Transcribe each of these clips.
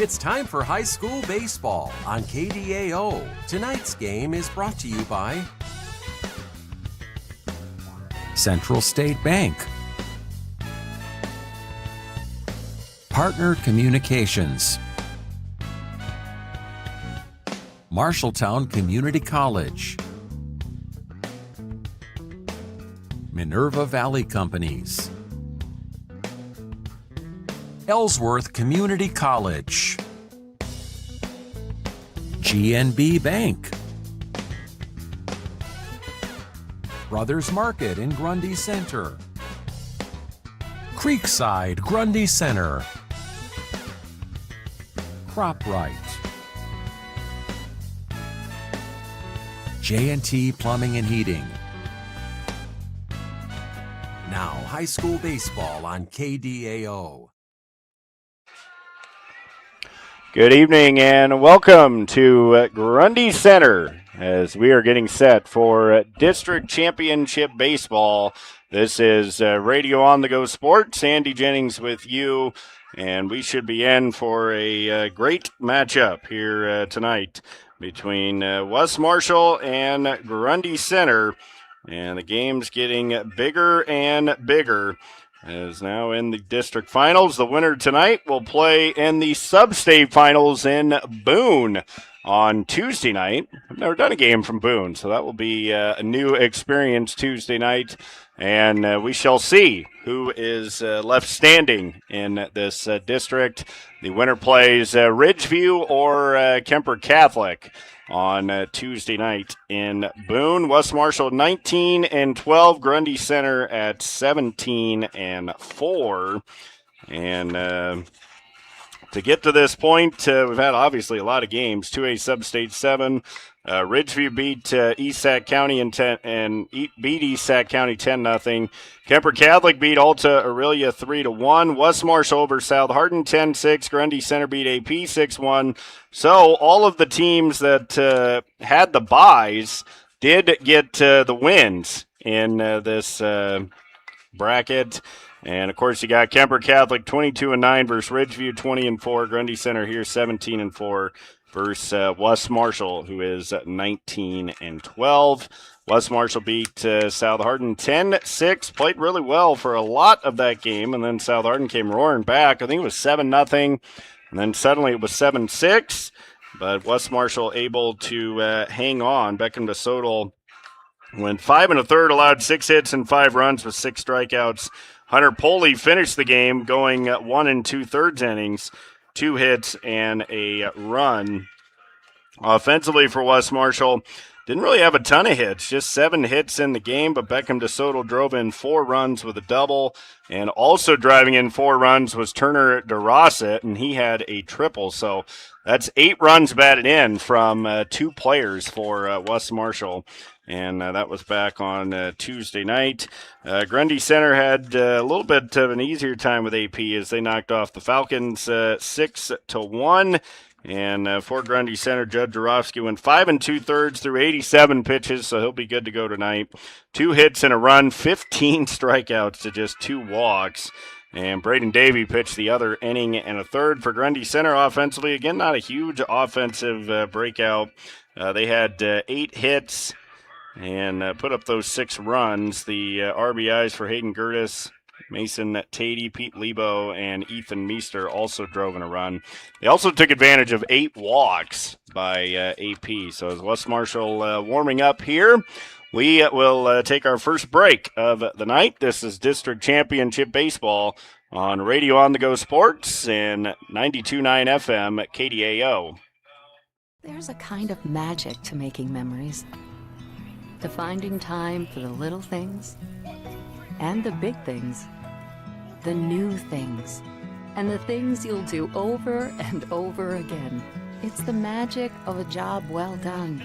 It's time for high school baseball on KDAO. Tonight's game is brought to you by Central State Bank, Partner Communications, Marshalltown Community College, Minerva Valley Companies, Ellsworth Community College, GNB Bank, Brothers Market in Grundy Center, Creekside Grundy Center, CropRite, J&T Plumbing and Heating. Now, high school baseball on KDAO. Good evening and welcome to Grundy Center as we are getting set for District Championship Baseball. This is Radio on the Go Sports. Andy Jennings with you, and we should be in for a great matchup here tonight between West Marshall and Grundy Center. And the game's getting bigger and bigger. As now in the district finals, the winner tonight will play in the sub-state finals in Boone on Tuesday night. I've never done a game from Boone, so that will be a new experience Tuesday night. And we shall see who is left standing in this district. The winner plays Ridgeview or Kuemper Catholic on Tuesday night in Boone. West Marshall 19-12, Grundy Center at 17-4. And to get to this point, we've had obviously a lot of games. 2A Sub-State 7. Ridgeview beat East Sac County beat East Sac County 10-0. Kuemper Catholic beat Alta Aurelia 3-1. West Marshall over South Hardin 10-6. Grundy Center beat AP 6-1. So all of the teams that had the byes did get the wins in this bracket. And, of course, you got Kuemper Catholic 22-9 versus Ridgeview 20-4. Grundy Center here 17-4 versus West Marshall, who is 19-12. West Marshall beat South Hardin 10-6, played really well for a lot of that game, and then South Hardin came roaring back. I think it was 7-0, and then suddenly it was 7-6, but West Marshall able to hang on. Beckham DeSoto went 5 1/3, allowed 6 hits and 5 runs with 6 strikeouts. Hunter Poley finished the game going 1 2/3 innings, 2 hits and a run. Offensively for West Marshall, didn't really have a ton of hits, just 7 hits in the game, but Beckham DeSoto drove in 4 runs with a double, and also driving in 4 runs was Turner DeRosset, and he had a triple. So that's 8 runs batted in from 2 players for West Marshall. And that was back on Tuesday night. Grundy Center had a little bit of an easier time with AP as they knocked off the Falcons 6-1. And for Grundy Center, Judd Jarofsky went 5 2/3 through 87 pitches, so he'll be good to go tonight. 2 hits and a run, 15 strikeouts to just 2 walks. And Braden Davey pitched the other inning and a third for Grundy Center offensively. Again, not a huge offensive breakout. They had 8 hits and put up those 6 runs. The RBIs for Hayden Gertis, Mason Tatey, Pete Lebo, and Ethan Meester also drove in a run. They also took advantage of 8 walks by AP. So as West Marshall warming up here, we will take our first break of the night. This is District Championship Baseball on Radio on the Go Sports and 92.9 FM at KDAO. There's a kind of magic to making memories, to finding time for the little things and the big things, the new things, and the things you'll do over and over again. It's the magic of a job well done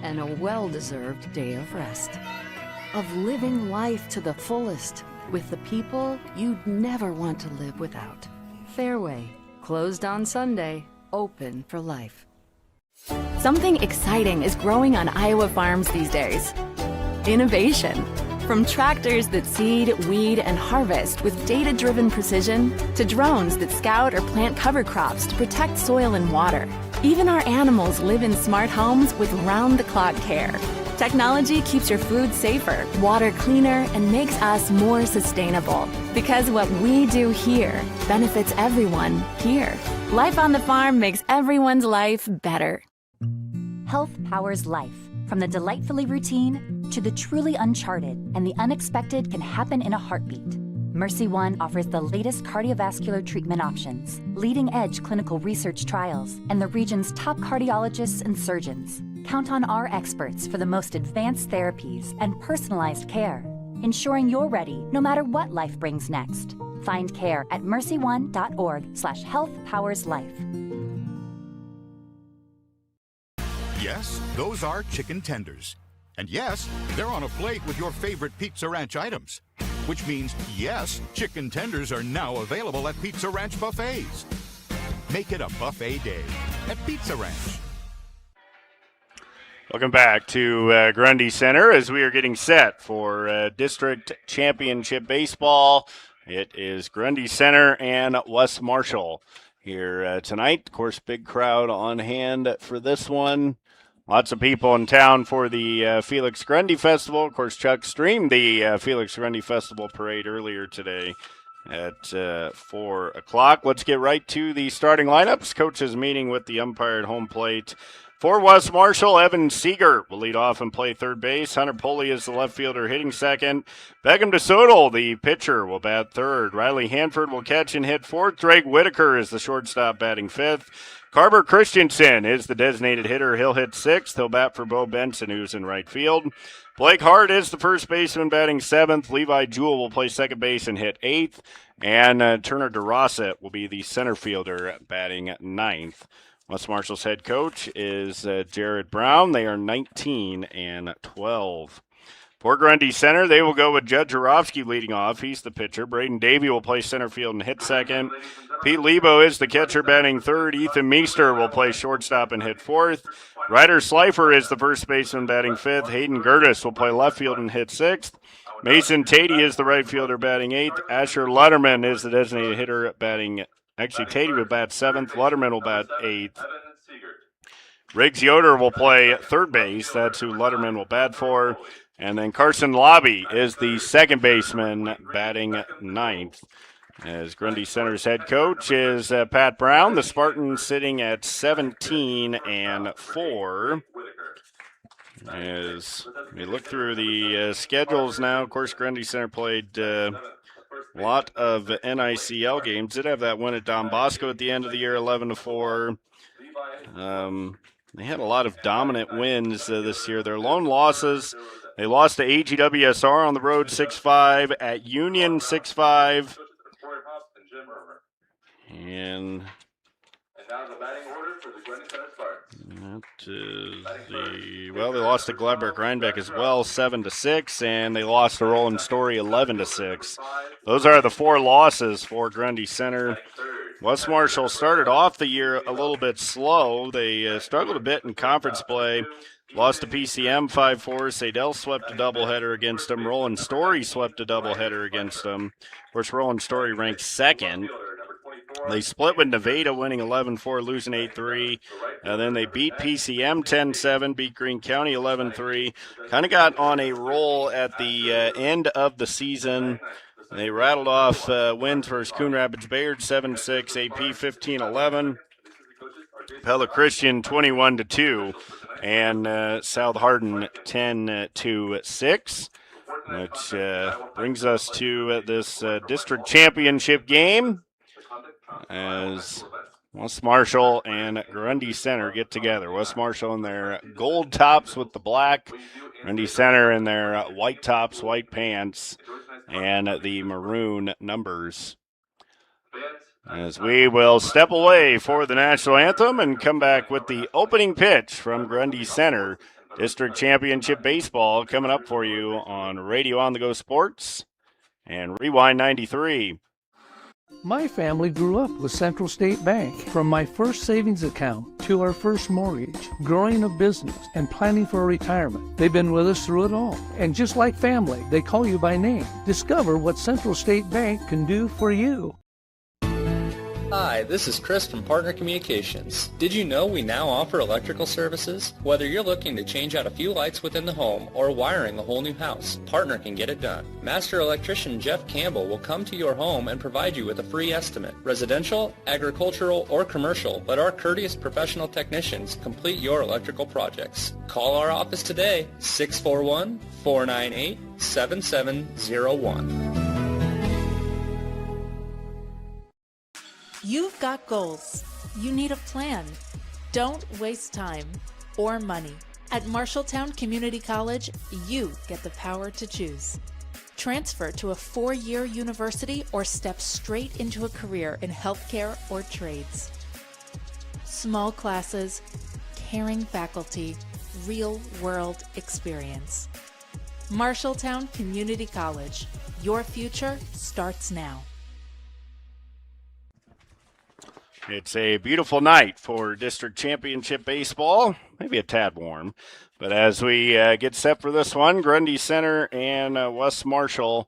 and a well-deserved day of rest, of living life to the fullest with the people you'd never want to live without. Fairway, closed on Sunday, open for life. Something exciting is growing on Iowa farms these days. Innovation. From tractors that seed, weed, and harvest with data-driven precision to drones that scout or plant cover crops to protect soil and water. Even our animals live in smart homes with round-the-clock care. Technology keeps your food safer, water cleaner, and makes us more sustainable. Because what we do here benefits everyone here. Life on the farm makes everyone's life better. Health powers life. From the delightfully routine to the truly uncharted, and the unexpected can happen in a heartbeat. Mercy One offers the latest cardiovascular treatment options, leading-edge clinical research trials, and the region's top cardiologists and surgeons. Count on our experts for the most advanced therapies and personalized care, ensuring you're ready no matter what life brings next. Find care at mercyone.org/healthpowerslife. Yes, those are chicken tenders. And yes, they're on a plate with your favorite Pizza Ranch items. Which means, yes, chicken tenders are now available at Pizza Ranch buffets. Make it a buffet day at Pizza Ranch. Welcome back to Grundy Center as we are getting set for District Championship Baseball. It is Grundy Center and West Marshall here tonight. Of course, big crowd on hand for this one. Lots of people in town for the Felix Grundy Festival. Of course, Chuck streamed the Felix Grundy Festival parade earlier today at 4 o'clock. Let's get right to the starting lineups. Coaches meeting with the umpire at home plate. For West Marshall, Evan Seeger will lead off and play third base. Hunter Poley is the left fielder hitting second. Beckham DeSoto, the pitcher, will bat third. Riley Hanford will catch and hit fourth. Drake Whitaker is the shortstop batting fifth. Carver Christensen is the designated hitter. He'll hit sixth. He'll bat for Bo Benson, who's in right field. Blake Hart is the first baseman batting seventh. Levi Jewell will play second base and hit eighth. And Turner DeRosset will be the center fielder batting ninth. West Marshall's head coach is Jared Brown. They are 19 and 12. For Grundy Center, they will go with Judd Jarofsky leading off. He's the pitcher. Braden Davey will play center field and hit second. Pete Lebo is the catcher batting third. Ethan Meester will play shortstop and hit fourth. Ryder Slifer is the first baseman batting fifth. Hayden Gertis will play left field and hit sixth. Mason Tatey is the right fielder batting eighth. Asher Lutterman is the designated hitter batting. Actually, Tatey will bat seventh. Lutterman will bat eighth. Riggs Yoder will play third base. That's who Lutterman will bat for. And then Carson Lobby is the second baseman batting ninth. As Grundy Center's head coach is Pat Brown. The Spartans sitting at 17 and 4. As we look through the schedules now, of course, Grundy Center played a lot of NICL games. Did have that win at Don Bosco at the end of the year, 11-4. They had a lot of dominant wins this year. Their lone losses, they lost to AGWSR on the road 6-5, at Union 6-5. And now the batting order for the Grundy Center Spartans. They lost to Gladbeck Rhinebeck as well, 7-6, and they lost to Roland Story 11-6. Those are the four losses for Grundy Center. West Marshall started off the year a little bit slow. They struggled a bit in conference play. Lost to PCM 5-4. Sadell swept a doubleheader against them. Roland Story swept a doubleheader against them. Of course, Roland Story ranked second. They split with Nevada, winning 11-4, losing 8-3. Then they beat PCM 10-7, beat Greene County 11-3. Kind of got on a roll at the end of the season. They rattled off wins versus Coon Rapids Bayard 7-6, AP 15-11, Pella Christian 21-2, and South Hardin 10-6, which brings us to this district championship game as West Marshall and Grundy Center get together. West Marshall in their gold tops with the black, Grundy Center in their white tops, white pants, and the maroon numbers. As we will step away for the national anthem and come back with the opening pitch from Grundy Center. District Championship Baseball coming up for you on Radio On The Go Sports and Rewind 93. My family grew up with Central State Bank. From my first savings account to our first mortgage, growing a business, and planning for retirement. They've been with us through it all. And just like family, they call you by name. Discover what Central State Bank can do for you. Hi, this is Chris from Partner Communications. Did you know we now offer electrical services? Whether you're looking to change out a few lights within the home or wiring a whole new house, Partner can get it done. Master electrician Jeff Campbell will come to your home and provide you with a free estimate. Residential, agricultural, or commercial, let our courteous professional technicians complete your electrical projects. Call our office today, 641-498-7701. You've got goals. You need a plan. Don't waste time or money. At Marshalltown Community College, you get the power to choose. Transfer to a 4-year university or step straight into a career in healthcare or trades. Small classes, caring faculty, real-world experience. Marshalltown Community College. Your future starts now. It's a beautiful night for district championship baseball. Maybe a tad warm. But as we get set for this one, Grundy Center and West Marshall.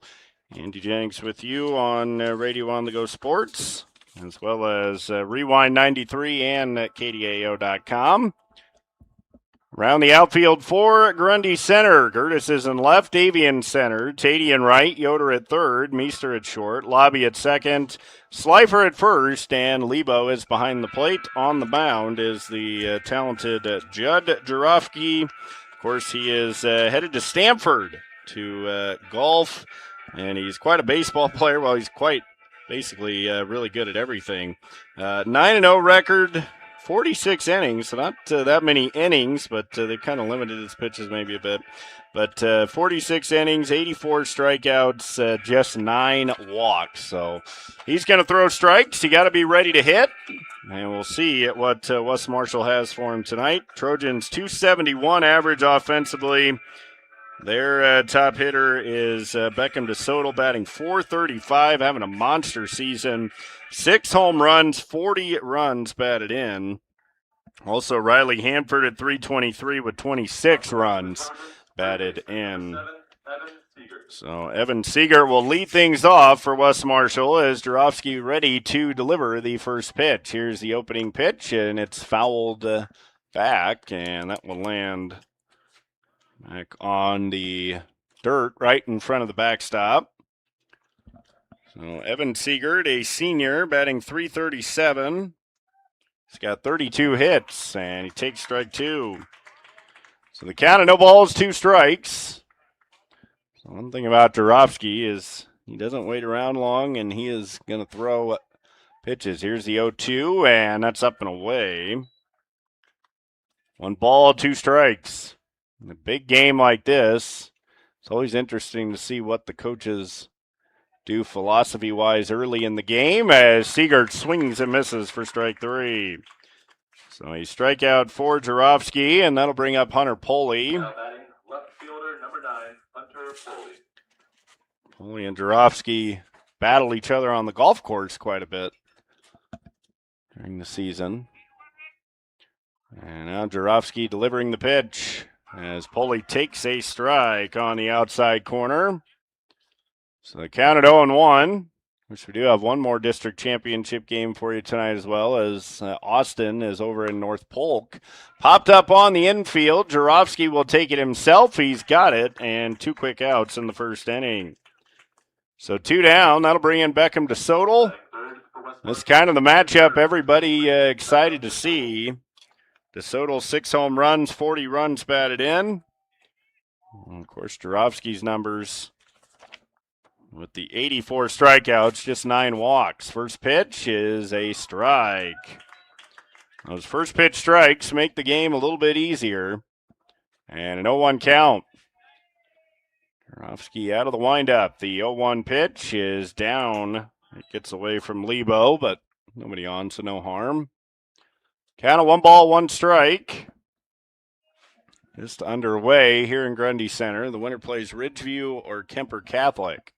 Andy Jennings with you on Radio On The Go Sports, as well as Rewind 93 and at KDAO.com. Around the outfield for Grundy Center, Gertis is in left, Davian center, Tady in right, Yoder at third, Meester at short, Lobby at second, Slifer at first, and Lebo is behind the plate. On the mound is the talented Judd Jarofsky. Of course, he is headed to Stanford to golf, and he's quite a baseball player. Well, he's quite basically really good at everything. 9-0 record. 46 innings, so not that many innings, but they've kind of limited his pitches maybe a bit. But 46 innings, 84 strikeouts, just 9 walks. So he's going to throw strikes. You got to be ready to hit. And we'll see what West Marshall has for him tonight. Trojans 271 average offensively. Their top hitter is Beckham DeSoto, batting .435, having a monster season. 6 home runs, 40 runs batted in. Also, Riley Hanford at .323 with 26 runs batted in. So Evan Seegert will lead things off for West Marshall as Jarofsky ready to deliver the first pitch. Here's the opening pitch, and it's fouled back, and that will land back on the dirt right in front of the backstop. So Evan Seegert, a senior, batting .337. He's got 32 hits, and he takes strike 2. So the count of no balls, 2 strikes. So one thing about Jarofsky is he doesn't wait around long, and he is going to throw pitches. Here's the 0-2, and that's up and away. 1 ball, 2 strikes. In a big game like this, it's always interesting to see what the coaches do philosophy-wise early in the game as Seegert swings and misses for strike 3. So a strikeout for Jarofsky, and that'll bring up Hunter Poley. Now batting left fielder number 9, Hunter Foley. Poley and Jarofsky battle each other on the golf course quite a bit during the season. And now Jarofsky delivering the pitch as Poley takes a strike on the outside corner. So they counted 0-1, which we do have one more district championship game for you tonight as well, as Austin is over in North Polk. Popped up on the infield. Jarofsky will take it himself. He's got it, and 2 quick outs in the first inning. So 2 down. That'll bring in Beckham DeSoto. That's kind of the matchup everybody excited to see. DeSoto 6 home runs, 40 runs batted in. And of course, Jarofsky's numbers with the 84 strikeouts, just 9 walks. First pitch is a strike. Those first pitch strikes make the game a little bit easier. And an 0-1 count. Jarofsky out of the windup. The 0-1 pitch is down. It gets away from Lebo, but nobody on, so no harm. Count of 1 ball, 1 strike. Just underway here in Grundy Center. The winner plays Ridgeview or Kuemper Catholic.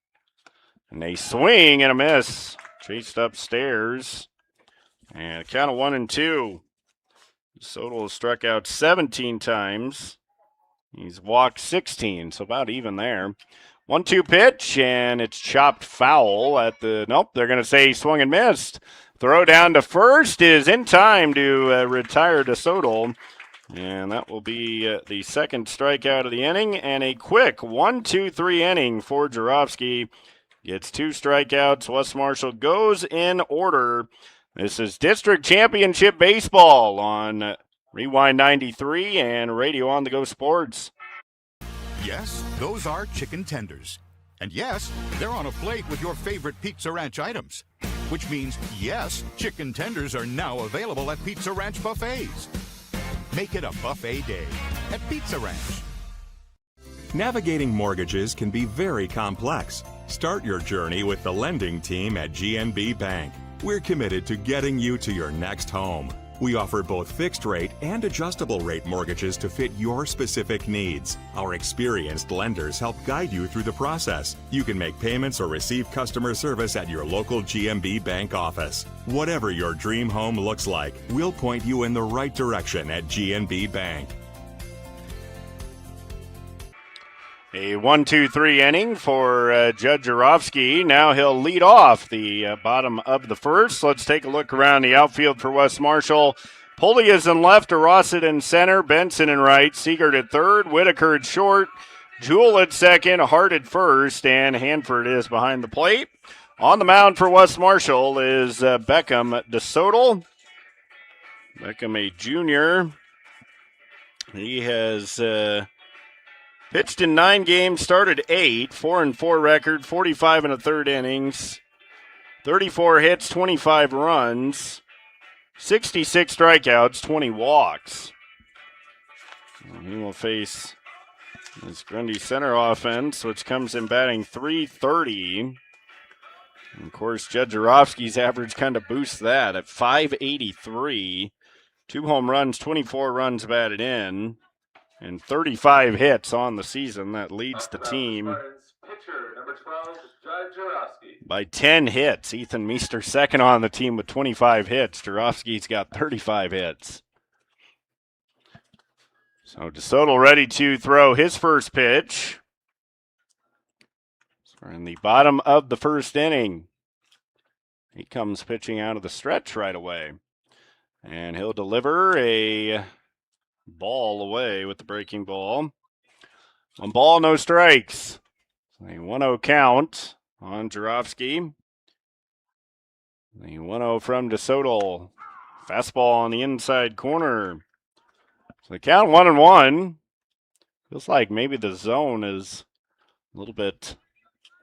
And they swing and a miss chased upstairs. And count of 1-2. DeSoto has struck out 17 times. He's walked 16, so about even there. 1-2 pitch, and it's chopped foul at the, nope, they're going to say he swung and missed. Throw down to first is in time to retire DeSoto. And that will be the second strikeout of the inning, and a quick 1-2-3 inning for Jarofsky. Gets 2 strikeouts. West Marshall goes in order. This is District Championship Baseball on Rewind 93 and Radio On The Go Sports. Yes, those are chicken tenders. And yes, they're on a plate with your favorite Pizza Ranch items. Which means, yes, chicken tenders are now available at Pizza Ranch buffets. Make it a buffet day at Pizza Ranch. Navigating mortgages can be very complex. Start your journey with the lending team at GNB Bank. We're committed to getting you to your next home. We offer both fixed rate and adjustable rate mortgages to fit your specific needs. Our experienced lenders help guide you through the process. You can make payments or receive customer service at your local GNB Bank office. Whatever your dream home looks like, we'll point you in the right direction at GNB Bank. A 1-2-3 inning for Judd Jarofsky. Now he'll lead off the bottom of the first. Let's take a look around the outfield for West Marshall. Pulley is in left, Arosset in center, Benson in right, Siegert at third, Whitaker at short, Jewell at second, Hart at first, and Hanford is behind the plate. On the mound for West Marshall is Beckham DeSoto. Beckham, a junior. He has pitched in 9 games, started 8, 4-4 record, 45 1/3 innings, 34 hits, 25 runs, 66 strikeouts, 20 walks. He will face this Grundy center offense, which comes in batting .330. And of course, Judd Jarofsky's average kind of boosts that at .583. 2 home runs, 24 runs batted in. And 35 hits on the season. That leads the team pitcher, number 12, Judd Jarofsky. by 10 hits. Ethan Meester second on the team with 25 hits. Jarofsky's got 35 hits. So DeSoto ready to throw his first pitch. So we're in the bottom of the first inning. He comes pitching out of the stretch right away. And he'll deliver a ball away with the breaking ball. 1 ball, no strikes. A 1-0 count on Jarofsky. The 1-0 from DeSoto. Fastball on the inside corner. So the count 1-1. Feels like maybe the zone is a little bit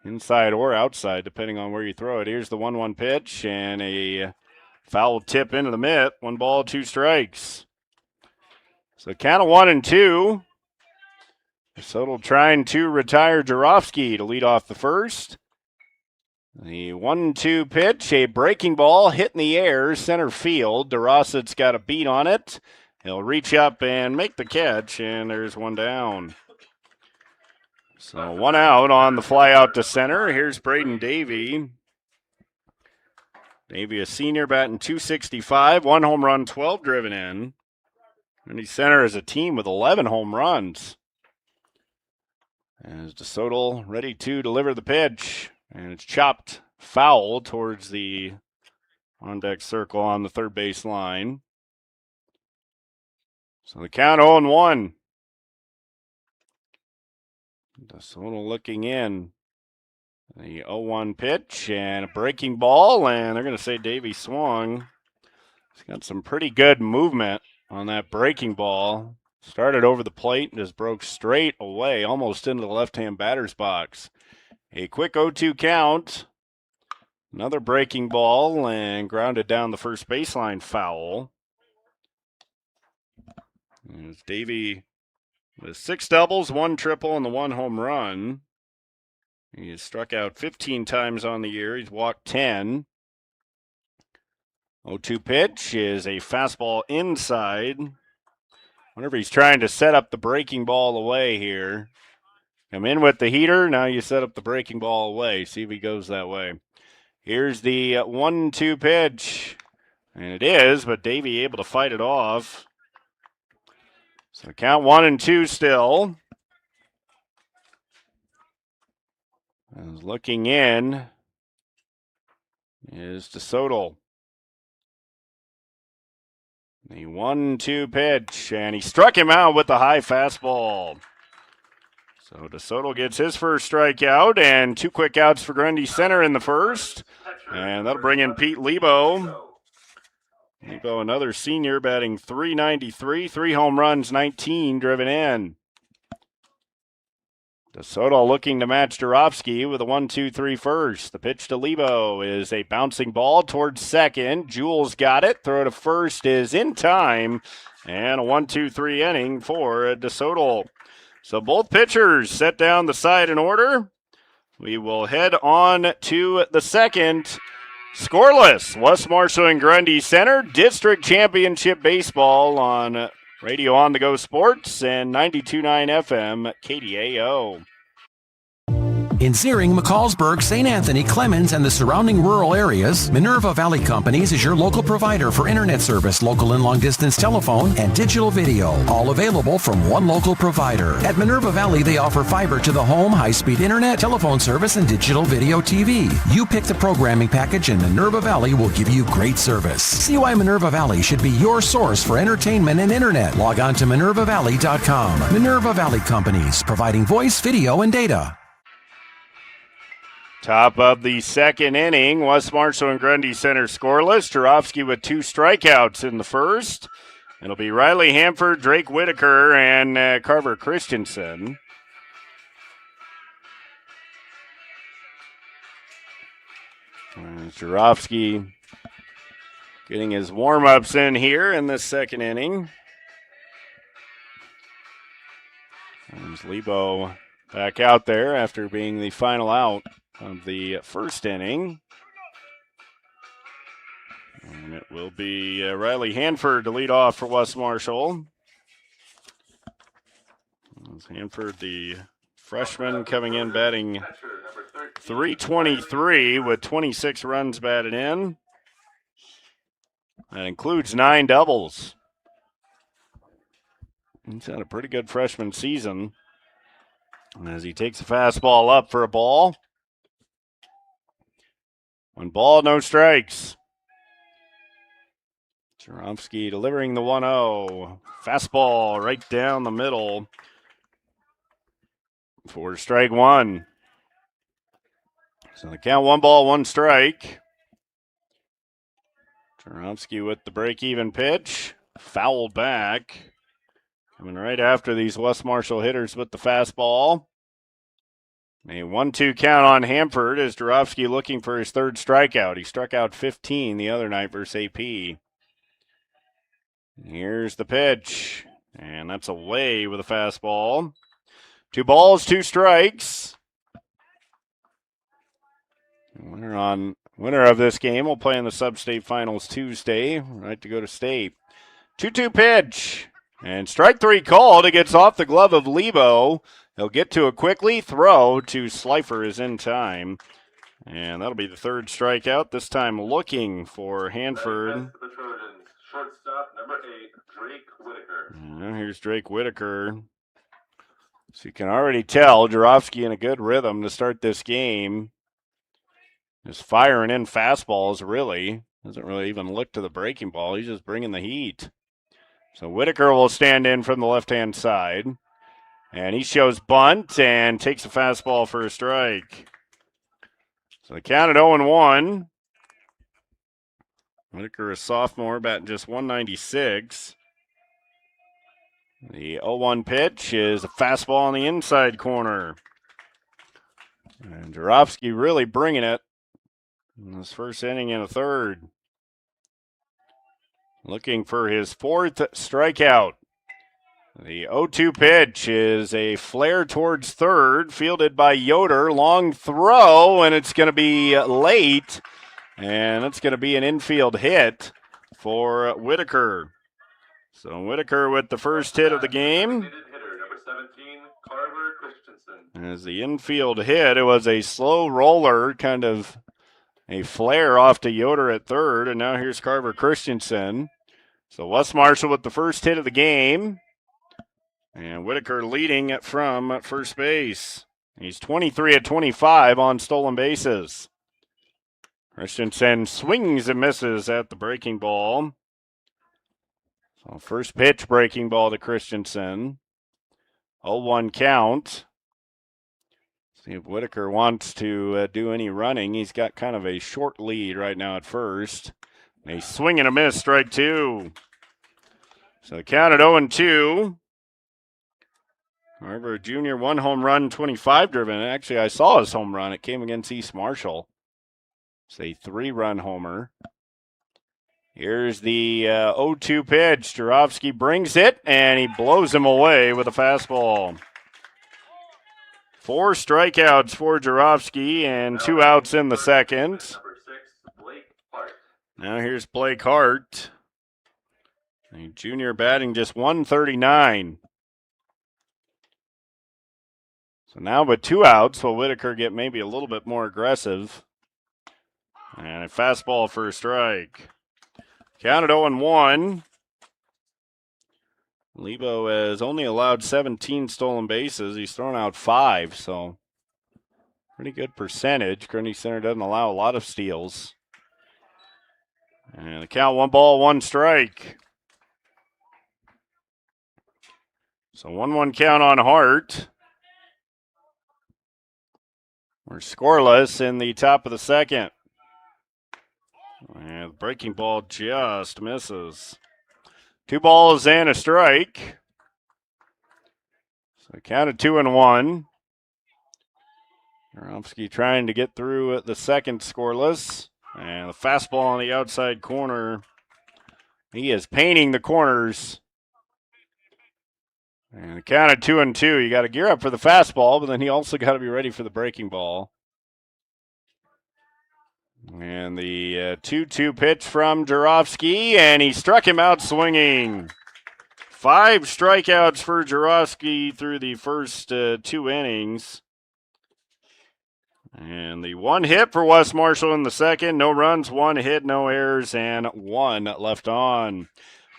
inside or outside, depending on where you throw it. Here's the 1-1 pitch and a foul tip into the mitt. 1 ball, 2 strikes. So count of 1-2. DeSoto trying to retire Jarofsky to lead off the first. The 1-2 pitch, a breaking ball hit in the air, center field. DeRosset's got a beat on it. He'll reach up and make the catch, and there's 1 down. So 1 out on the fly out to center. Here's Braden Davey. Davey, a senior, batting .265, 1 home run, 12 driven in. Grundy Center is a team with 11 home runs. As DeSoto ready to deliver the pitch. And it's chopped foul towards the on-deck circle on the third base line. So the count 0-1. DeSoto looking in. The 0-1 pitch and a breaking ball. And they're going to say Davey swung. He's got some pretty good movement on that breaking ball. Started over the plate and just broke straight away, almost into the left-hand batter's box. A quick 0-2 count. Another breaking ball and grounded down the first baseline foul. It's Davey with 6 doubles, 1 triple, and the 1 home run. He has struck out 15 times on the year. He's walked 10. 0-2 pitch is a fastball inside. Whenever he's trying to set up the breaking ball away here. Come in with the heater. Now you set up the breaking ball away. See if he goes that way. Here's the 1-2 pitch. And it is, but Davey able to fight it off. So count 1-2 still. As looking in is DeSoto. The 1-2 pitch, and he struck him out with the high fastball. So DeSoto gets his first strikeout, and 2 quick outs for Grundy Center in the first. And that'll bring in Pete Lebo. Lebo, another senior, batting .393, 3 home runs, 19 driven in. DeSoto looking to match Durovsky with a 1-2-3 first. The pitch to Lebo is a bouncing ball towards second. Jules got it. Throw to first is in time. And a 1-2-3 inning for DeSoto. So both pitchers set down the side in order. We will head on to the second. Scoreless, West Marshall and Grundy Center, District Championship Baseball on Radio On The Go Sports and 92.9 FM KDAO. In Searing, McCallsburg, St. Anthony, Clemens, and the surrounding rural areas, Minerva Valley Companies is your local provider for internet service, local and long-distance telephone, and digital video, all available from one local provider. At Minerva Valley, they offer fiber to the home, high-speed internet, telephone service, and digital video TV. You pick the programming package, and Minerva Valley will give you great service. See why Minerva Valley should be your source for entertainment and internet. Log on to minervavalley.com. Minerva Valley Companies, providing voice, video, and data. Top of the second inning, West Marshall and Grundy Center scoreless. Durovsky with 2 strikeouts in the first. It'll be Riley Hanford, Drake Whitaker, and Carver Christensen. Durovsky getting his warm-ups in here in the second inning. There's Lebo back out there after being the final out of the first inning. And it will be Riley Hanford to lead off for West Marshall. Hanford, the freshman, coming in batting .323 with 26 runs batted in. That includes 9 doubles. He's had a pretty good freshman season. As he takes a fastball up for a ball. 1 ball, no strikes. Durovsky delivering the 1-0. Fastball right down the middle for strike 1. So the count 1 ball, 1 strike. Durovsky with the break-even pitch. Fouled back. Coming right after these West Marshall hitters with the fastball. A 1-2 count on Hanford as Durovsky looking for his 3rd strikeout. He struck out 15 the other night versus AP. Here's the pitch, and that's away with a fastball. 2 balls, 2 strikes. Winner of this game will play in the Sub-State Finals Tuesday. Right to go to state. 2-2 pitch, and strike 3 called. It gets off the glove of Lebo. He'll get to it quickly. Throw to Slifer is in time. And that'll be the 3rd strikeout. This time looking for Hanford. Shortstop number 8, Drake Whitaker. Here's Drake Whitaker. So you can already tell Durovsky in a good rhythm to start this game. Just firing in fastballs, really. Doesn't really even look to the breaking ball. He's just bringing the heat. So Whitaker will stand in from the left-hand side. And he shows bunt and takes a fastball for a strike. So the count at 0-1. Whitaker, a sophomore, batting just .196. The 0-1 pitch is a fastball on the inside corner. And Durovsky really bringing it in this first inning and a 3rd. Looking for his 4th strikeout. The 0-2 pitch is a flare towards 3rd, fielded by Yoder. Long throw, and it's going to be late. And it's going to be an infield hit for Whitaker. So Whitaker with the first hit of the game. Hitter, number 17, Carver Christensen. As the infield hit, it was a slow roller, kind of A flare off to Yoder at third, and now here's Carver Christensen. So Wes Marshall with the first hit of the game. And Whitaker leading from first base. He's 23 at 25 on stolen bases. Christensen swings and misses at the breaking ball. So first pitch breaking ball to Christensen. 0-1 count. See if Whitaker wants to do any running. He's got kind of a short lead right now at first. A swing and a miss, strike two. So count at 0-2. Carver Jr., 1 home run, 25 driven. Actually, I saw his home run. It came against East Marshall. It's a 3-run homer. Here's the 0-2 pitch. Jarofsky brings it, and he blows him away with a fastball. 4 strikeouts for Jarofsky and 2 outs in the second. Now here's Blake Hart. A junior batting just 139. So now with 2 outs, will Whitaker get maybe a little bit more aggressive? And a fastball for a strike. Counted 0-1. Lebo has only allowed 17 stolen bases. He's thrown out 5, so pretty good percentage. Grundy Center doesn't allow a lot of steals. And the count 1 ball, 1 strike. So 1-1 count on Hart. We're scoreless in the top of the second. And the breaking ball just misses. 2 balls and a strike. So counted 2-1. Jarofsky trying to get through the second scoreless. And the fastball on the outside corner. He is painting the corners. And counted 2-2. You got to gear up for the fastball, but then he also got to be ready for the breaking ball. And the 2-2 pitch from Jarofsky, and he struck him out swinging. 5 strikeouts for Jarofsky through the first 2 innings. And the 1 hit for Wes Marshall in the second. No runs, 1 hit, no errors, and 1 left on.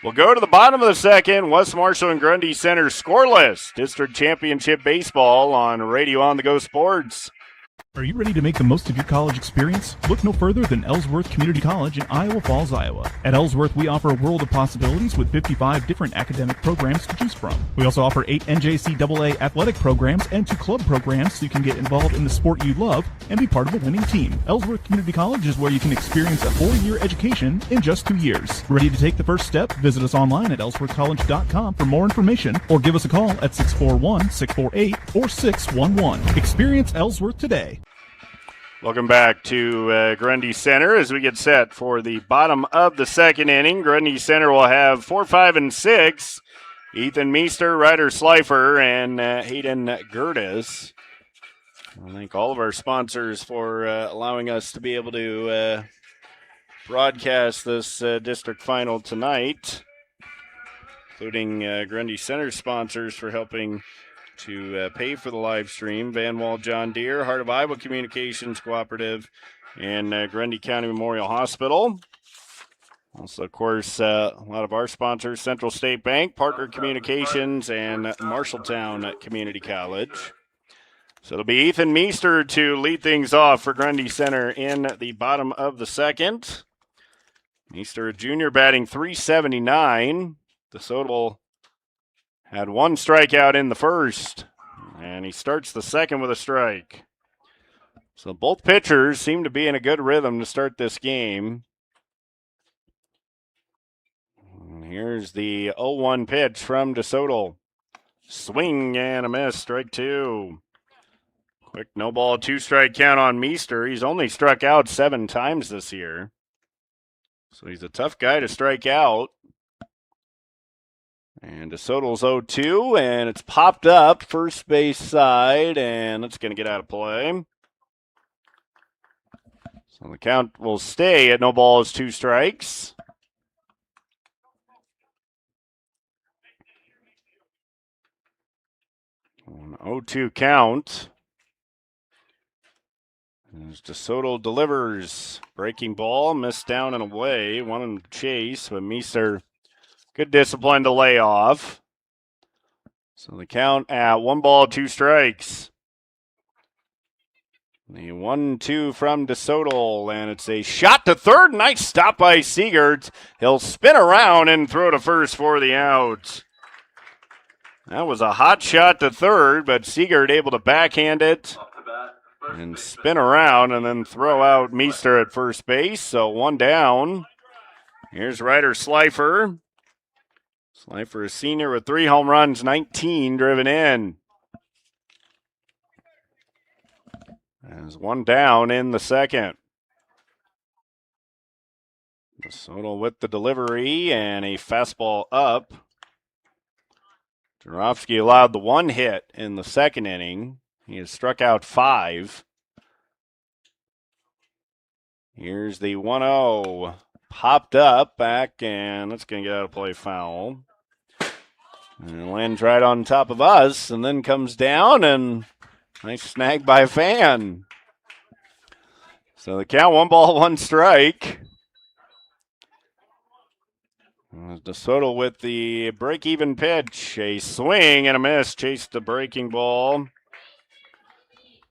We'll go to the bottom of the second. Wes Marshall and Grundy Center scoreless. District Championship Baseball on Radio On The Go Sports. Are you ready to make the most of your college experience? Look no further than Ellsworth Community College in Iowa Falls, Iowa. At Ellsworth, we offer a world of possibilities with 55 different academic programs to choose from. We also offer 8 NJCAA athletic programs and 2 club programs so you can get involved in the sport you love and be part of a winning team. Ellsworth Community College is where you can experience a 4-year education in just 2 years. Ready to take the first step? Visit us online at ellsworthcollege.com for more information or give us a call at 641-648-4611. Experience Ellsworth today. Welcome back to Grundy Center as we get set for the bottom of the second inning. Grundy Center will have 4, 5, and 6. Ethan Meester, Ryder Slifer, and Hayden Gerdes. I thank all of our sponsors for allowing us to be able to broadcast this district final tonight, including Grundy Center sponsors for helping to pay for the live stream. Van Wall John Deere, Heart of Iowa Communications Cooperative, and Grundy County Memorial Hospital. Also, of course, a lot of our sponsors, Central State Bank, Partner Communications, and Marshalltown Community College. So it'll be Ethan Meester to lead things off for Grundy Center in the bottom of the second. Meester, a junior, batting .379. DeSoto had 1 strikeout in the first, and he starts the second with a strike. So both pitchers seem to be in a good rhythm to start this game. And here's the 0-1 pitch from DeSoto. Swing and a miss, strike 2. Quick no ball, 2-strike count on Meester. He's only struck out 7 times this year. So he's a tough guy to strike out. And DeSoto's 0-2, and it's popped up first base side, and it's going to get out of play. So the count will stay at no balls, 2 strikes. An 0-2 count. As DeSoto delivers. Breaking ball, missed down and away. Wanted to chase, but Meester, good discipline to lay off. So the count at 1 ball, 2 strikes. The 1-2 from DeSoto, and it's a shot to third. Nice stop by Siegert. He'll spin around and throw to first for the out. That was a hot shot to third, but Siegert able to backhand it and spin around and then throw out Meester at first base. So 1 down. Here's Ryder Slifer. Slifer, a senior with 3 home runs, 19 driven in. There's 1 down in the second. DeSoto with the delivery and a fastball up. Jarofsky allowed the 1 hit in the second inning. He has struck out 5. Here's the 1-0. Popped up back, and that's going to get out of play foul. And lands right on top of us, and then comes down, and nice snag by Fan. So the count 1 ball, 1 strike. DeSoto with the break-even pitch. A swing and a miss. Chased the breaking ball.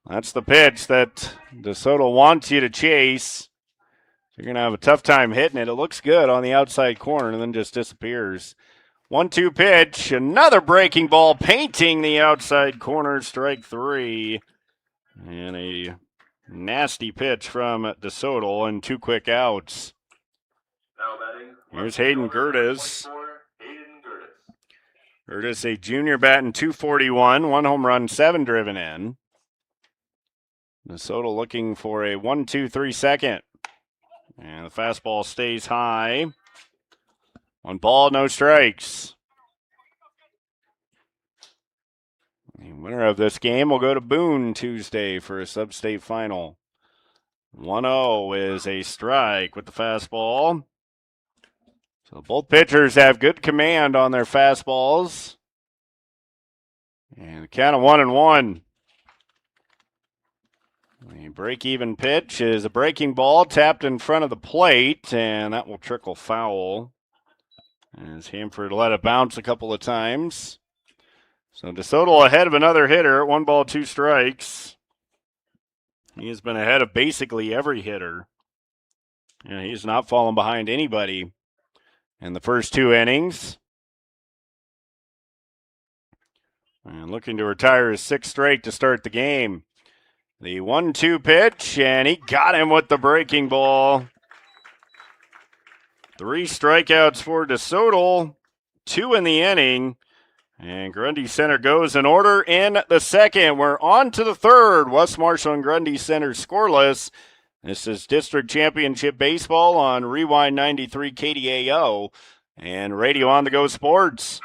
That's the pitch that DeSoto wants you to chase. You're going to have a tough time hitting it. It looks good on the outside corner and then just disappears. 1-2 pitch. Another breaking ball painting the outside corner. Strike 3. And a nasty pitch from DeSoto and 2 quick outs. Here's Hayden Gertis. Gertis, a junior, batting .241, 1 home run, 7 driven in. DeSoto looking for a 1-2-3 second. And the fastball stays high. 1 ball, no strikes. The winner of this game will go to Boone Tuesday for a sub-state final. 1-0 is a strike with the fastball. So both pitchers have good command on their fastballs. And the count of 1-1. The break-even pitch is a breaking ball tapped in front of the plate, and that will trickle foul. As Hanford let it bounce a couple of times. So DeSoto ahead of another hitter, 1 ball, 2 strikes. He has been ahead of basically every hitter. And he's not fallen behind anybody in the first 2 innings. And looking to retire his 6th straight to start the game. The 1-2 pitch, and he got him with the breaking ball. 3 strikeouts for DeSoto, 2 in the inning. And Grundy Center goes in order in the second. We're on to the third. West Marshall and Grundy Center scoreless. This is District Championship Baseball on Rewind 93 KDAO and Radio On The Go Sports.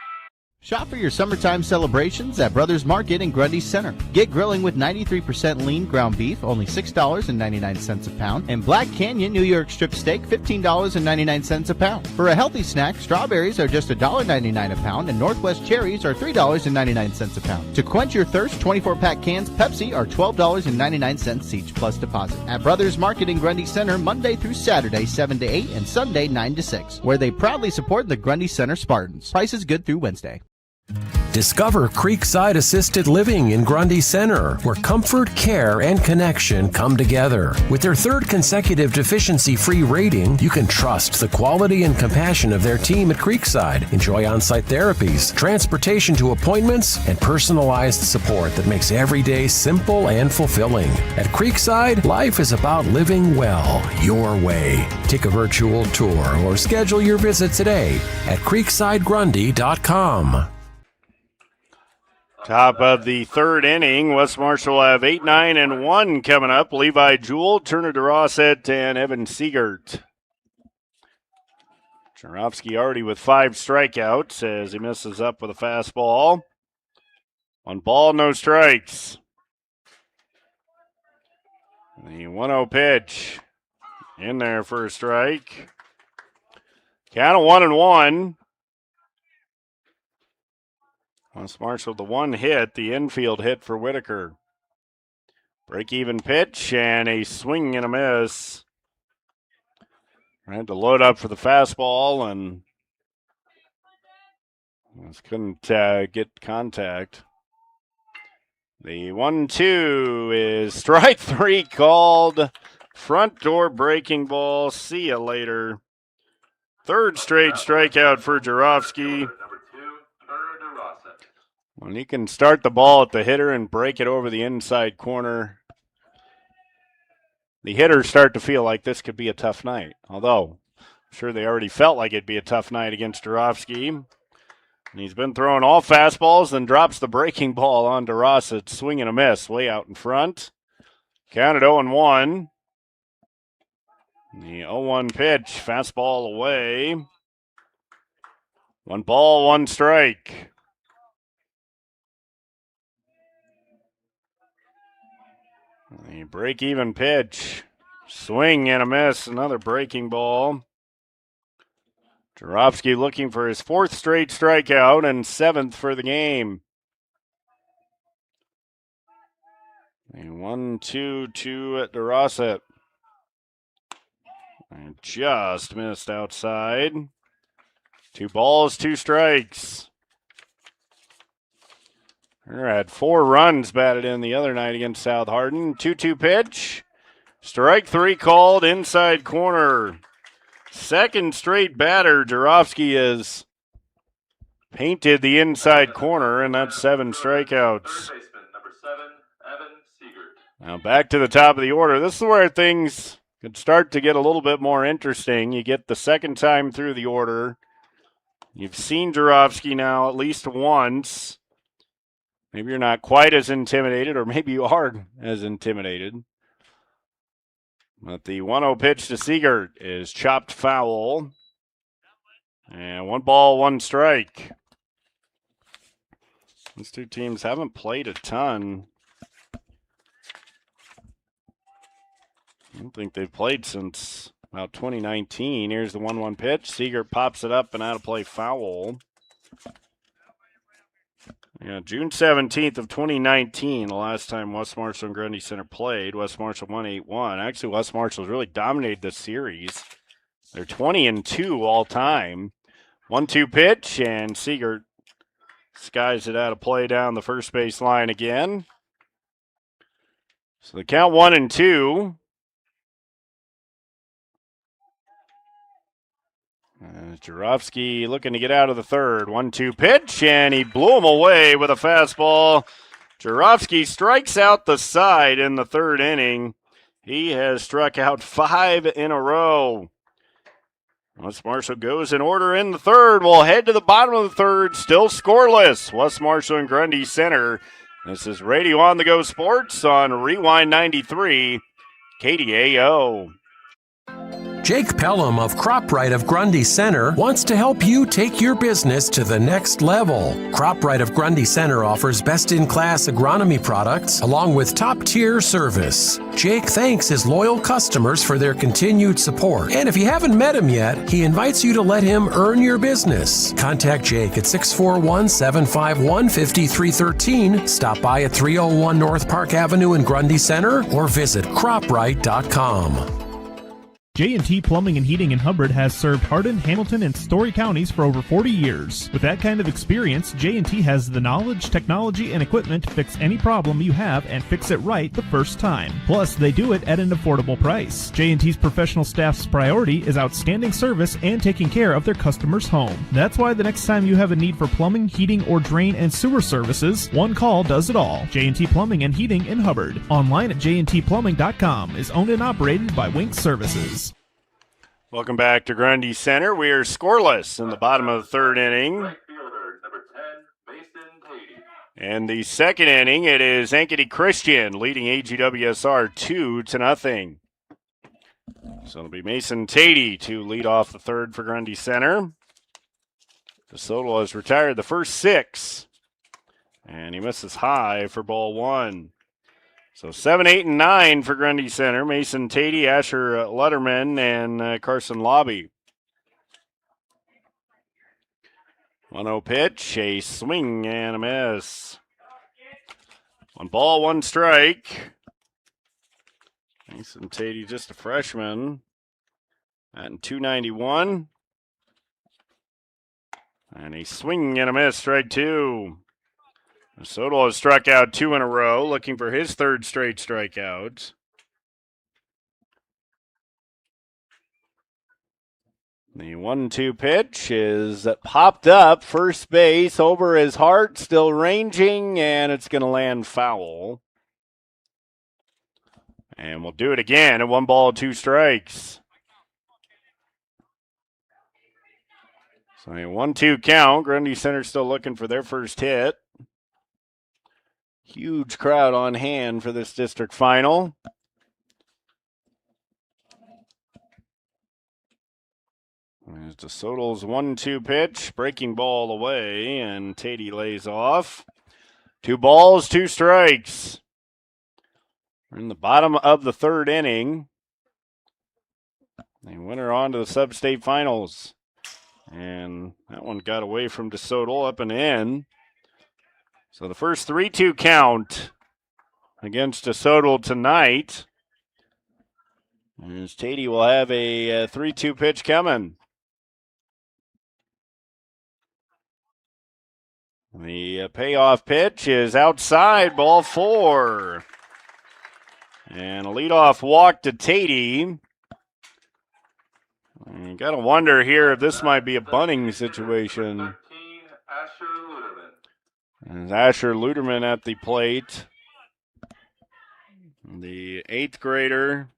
Shop for your summertime celebrations at Brothers Market in Grundy Center. Get grilling with 93% lean ground beef, only $6.99 a pound, and Black Canyon New York strip steak, $15.99 a pound. For a healthy snack, strawberries are just $1.99 a pound, and Northwest cherries are $3.99 a pound. To quench your thirst, 24-pack cans Pepsi are $12.99 each plus deposit. At Brothers Market in Grundy Center, Monday through Saturday, 7 to 8, and Sunday, 9 to 6, where they proudly support the Grundy Center Spartans. Prices good through Wednesday. Discover Creekside Assisted Living in Grundy Center, where comfort, care, and connection come together. With their 3rd consecutive deficiency-free rating, you can trust the quality and compassion of their team at Creekside. Enjoy on-site therapies, transportation to appointments, and personalized support that makes every day simple and fulfilling. At Creekside, life is about living well, your way. Take a virtual tour or schedule your visit today at creeksidegrundy.com. Top of the 3rd inning, West Marshall have 8, 9, and 1 coming up. Levi Jewell, Turner DeRosset, and Evan Siegert. Jarofsky already with 5 strikeouts as he misses up with a fastball. 1 ball, no strikes. The 1-0 pitch in there for a strike. Count of 1-1. West Marshall, the 1 hit, the infield hit for Whitaker. Break-even pitch and a swing and a miss. Had to load up for the fastball and just couldn't get contact. The 1-2 is strike 3 called. Front door breaking ball. See ya later. Third straight strikeout for Jarofsky. When he can start the ball at the hitter and break it over the inside corner, the hitters start to feel like this could be a tough night. Although, I'm sure they already felt like it'd be a tough night against Jarofsky. And he's been throwing all fastballs, then drops the breaking ball on DeRosa. Swing and a miss, way out in front. Counted 0-1. The 0-1 pitch, fastball away. 1 ball, 1 strike. The break-even pitch, swing and a miss, another breaking ball. Jarofsky looking for his 4th straight strikeout and 7th for the game. A 1-2-2 at DeRosa. And just missed outside. 2 balls, 2 strikes. We're at 4 runs batted in the other night against South Hardin. 2-2 pitch. Strike 3 called inside corner. Second straight batter. Jarofsky has painted the inside corner, and that's 7 strikeouts. Now back to the top of the order. This is where things could start to get a little bit more interesting. You get the second time through the order. You've seen Jarofsky now at least once. Maybe you're not quite as intimidated, or maybe you are as intimidated. But the 1-0 pitch to Siegert is chopped foul. And 1 ball, 1 strike. These two teams haven't played a ton. I don't think they've played since about 2019. Here's the 1-1 pitch. Siegert pops it up and out of play foul. Yeah, June 17th of 2019, the last time West Marshall and Grundy Center played. West Marshall won 8-1. Actually, West Marshall's really dominated this series. They're 20-2 all time. 1-2 pitch, and Siegert skies it out of play down the first base line again. So the count 1-2. Jarofsky looking to get out of the third. 1-2 pitch, and he blew him away with a fastball. Jarofsky strikes out the side in the 3rd inning. He has struck out 5 in a row. West Marshall goes in order in the 3rd. We'll head to the bottom of the 3rd. Still scoreless. West Marshall and Grundy Center. This is Radio on the Go Sports on Rewind 93, KDAO. Jake Pelham of CropRite of Grundy Center wants to help you take your business to the next level. CropRite of Grundy Center offers best-in-class agronomy products along with top-tier service. Jake thanks his loyal customers for their continued support. And if you haven't met him yet, he invites you to let him earn your business. Contact Jake at 641-751-5313. Stop by at 301 North Park Avenue in Grundy Center or visit croprite.com. J&T Plumbing and Heating in Hubbard has served Hardin, Hamilton, and Story counties for over 40 years. With that kind of experience, J&T has the knowledge, technology, and equipment to fix any problem you have and fix it right the first time. Plus, they do it at an affordable price. J&T's professional staff's priority is outstanding service and taking care of their customers' home. That's why the next time you have a need for plumbing, heating, or drain and sewer services, one call does it all. J&T Plumbing and Heating in Hubbard. Online at jntplumbing.com. Is owned and operated by Wink Services. Welcome back to Grundy Center. We are scoreless in the bottom of the 3rd inning. And the 2nd inning, it is Ankeny Christian leading AGWSR 2-0. So it'll be Mason Tatey to lead off the 3rd for Grundy Center. DeSoto has retired the first 6. And he misses high for ball 1. So 7, 8, and 9 for Grundy Center. Mason Tatey, Asher Letterman, and Carson Lobby. 1-0 pitch, a swing and a miss. 1 ball, 1 strike. Mason Tatey, just a freshman, at 291. And a swing and a miss, strike two. Soto has struck out 2 in a row, looking for his third straight strikeout. The 1-2 pitch is popped up, first base, over his heart, still ranging, and it's going to land foul. And we'll do it again at 1 ball, 2 strikes. So a 1-2 count. Grundy Center still looking for their first hit. Huge crowd on hand for this district final. There's DeSoto's 1-2 pitch, breaking ball away, and Tatey lays off. 2 balls, 2 strikes. We're in the bottom of the third inning. The winner on to the sub-state finals. And that one got away from DeSoto, up and in. So the first 3-2 count against DeSoto tonight. As Tatey will have a 3-2 pitch coming. The payoff pitch is outside, ball 4. And a leadoff walk to Tatey. You got to wonder here if this might be a bunting situation. As Asher Luderman at the plate. The 8th grader,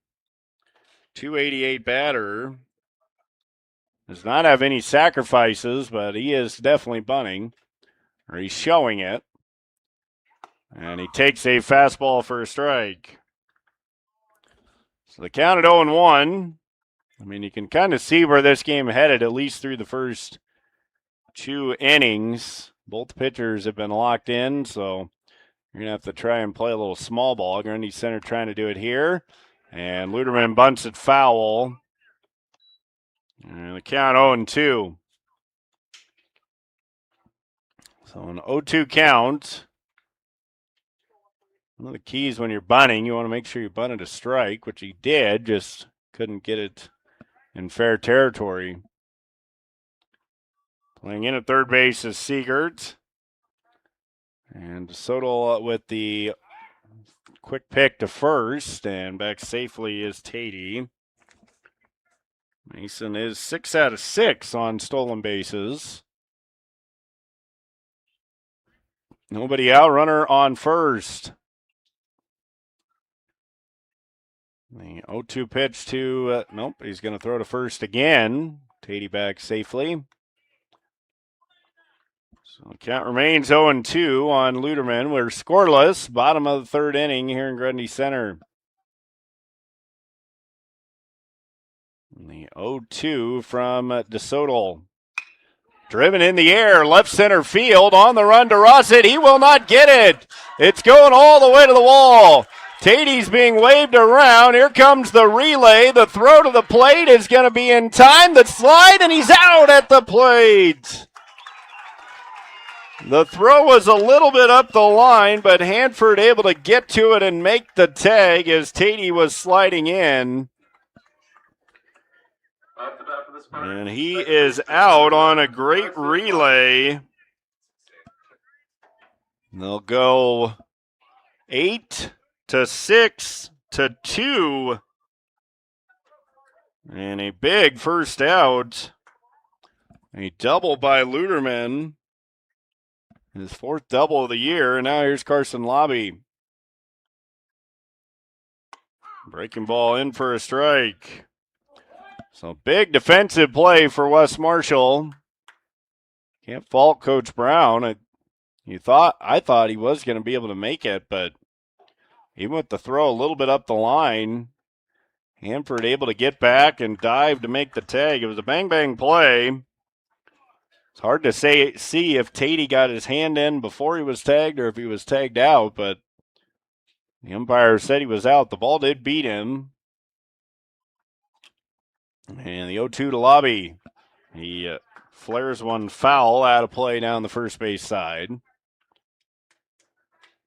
288 batter. Does not have any sacrifices, but he is definitely bunting. Or he's showing it. And he takes a fastball for a strike. So the count at 0-1. I mean, you can kind of see where this game headed, at least through the first 2 innings. Both pitchers have been locked in, so you're going to have to try and play a little small ball. Grundy Center trying to do it here. And Luderman bunts it foul. And the count 0-2. So an 0-2 count. One of the keys when you're bunting, you want to make sure you bunted a strike, which he did, just couldn't get it in fair territory. Playing in at third base is Siegert. And DeSoto with the quick pick to first, and back safely is Tatey. Mason is 6 out of 6 on stolen bases. Nobody out, runner on first. The 0-2 pitch to, nope, he's going to throw to first again. Tatey back safely. So the count remains 0-2 on Luderman. We're scoreless, bottom of the third inning here in Grundy Center. And the 0-2 from DeSoto. Driven in the air, left center field, on the run to Rossett. He will not get it. It's going all the way to the wall. Tatey's being waved around. Here comes the relay. The throw to the plate is going to be in time. The slide, and he's out at the plate. The throw was a little bit up the line, but Hanford able to get to it and make the tag as Tatey was sliding in. And he is out on a great relay. They'll go 8-6-2. And a big first out. A double by Luderman. His 4th double of the year. And now here's Carson Lobby. Breaking ball in for a strike. So big defensive play for Wes Marshall. Can't fault Coach Brown. I thought he was going to be able to make it, but even with the throw a little bit up the line, Hanford able to get back and dive to make the tag. It was a bang-bang play. It's hard to see if Tatey got his hand in before he was tagged or if he was tagged out, but the umpire said he was out. The ball did beat him. And the 0-2 to Lobby. He flares one foul out of play down the first base side.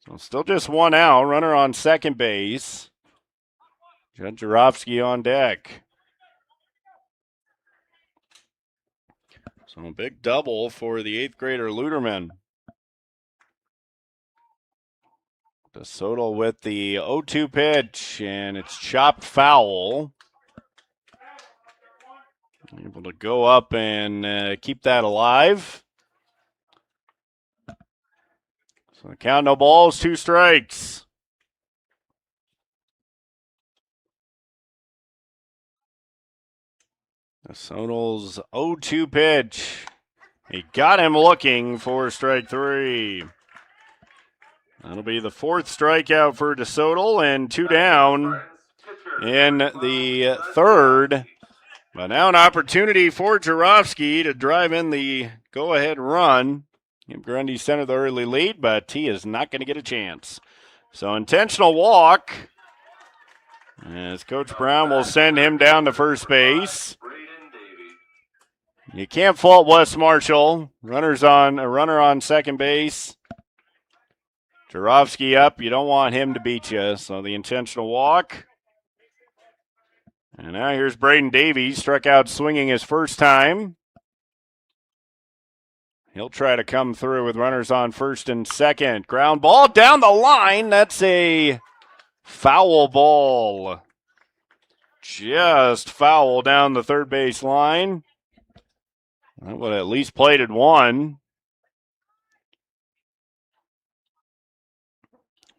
So still just 1 out. Runner on second base. Judd Jarofsky on deck. So a big double for the 8th grader Luderman. DeSoto with the 0-2 pitch, and it's chopped foul. Able to go up and keep that alive. So the count, no balls, 2 strikes. DeSoto's 0-2 pitch. He got him looking for strike 3. That'll be the 4th strikeout for DeSoto, and 2 down in the 3rd. But now an opportunity for Jarofsky to drive in the go-ahead run. Give Grundy Center the early lead, but he is not going to get a chance. So intentional walk. As Coach Brown will send him down to first base. You can't fault Wes Marshall. A runner on second base. Jarofsky up. You don't want him to beat you. So the intentional walk. And now here's Braden Davies. Struck out swinging his first time. He'll try to come through with runners on first and second. Ground ball down the line. That's a foul ball. Just foul down the third base line. That would have at least plated 1.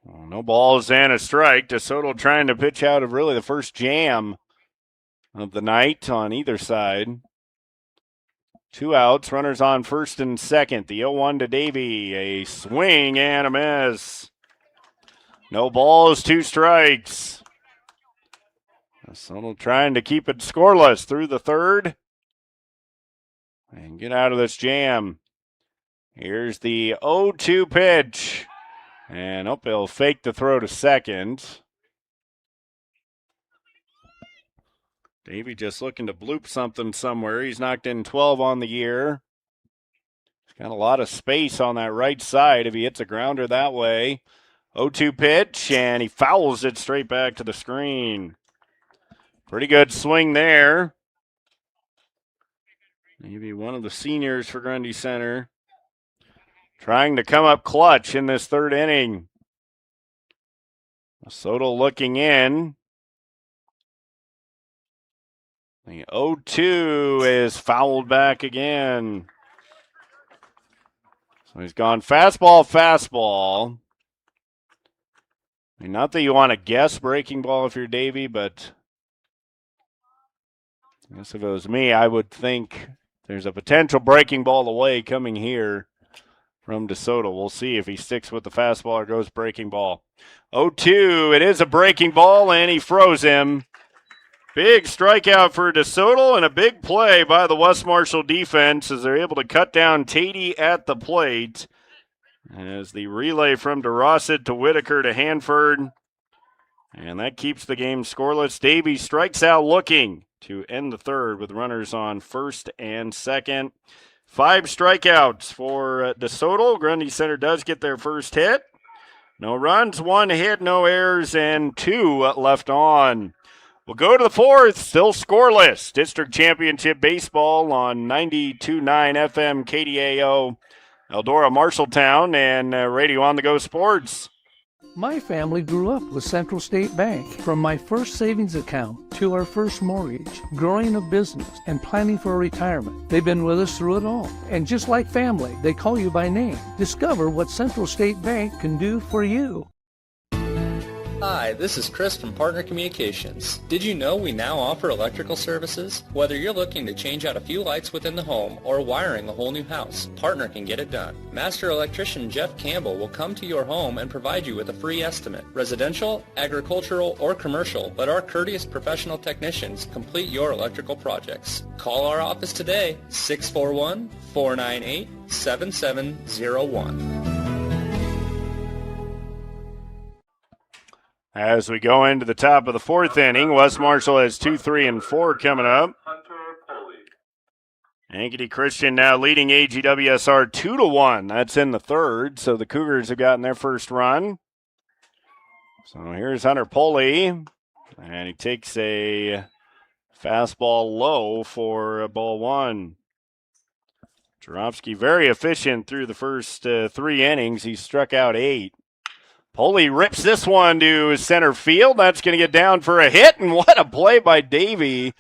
Well, no balls and a strike. DeSoto trying to pitch out of really the first jam of the night on either side. 2 outs, runners on first and second. The 0-1 to Davey. A swing and a miss. No balls, 2 strikes. DeSoto trying to keep it scoreless through the 3rd. And get out of this jam. Here's the 0-2 pitch. And he'll fake the throw to second. Davey just looking to bloop something somewhere. He's knocked in 12 on the year. He's got a lot of space on that right side if he hits a grounder that way. 0-2 pitch, and he fouls it straight back to the screen. Pretty good swing there. Maybe one of the seniors for Grundy Center. Trying to come up clutch in this 3rd inning. Soto looking in. The 0-2 is fouled back again. So he's gone fastball. I mean, not that you want to guess breaking ball if you're Davey, but I guess if it was me, I would think there's a potential breaking ball away coming here from DeSoto. We'll see if he sticks with the fastball or goes breaking ball. 0-2, it is a breaking ball, and he froze him. Big strikeout for DeSoto and a big play by the West Marshall defense as they're able to cut down Tatey at the plate. As the relay from DeRosset to Whitaker to Hanford. And that keeps the game scoreless. Davies strikes out looking to end the 3rd with runners on first and second. 5 strikeouts for DeSoto. Grundy Center does get their first hit. No runs, 1 hit, no errors, and 2 left on. We'll go to the 4th, still scoreless. District Championship Baseball on 92.9 FM KDAO, Eldora Marshalltown, and Radio On The Go Sports. My family grew up with Central State Bank. From my first savings account to our first mortgage, growing a business, and planning for retirement. They've been with us through it all. And just like family, they call you by name. Discover what Central State Bank can do for you. Hi, this is Chris from Partner Communications. Did you know we now offer electrical services? Whether you're looking to change out a few lights within the home or wiring a whole new house, Partner can get it done. Master electrician Jeff Campbell will come to your home and provide you with a free estimate. Residential, agricultural, or commercial, let our courteous professional technicians complete your electrical projects. Call our office today, 641-498-7701. As we go into the top of the 4th inning, West Marshall has 2, 3, and 4 coming up. Ankeny Christian now leading AGWSR 2-1. That's in the 3rd, so the Cougars have gotten their first run. So here's Hunter Poley And he takes a fastball low for ball one. Jarofsky very efficient through the first 3 innings. He struck out 8. Poley rips this one to center field. That's going to get down for a hit, and what a play by Davey,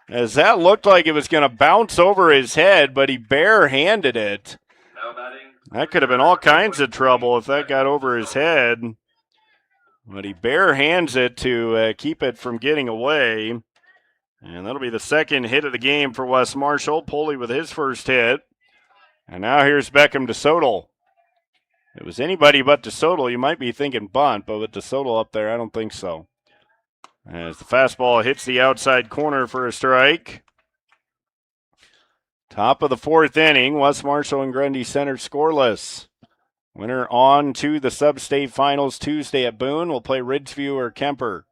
as that looked like it was going to bounce over his head, but he barehanded it. That could have been all kinds of trouble if that got over his head, but he barehands it to keep it from getting away, and that'll be the second hit of the game for West Marshall. Poley with his first hit, and now here's Beckham DeSoto. If it was anybody but DeSoto, you might be thinking bunt, but with DeSoto up there, I don't think so. As the fastball hits the outside corner for a strike. Top of the 4th inning, West Marshall and Grundy Center scoreless. Winner on to the sub-state finals Tuesday at Boone. We'll play Ridgeview or Kuemper.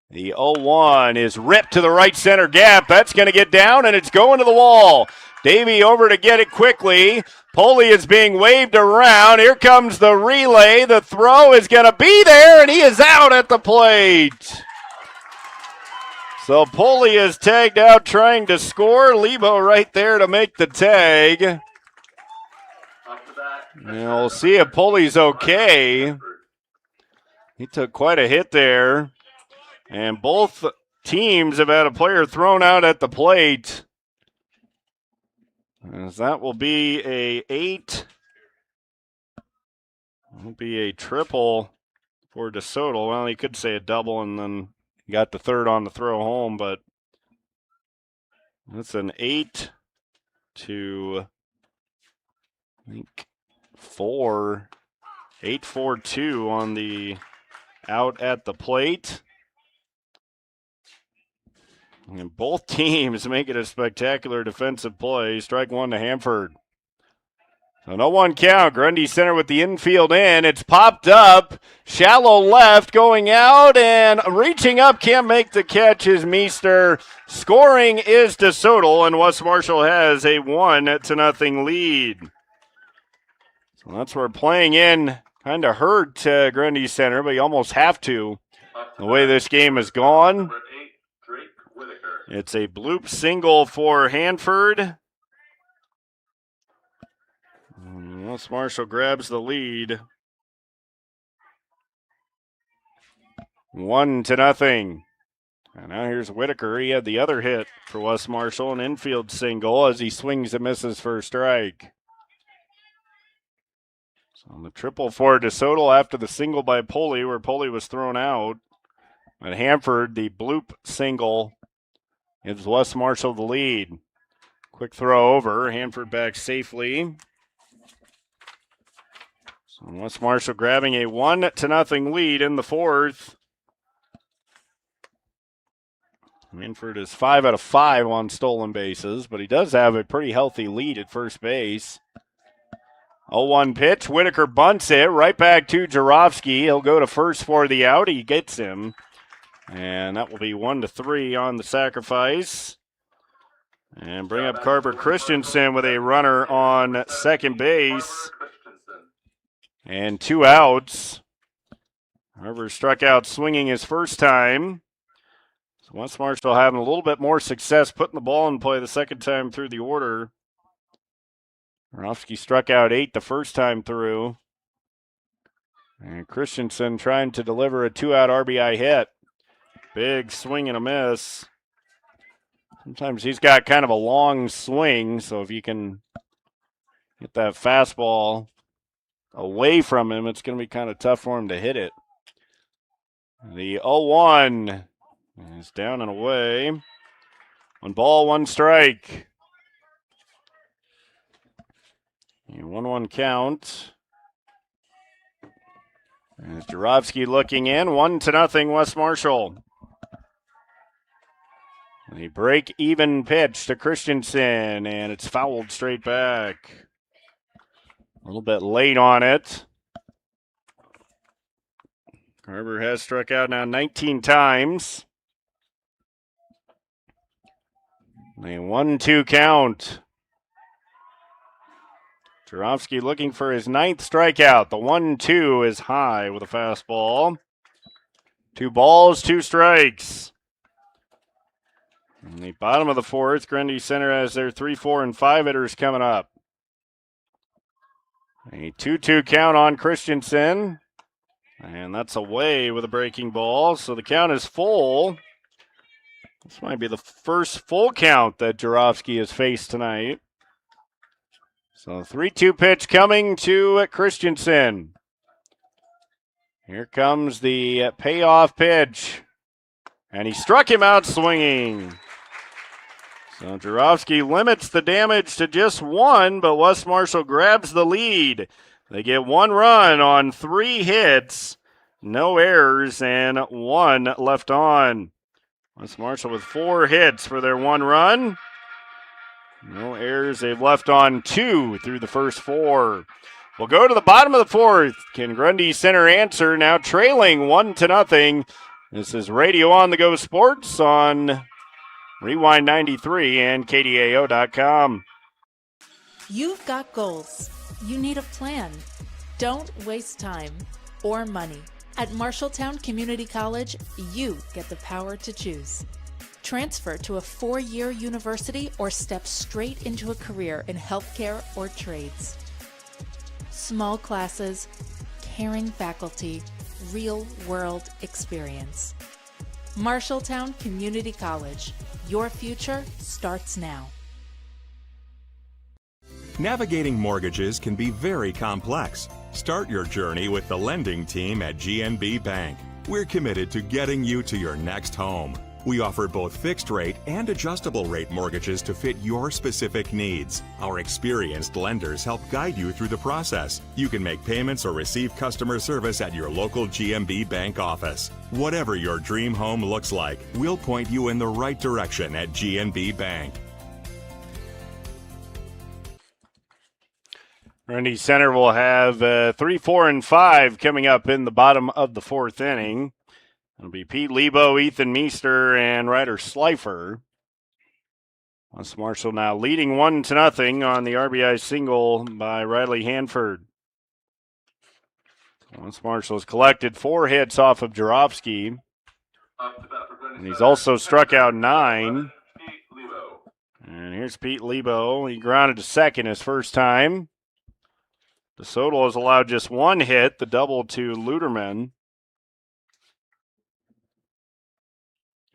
The 0-1 is ripped to the right center gap. That's going to get down, and it's going to the wall. Davey over to get it quickly. Poley is being waved around. Here comes the relay. The throw is going to be there, and he is out at the plate. So Poley is tagged out trying to score. Lebo right there to make the tag. And we'll see if Poley's okay. He took quite a hit there. And both teams have had a player thrown out at the plate. As that will be a 8. Will be a triple for DeSoto. Well, he could say a double and then got the third on the throw home, but that's an 8 to, I think, 4. 8-4-2 on the out at the plate. And both teams make it a spectacular defensive play. Strike one to Hanford. So no one count. Grundy Center with the infield in. It's popped up. Shallow left going out and reaching up. Can't make the catch is Meester. Scoring is DeSoto, and West Marshall has a 1-0 lead. So that's where playing in kind of hurt Grundy Center, but you almost have to. The way this game has gone. It's a bloop single for Hanford. West Marshall grabs the lead. 1-0. And now here's Whitaker. He had the other hit for West Marshall, an infield single as he swings and misses for a strike. So on the triple for DeSoto after the single by Poley, where Poley was thrown out. But Hanford, the bloop single, gives West Marshall the lead. Quick throw over. Hanford back safely. So West Marshall grabbing a 1-0 lead in the 4th. Hanford is 5 out of 5 on stolen bases, but he does have a pretty healthy lead at first base. 0-1 pitch. Whitaker bunts it right back to Jarofsky. He'll go to first for the out. He gets him. And that will be 1-3 on the sacrifice. And bring up Carver Christensen with a runner on second base. And 2 outs. Carver struck out swinging his first time. So West Marshall having a little bit more success putting the ball in play the second time through the order. Jarofsky struck out 8 the first time through. And Christensen trying to deliver a 2-out RBI hit. Big swing and a miss. Sometimes he's got kind of a long swing, so if you can get that fastball away from him, it's going to be kind of tough for him to hit it. The 0-1 is down and away. 1 ball, 1 strike. A 1-1 count. As Jarofsky looking in, 1-0 West Marshall. A break-even pitch to Christensen, and it's fouled straight back. A little bit late on it. Carver has struck out now 19 times. A 1-2 count. Jarofsky looking for his 9th strikeout. The 1-2 is high with a fastball. 2 balls, 2 strikes. In the bottom of the 4th, Grundy Center has their 3, 4, and 5 hitters coming up. A 2-2 count on Christensen. And that's away with a breaking ball. So the count is full. This might be the first full count that Jarofsky has faced tonight. So 3-2 pitch coming to Christensen. Here comes the payoff pitch. And he struck him out swinging. So Jarofsky limits the damage to just 1, but West Marshall grabs the lead. They get 1 run on 3 hits, no errors, and 1 left on. West Marshall with 4 hits for their 1 run. No errors. They've left on 2 through the first 4. We'll go to the bottom of the 4th. Can Grundy Center answer? Now trailing 1-0. This is Radio on the Go Sports on Rewind 93 and KDAO.com. You've got goals. You need a plan. Don't waste time or money. At Marshalltown Community College, you get the power to choose. Transfer to a 4-year university or step straight into a career in healthcare or trades. Small classes, caring faculty, real-world experience. Marshalltown Community College. Your future starts now. Navigating mortgages can be very complex. Start your journey with the lending team at GNB Bank. We're committed to getting you to your next home. We offer both fixed rate and adjustable rate mortgages to fit your specific needs. Our experienced lenders help guide you through the process. You can make payments or receive customer service at your local GNB Bank office. Whatever your dream home looks like, we'll point you in the right direction at GNB Bank. Grundy Center will have 3, 4, and 5 coming up in the bottom of the 4th inning. It'll be Pete Lebo, Ethan Meester, and Ryder Slifer. West Marshall now leading 1-0 on the RBI single by Riley Hanford. West Marshall has collected 4 hits off of Jarofsky. And he's also struck out 9. And here's Pete Lebo. He grounded to second his first time. DeSoto has allowed just 1 hit, the double to Luderman.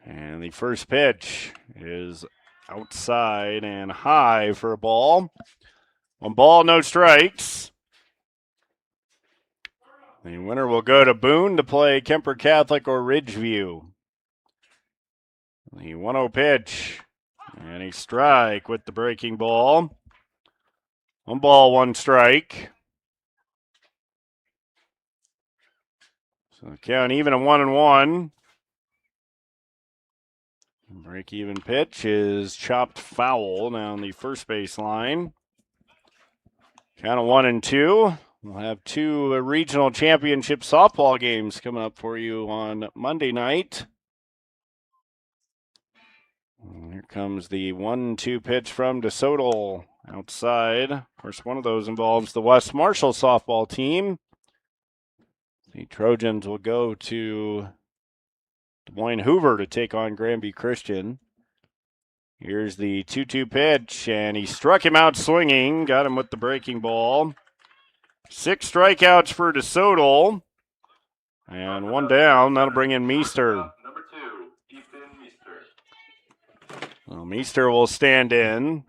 And the first pitch is outside and high for a ball. 1 ball, no strikes. The winner will go to Boone to play Kuemper Catholic or Ridgeview. The 1-0 pitch. And a strike with the breaking ball. 1 ball, 1 strike. So count even at 1-1. Break-even pitch is chopped foul down the first base line. Count of 1-2. We'll have 2 regional championship softball games coming up for you on Monday night. And here comes the 1-2 pitch from DeSoto outside. Of course, one of those involves the West Marshall softball team. The Trojans will go to Des Moines Hoover to take on Granby Christian. Here's the 2-2 pitch, and he struck him out swinging. Got him with the breaking ball. 6 strikeouts for DeSoto. And 1 down. That'll bring in Meester. Number 2, Ethan Meester. Well, Meester will stand in.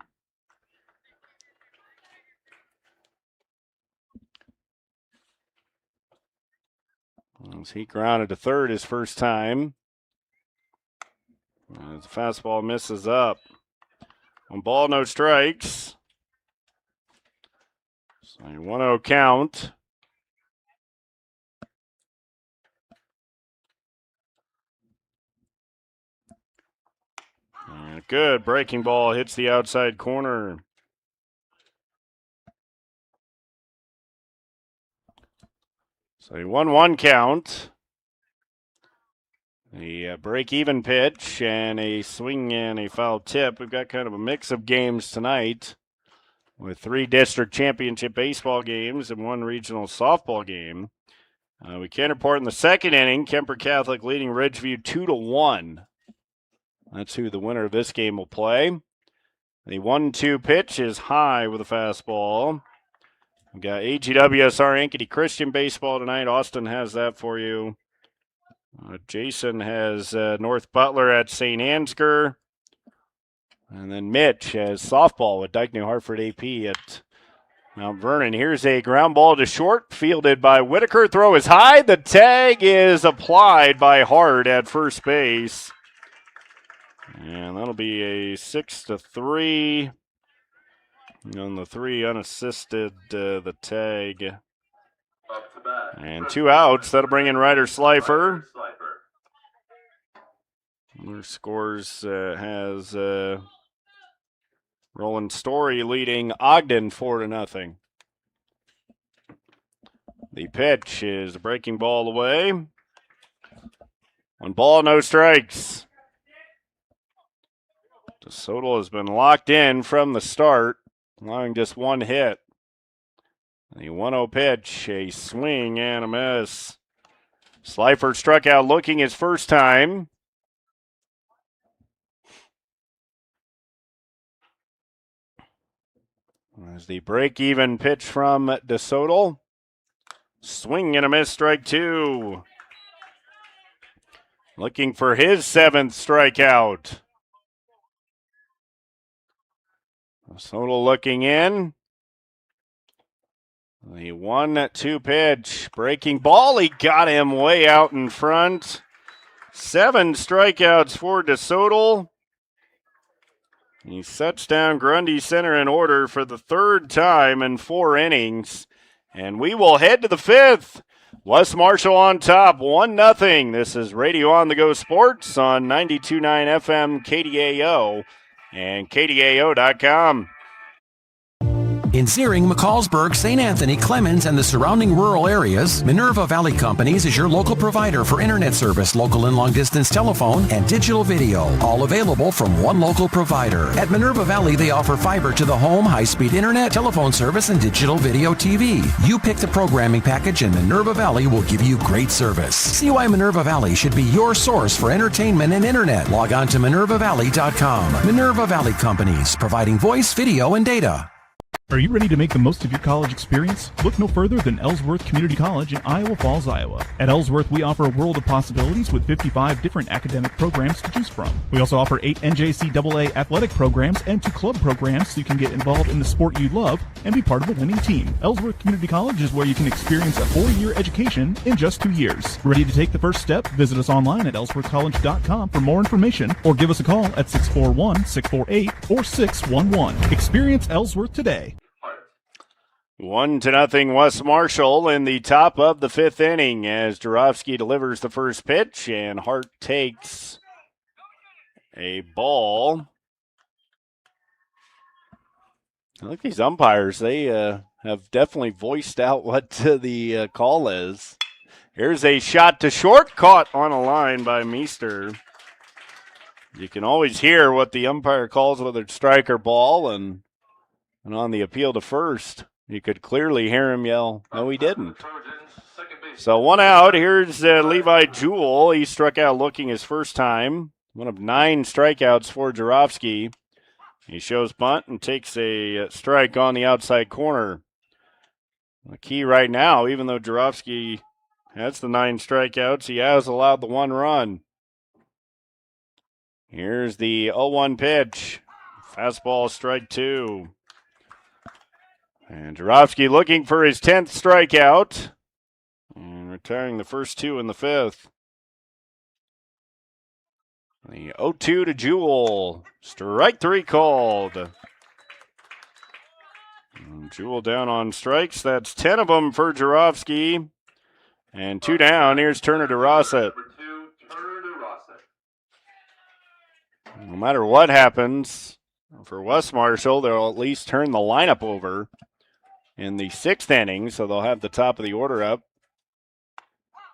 As he grounded to third his first time. As the fastball misses up. 1 ball, no strikes. So a 1-0 count. And good breaking ball hits the outside corner. So a 1-1 count. The break-even pitch and a swing and a foul tip. We've got kind of a mix of games tonight with 3 district championship baseball games and 1 regional softball game. We can report in the second inning, Kuemper Catholic leading Ridgeview 2-1. That's who the winner of this game will play. The 1-2 pitch is high with a fastball. We've got AGWSR Ankeny Christian baseball tonight. Austin has that for you. Jason has North Butler at St. Ansgar. And then Mitch has softball with Dyke New Hartford AP at Mount Vernon. Here's a ground ball to short, fielded by Whitaker. Throw is high. The tag is applied by Hart at first base. And that'll be a 6-3. On the 3 unassisted, the tag. And 2 outs. That'll bring in Ryder Slifer. Their scores has Roland Story leading Ogden 4-0. The pitch is a breaking ball away. 1 ball, no strikes. DeSoto has been locked in from the start, allowing just 1 hit. The 1-0 pitch, a swing and a miss. Slifer struck out looking his first time. As the break-even pitch from DeSoto. Swing and a miss, strike 2. Looking for his 7th strikeout. DeSoto looking in. The 1-2 pitch. Breaking ball. He got him way out in front. 7 strikeouts for DeSoto. He sets down Grundy center in order for the 3rd time in 4 innings. And we will head to the 5th. West Marshall on top, 1-0. This is Radio on the Go Sports on 92.9 FM KDAO and KDAO.com. In Zeering, McCallsburg, St. Anthony, Clemens, and the surrounding rural areas, Minerva Valley Companies is your local provider for internet service, local and long-distance telephone, and digital video. All available from one local provider. At Minerva Valley, they offer fiber to the home, high-speed internet, telephone service, and digital video TV. You pick the programming package, and Minerva Valley will give you great service. See why Minerva Valley should be your source for entertainment and internet. Log on to minervavalley.com. Minerva Valley Companies, providing voice, video, and data. Are you ready to make the most of your college experience? Look no further than Ellsworth Community College in Iowa Falls, Iowa. At Ellsworth, we offer a world of possibilities with 55 different academic programs to choose from. We also offer 8 NJCAA athletic programs and 2 club programs so you can get involved in the sport you love and be part of a winning team. Ellsworth Community College is where you can experience a 4-year education in just 2 years. Ready to take the first step? Visit us online at ellsworthcollege.com for more information or give us a call at 641-648-4611. Experience Ellsworth today. 1-0 West Marshall in the top of the 5th inning as Jarofsky delivers the first pitch and Hart takes a ball. I like these umpires. They have definitely voiced out what the call is. Here's a shot to short, caught on a line by Meester. You can always hear what the umpire calls, whether it's strike or ball, and on the appeal to first, you could clearly hear him yell, no, he didn't. So 1 out. Here's Levi Jewell. He struck out looking his first time. 1 of 9 strikeouts for Jarofsky. He shows bunt and takes a strike on the outside corner. The key right now, even though Jarofsky has the 9 strikeouts, he has allowed the 1 run. Here's the 0-1 pitch. Fastball, strike 2. And Jarofsky looking for his 10th strikeout and retiring the first 2 in the 5th. The 0-2 to Jewell. Strike 3 called. And Jewell down on strikes. That's 10 of them for Jarofsky. And 2 down. Here's Turner to Rossett. No matter what happens for West Marshall, they'll at least turn the lineup over in the 6th inning, so they'll have the top of the order up.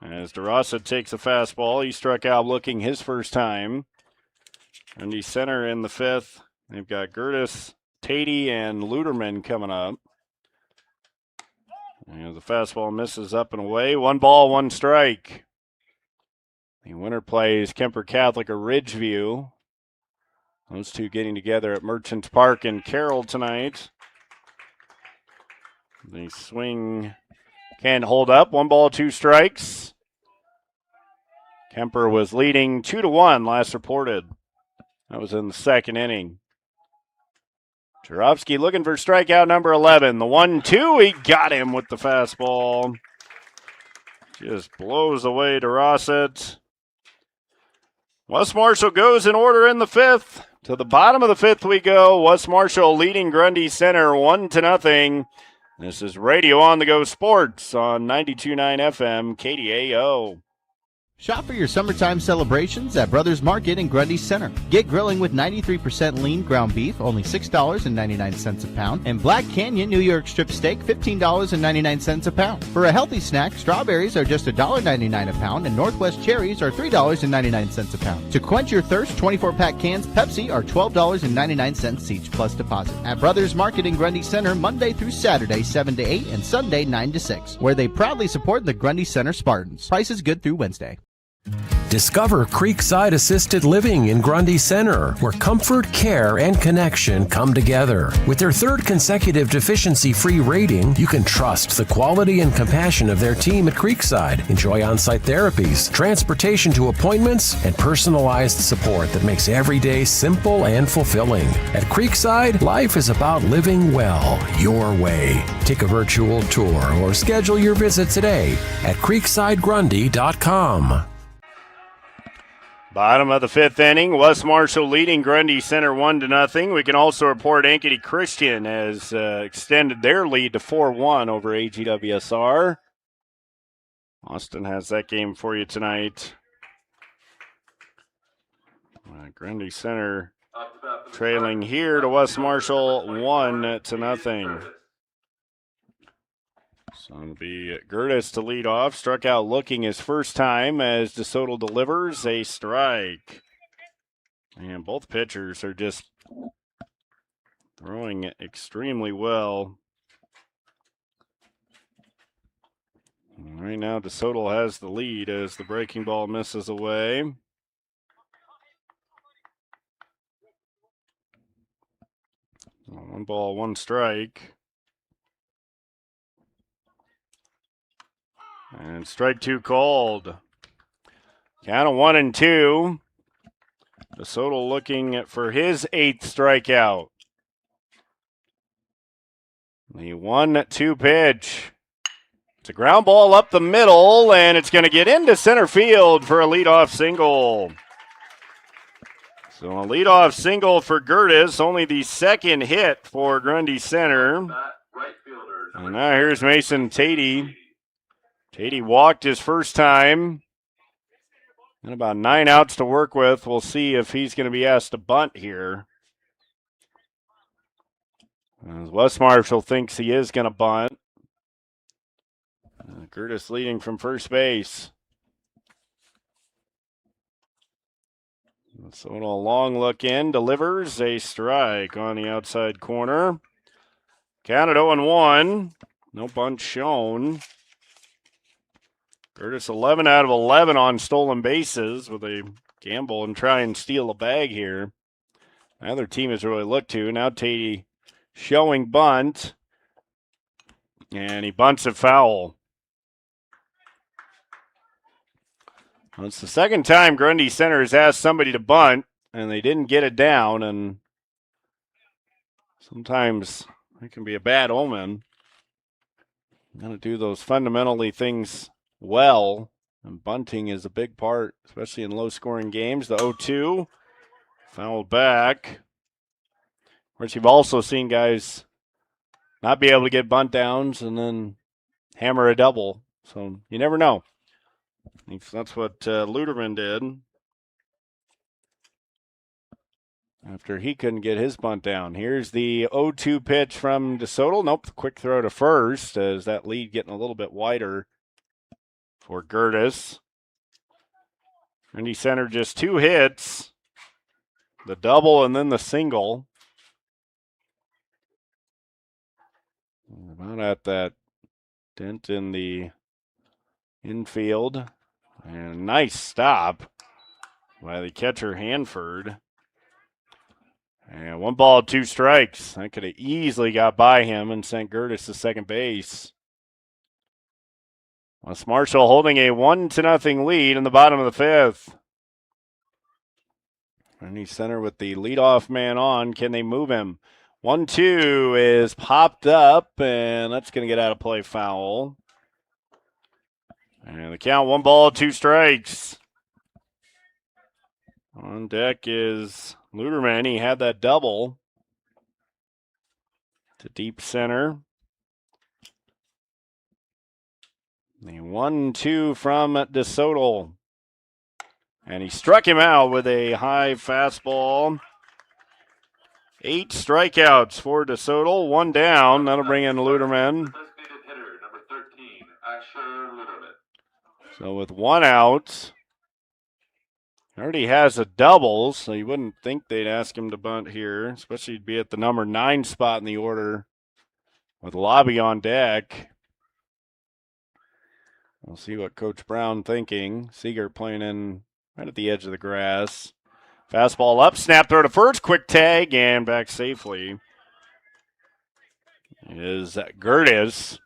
As DeRossa takes a fastball, he struck out looking his first time. And the center in the 5th, they've got Gertis, Tatey, and Luderman coming up. And the fastball misses up and away. 1 ball, 1 strike. The winner plays Kuemper Catholic or Ridgeview. Those two getting together at Merchants Park in Carroll tonight. The swing can't hold up. 1 ball, 2 strikes. Kuemper was leading 2-1 last reported. That was in the 2nd inning. Jarofsky looking for strikeout number 11. The 1-2, he got him with the fastball. Just blows away DeRosset. West Marshall goes in order in the 5th. To the bottom of the 5th we go. West Marshall leading Grundy Center 1-0. This is Radio on the Go Sports on 92.9 FM KDAO. Shop for your summertime celebrations at Brothers Market in Grundy Center. Get grilling with 93% lean ground beef, only $6.99 a pound, and Black Canyon New York strip steak, $15.99 a pound. For a healthy snack, strawberries are just $1.99 a pound, and Northwest cherries are $3.99 a pound. To quench your thirst, 24-pack cans Pepsi are $12.99 each plus deposit. At Brothers Market in Grundy Center, Monday through Saturday, 7 to 8, and Sunday, 9 to 6, where they proudly support the Grundy Center Spartans. Prices good through Wednesday. Discover Creekside Assisted Living in Grundy Center, where comfort, care, and connection come together. With their 3rd consecutive deficiency-free rating, you can trust the quality and compassion of their team at Creekside. Enjoy on-site therapies, transportation to appointments, and personalized support that makes every day simple and fulfilling. At Creekside, life is about living well, your way. Take a virtual tour or schedule your visit today at creeksidegrundy.com. Bottom of the 5th inning, West Marshall leading Grundy Center 1-0. We can also report Ankeny Christian has extended their lead to 4-1 over AGWSR. Austin has that game for you tonight. Grundy Center trailing here to West Marshall 1-0. So it'll be Gertis to lead off. Struck out looking his first time as DeSoto delivers a strike. And both pitchers are just throwing extremely well. Right now, DeSoto has the lead as the breaking ball misses away. One ball, 1 strike. And strike 2 called. Count of 1-2. DeSoto looking for his 8th strikeout. The 1-2 pitch. It's a ground ball up the middle, and it's going to get into center field for a leadoff single. So a leadoff single for Gertis, only the 2nd hit for Grundy Center. And now here's Mason Tatey. Tatey walked his first time. And about 9 outs to work with. We'll see if he's going to be asked to bunt here. As West Marshall thinks he is going to bunt. Gertis leading from first base. So a long look in, delivers a strike on the outside corner. Counted 0-1. No bunt shown. Gertis 11 out of 11 on stolen bases with a gamble and try and steal a bag here. Another team has really looked to. Now Tatey showing bunt. And he bunts it foul. Well, it's the 2nd time Grundy Center has asked somebody to bunt, and they didn't get it down. And sometimes it can be a bad omen. You got to do those fundamentally things well, and bunting is a big part, especially in low-scoring games. The 0-2, fouled back. Of course, you've also seen guys not be able to get bunt downs and then hammer a double. So you never know. I think that's what Luderman did after he couldn't get his bunt down. Here's the 0-2 pitch from DeSoto. Nope, quick throw to first as that lead getting a little bit wider for Gertis. Grundy Center just 2 hits. The double and then the single. About at that Dent in the infield. And a nice stop by the catcher, Hanford. And 1 ball, 2 strikes. That could have easily got by him and sent Gertis to second base. Wes Marshall holding a 1-0 lead in the bottom of the 5th. Grundy Center with the leadoff man on. Can they move him? 1-2 is popped up, and that's going to get out of play, foul. And the count, 1 ball, 2 strikes. On deck is Luderman. He had that double to deep center. The 1-2 from DeSoto. And he struck him out with a high fastball. 8 strikeouts for DeSoto. 1 down. That'll bring in Luderman. Designated hitter, number 13, Asher Luderman. So with 1 out, he already has a double, so you wouldn't think they'd ask him to bunt here, especially to be at the number 9 spot in the order with Lobby on deck. We'll see what Coach Brown thinking. Siegert playing in right at the edge of the grass. Fastball up, snap throw to first, quick tag, and back safely is Gertis.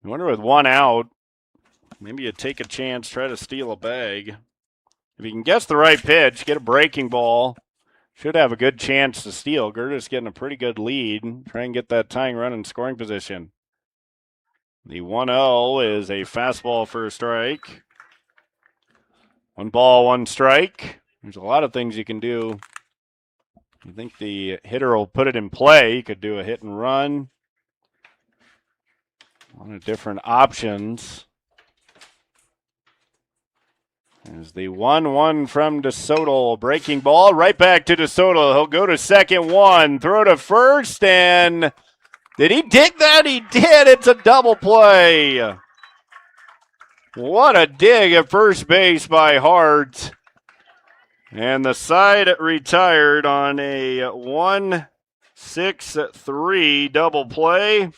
I wonder with 1 out, maybe you take a chance, try to steal a bag. If you can guess the right pitch, get a breaking ball, should have a good chance to steal. Gertis getting a pretty good lead. Try and get that tying run in scoring position. The 1-0 is a fastball for a strike. 1 ball, 1 strike. There's a lot of things you can do. You think the hitter will put it in play. You could do a hit and run. A lot of different options. There's the 1-1 from DeSoto. Breaking ball right back to DeSoto. He'll go to second, 1. Throw to first, and did he dig that? He did. It's a double play. What a dig at first base by Hart. And the side retired on a 1-6-3 double play.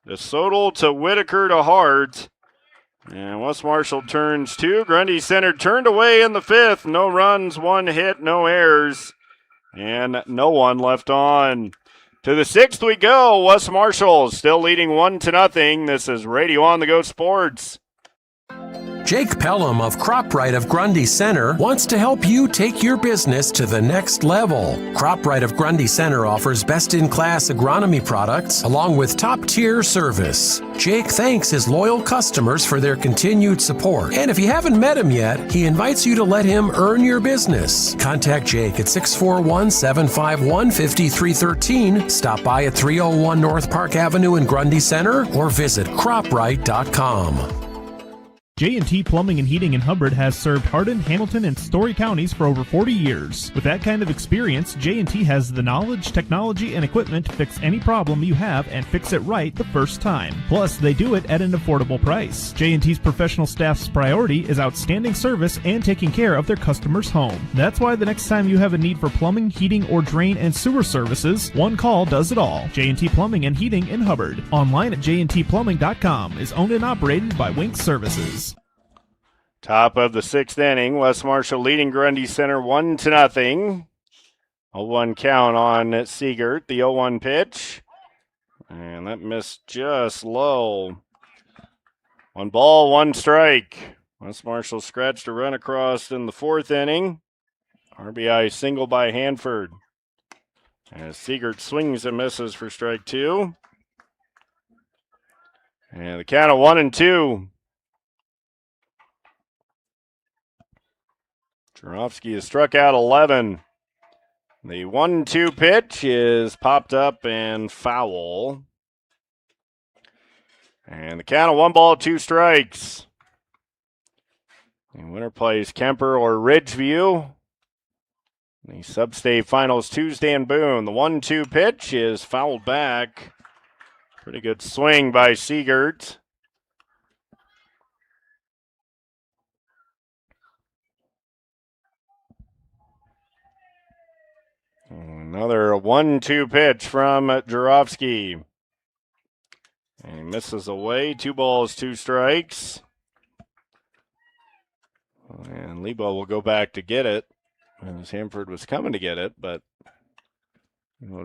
DeSoto to Whitaker to Hart. And Wes Marshall turns 2. Grundy Center turned away in the 5th. No runs, 1 hit, no errors, and no one left on. To the 6th we go. Wes Marshall still leading 1-0. This is Radio on the Go Sports. Jake Pelham of CropRite of Grundy Center wants to help you take your business to the next level. CropRite of Grundy Center offers best-in-class agronomy products along with top-tier service. Jake thanks his loyal customers for their continued support. And if you haven't met him yet, he invites you to let him earn your business. Contact Jake at 641-751-5313. Stop by at 301 North Park Avenue in Grundy Center or visit croprite.com. J&T Plumbing and Heating in Hubbard has served Hardin, Hamilton, and Story counties for over 40 years. With that kind of experience, J&T has the knowledge, technology, and equipment to fix any problem you have and fix it right the first time. Plus, they do it at an affordable price. J&T's professional staff's priority is outstanding service and taking care of their customers' home. That's why the next time you have a need for plumbing, heating, or drain and sewer services, one call does it all. J&T Plumbing and Heating in Hubbard. Online at jntplumbing.com. Is owned and operated by Wink Services. Top of the 6th inning, Wes Marshall leading Grundy Center 1-0. A 1 count on Siegert, the 0-1 pitch. And that missed just low. 1 ball, 1 strike. Wes Marshall scratched a run across in the 4th inning. RBI single by Hanford. As Siegert swings and misses for strike 2. And the count of 1-2. Jarofsky has struck out 11. The 1-2 pitch is popped up and foul. And the count of 1 ball, 2 strikes. The winner plays Kuemper or Ridgeview. The Sub-State Finals Tuesday in Boone. The 1-2 pitch is fouled back. Pretty good swing by Siegert. Another 1-2 pitch from Jarofsky. And he misses away. 2 balls, 2 strikes. And Lebo will go back to get it. As Hanford was coming to get it, but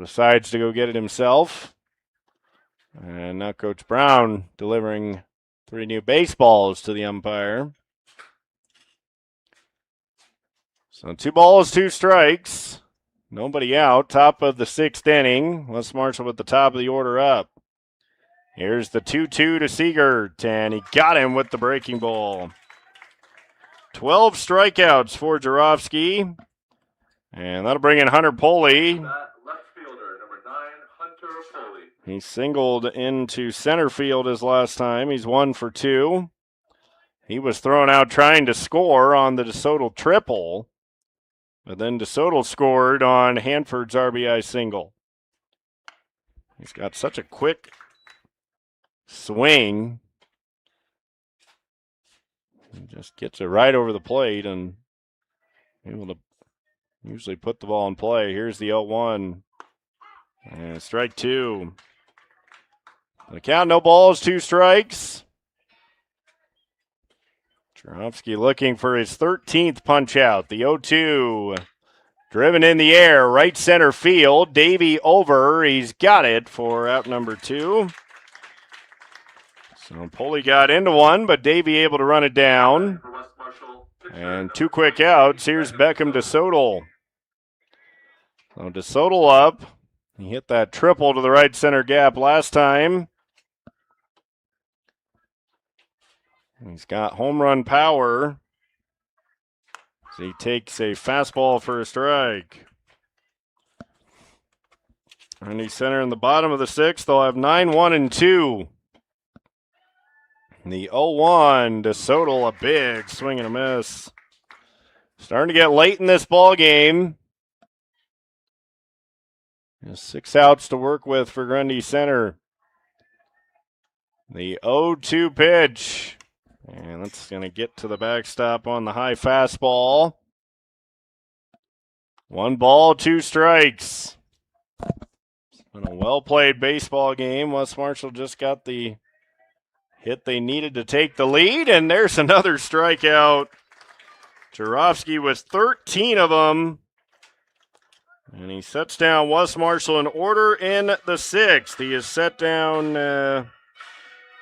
decides to go get it himself. And now Coach Brown delivering 3 new baseballs to the umpire. So 2 balls, 2 strikes. Nobody out. Top of the 6th inning. Wes Marshall with the top of the order up. Here's the 2-2 to Siegert, and he got him with the breaking ball. 12 strikeouts for Jarofsky. And that'll bring in Hunter Poley. Left fielder, number 9, Hunter Poley. He singled into center field his last time. He's 1 for 2. He was thrown out trying to score on the DeSoto triple. But then DeSoto scored on Hanford's RBI single. He's got such a quick swing. He just gets it right over the plate and able to usually put the ball in play. Here's the 0-1. And strike 2. The count, no balls, 2 strikes. Jarofsky looking for his 13th punch out. The 0-2. Driven in the air, right center field. Davey over. He's got it for out number 2. So Poley got into one, but Davey able to run it down. And 2 quick outs. Here's Beckham DeSoto. So DeSoto up. He hit that triple to the right center gap last time. He's got home run power. So he takes a fastball for a strike. And he's center in the bottom of the 6th. They'll have 9-1-2. The 0-1, DeSoto, a big swing and a miss. Starting to get late in this ball game. 6 outs to work with for Grundy Center. The 0-2 pitch. And that's going to get to the backstop on the high fastball. 1 ball, 2 strikes. It's been a well-played baseball game. Wes Marshall just got the hit they needed to take the lead, and there's another strikeout. Jarofsky with 13 of them. And he sets down Wes Marshall in order in the 6th. He is set down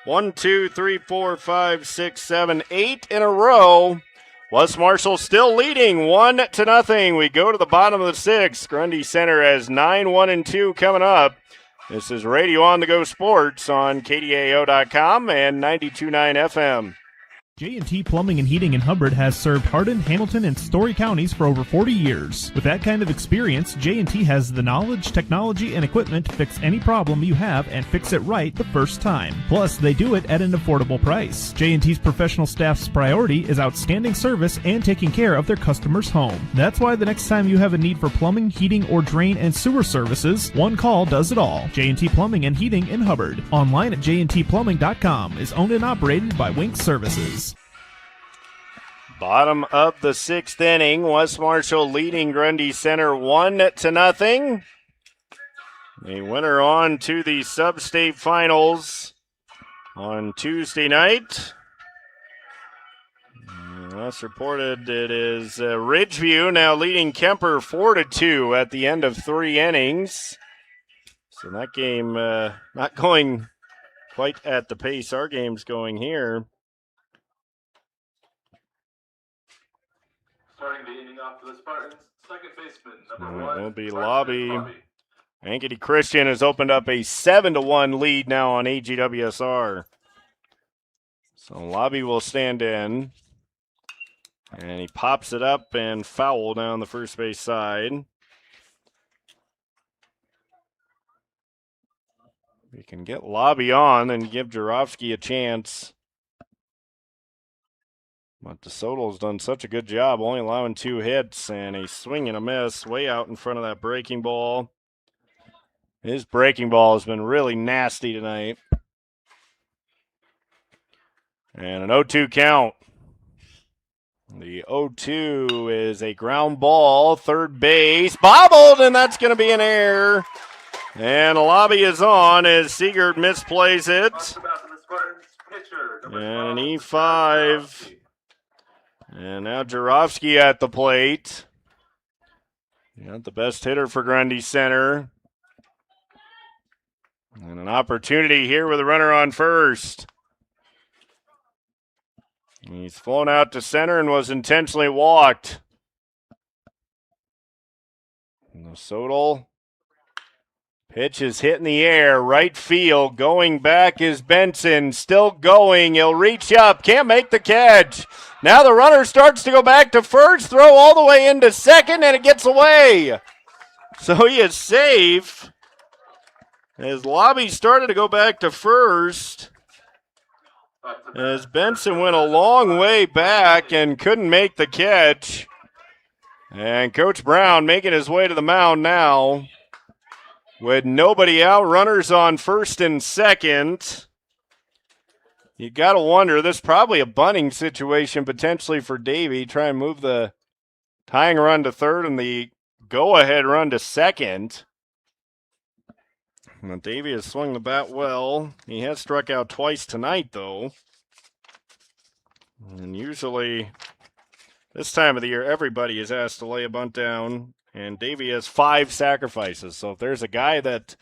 1, 2, 3, 4, 5, 6, 7, 8 in a row. Wes Marshall still leading 1-0. We go to the bottom of the 6th. Grundy Center has 9-1-2 coming up. This is Radio On The Go Sports on KDAO.com and 92.9 FM. J&T Plumbing and Heating in Hubbard has served Hardin, Hamilton, and Story counties for over 40 years. With that kind of experience, J&T has the knowledge, technology, and equipment to fix any problem you have and fix it right the first time. Plus, they do it at an affordable price. J&T's professional staff's priority is outstanding service and taking care of their customers' home. That's why the next time you have a need for plumbing, heating, or drain and sewer services, one call does it all. J&T Plumbing and Heating in Hubbard. Online at jntplumbing.com. Is owned and operated by Wink Services. Bottom of the 6th inning, Wes Marshall leading Grundy Center 1-0. The winner on to the sub-state finals on Tuesday night. Last reported it is Ridgeview now leading Kuemper 4-2 at the end of 3 innings. So that game not going quite at the pace our game's going here. Starting the inning off for the Spartans, second baseman, number 1. It'll be Lobby. Ankeny Christian has opened up a 7-1 lead now on AGWSR. So Lobby will stand in. And he pops it up and foul down the first base side. We can get Lobby on and give Jarofsky a chance. But DeSoto's done such a good job, only allowing 2 hits and a swing and a miss way out in front of that breaking ball. His breaking ball has been really nasty tonight. And an 0-2 count. The 0-2 is a ground ball, third base, bobbled, and that's going to be an error. And the lobby is on as Seegert misplays it. And an E5. And now Jarofsky at the plate. Not the best hitter for Grundy Center. And an opportunity here with a runner on first. He's flown out to center and was intentionally walked. And the Sodal pitch is hit in the air, right field. Going back is Benson, still going. He'll reach up, can't make the catch. Now the runner starts to go back to first, throw all the way into second, and it gets away. So he is safe. As Lobby started to go back to first, as Benson went a long way back and couldn't make the catch. And Coach Brown making his way to the mound now. With nobody out, runners on first and second. You got to wonder, this is probably a bunting situation potentially for Davey. Try and move the tying run to third and the go-ahead run to second. Now, Davey has swung the bat well. He has struck out twice tonight, though. And usually, this time of the year, everybody is asked to lay a bunt down. And Davey has 5 sacrifices. So if there's a guy that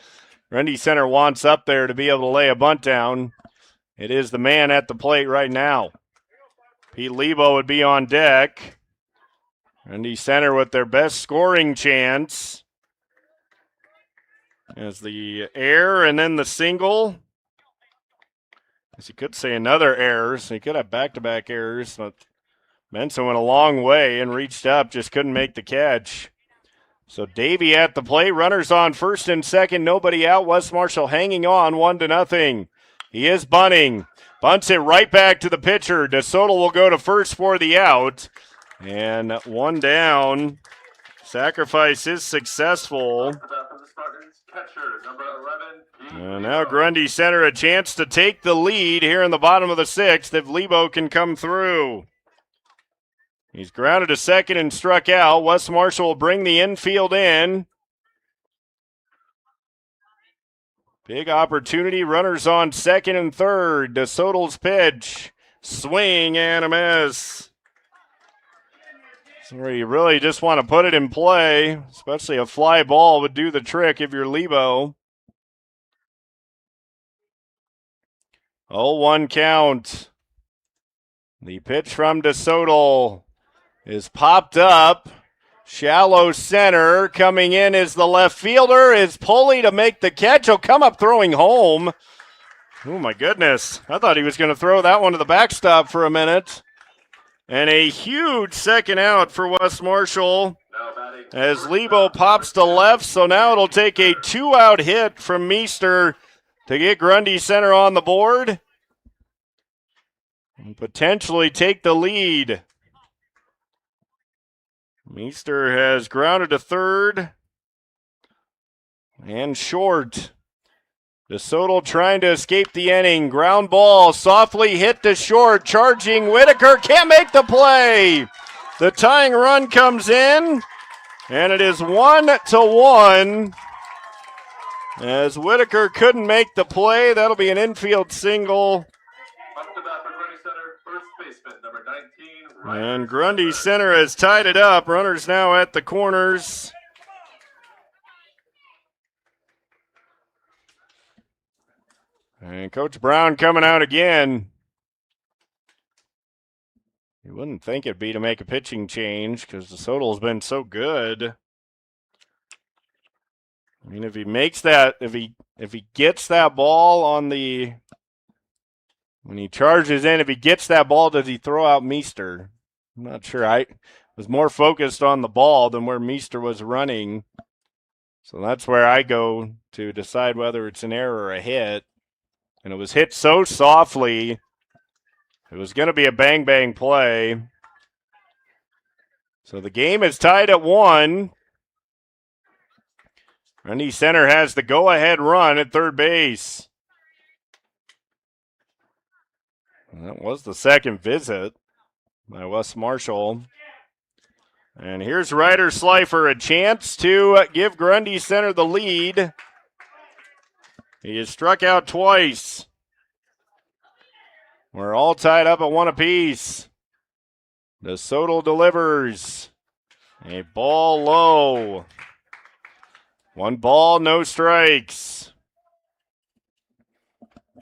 Grundy Center wants up there to be able to lay a bunt down, it is the man at the plate right now. Pete Lebo would be on deck. Grundy Center with their best scoring chance. As the error and then the single. As you could say another error, so you could have back-to-back errors. But Benson went a long way and reached up, just couldn't make the catch. So Davey at the plate, runners on first and second, nobody out. West Marshall hanging on 1-0. He is bunting. Bunts it right back to the pitcher. DeSoto will go to first for the out. And one down. Sacrifice is successful. And now Grundy Center a chance to take the lead here in the bottom of the 6th if Lebo can come through. He's grounded to second and struck out. West Marshall will bring the infield in. Big opportunity. Runners on second and third. DeSoto's pitch. Swing and a miss. So you really just want to put it in play, especially a fly ball would do the trick if you're Lebo. 0-1 count. The pitch from DeSoto is popped up. Shallow center. Coming in is the left fielder. Is Pulley to make the catch. He'll come up throwing home. Oh, my goodness. I thought he was going to throw that one to the backstop for a minute. And a huge second out for West Marshall as Lebo pops to left. So now it'll take a 2-out hit from Meester to get Grundy Center on the board and potentially take the lead. Meester has grounded to third and short. DeSoto trying to escape the inning. Ground ball softly hit to short. Charging Whitaker. Can't make the play. The tying run comes in. And it is 1-1. As Whitaker couldn't make the play. That'll be an infield single. And Grundy Center has tied it up. Runners now at the corners. And Coach Brown coming out again. You wouldn't think it'd be to make a pitching change because DeSoto's been so good. I mean, if he makes that, if he gets that ball on the, when he charges in, if he gets that ball, does he throw out Meester? I'm not sure. I was more focused on the ball than where Meester was running. So that's where I go to decide whether it's an error or a hit. And it was hit so softly, it was going to be a bang-bang play. So the game is tied at 1. Grundy Center has the go-ahead run at third base. That was the second visit by West Marshall. And here's Ryder Slifer, a chance to give Grundy Center the lead. He is struck out twice. We're all tied up at 1 apiece. DeSoto delivers. A ball low. 1 ball, no strikes.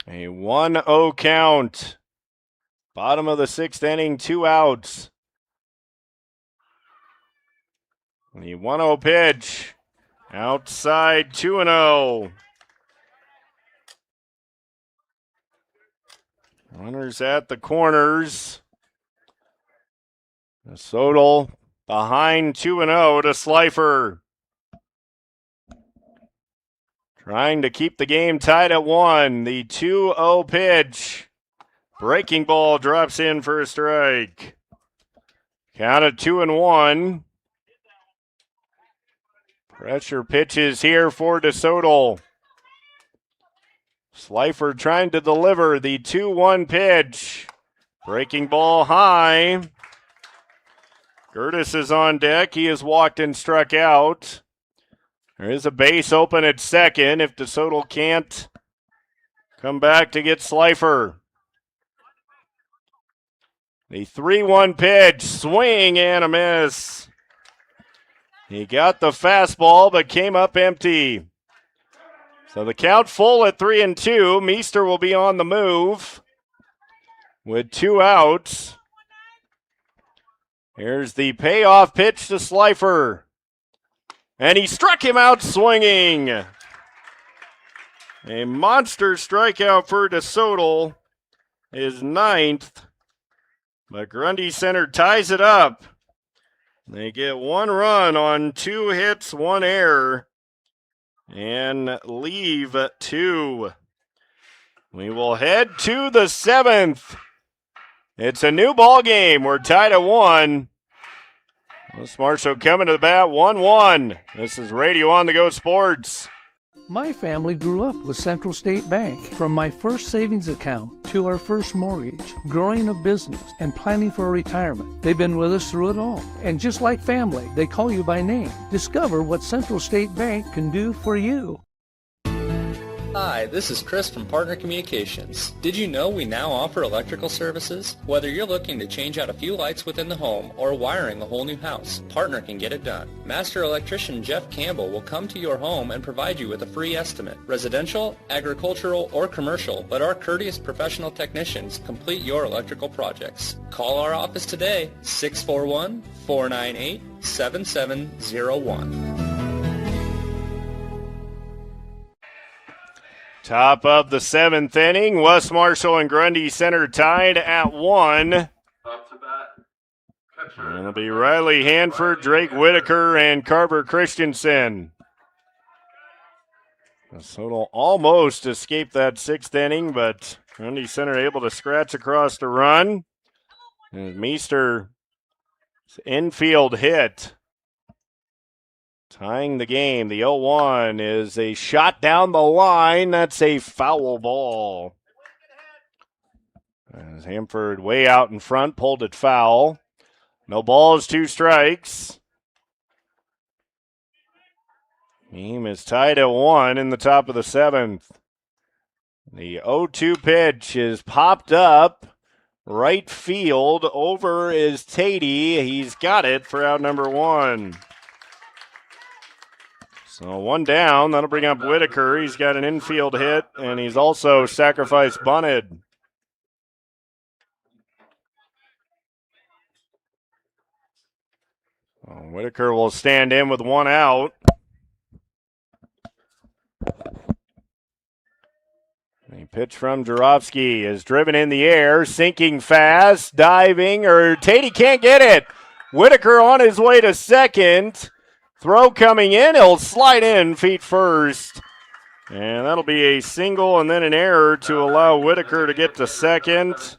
A 1-0 count. Bottom of the 6th inning, 2 outs. The 1-0 pitch. Outside, 2-0. Runners at the corners. DeSoto behind 2-0 to Slifer. Trying to keep the game tied at 1. The 2-0 pitch. Breaking ball drops in for a strike. Count at 2-1. Pressure pitches here for DeSoto. Slifer trying to deliver the 2-1 pitch. Breaking ball high. Curtis is on deck. He has walked and struck out. There is a base open at second if DeSoto can't come back to get Slifer. The 3-1 pitch, swing and a miss. He got the fastball but came up empty. So the count full at 3-2. Meester will be on the move with 2 outs. Here's the payoff pitch to Slifer. And he struck him out swinging. A monster strikeout for DeSoto. His 9th. But Grundy Center ties it up. They get 1 run on 2 hits, 1 error. And leave 2. We will head to the 7th. It's a new ball game. We're tied at 1. Wes Marshall coming to the bat, 1-1. This is Radio on the Go Sports. My family grew up with Central State Bank. From my first savings account to our first mortgage, growing a business, and planning for retirement. They've been with us through it all. And just like family, they call you by name. Discover what Central State Bank can do for you. Hi, this is Chris from Partner Communications. Did you know we now offer electrical services? Whether you're looking to change out a few lights within the home or wiring a whole new house, Partner can get it done. Master electrician Jeff Campbell will come to your home and provide you with a free estimate. Residential, agricultural, or commercial, let our courteous professional technicians complete your electrical projects. Call our office today, 641-498-7701. Top of the 7th inning, Wes Marshall and Grundy Center tied at 1. Up to bat, catcher. And it'll be Riley Hanford, Drake Whitaker, and Carver Christensen. DeSoto almost escaped that 6th inning, but Grundy Center able to scratch across the run. And Meester's infield hit. Tying the game, the 0-1 is a shot down the line. That's a foul ball. As Hanford way out in front, pulled it foul. No balls, 2 strikes. Game is tied at 1 in the top of the 7th. The 0-2 pitch is popped up. Right field, over is Tatey. He's got it for out number 1. So 1 down, that'll bring up Whitaker. He's got an infield hit, and he's also sacrifice bunted. So Whitaker will stand in with 1 out. A pitch from Jarofsky is driven in the air, sinking fast, diving, Tatey can't get it. Whitaker on his way to second. Throw coming in, he'll slide in feet first. And that'll be a single and then an error to allow Whitaker to get to second.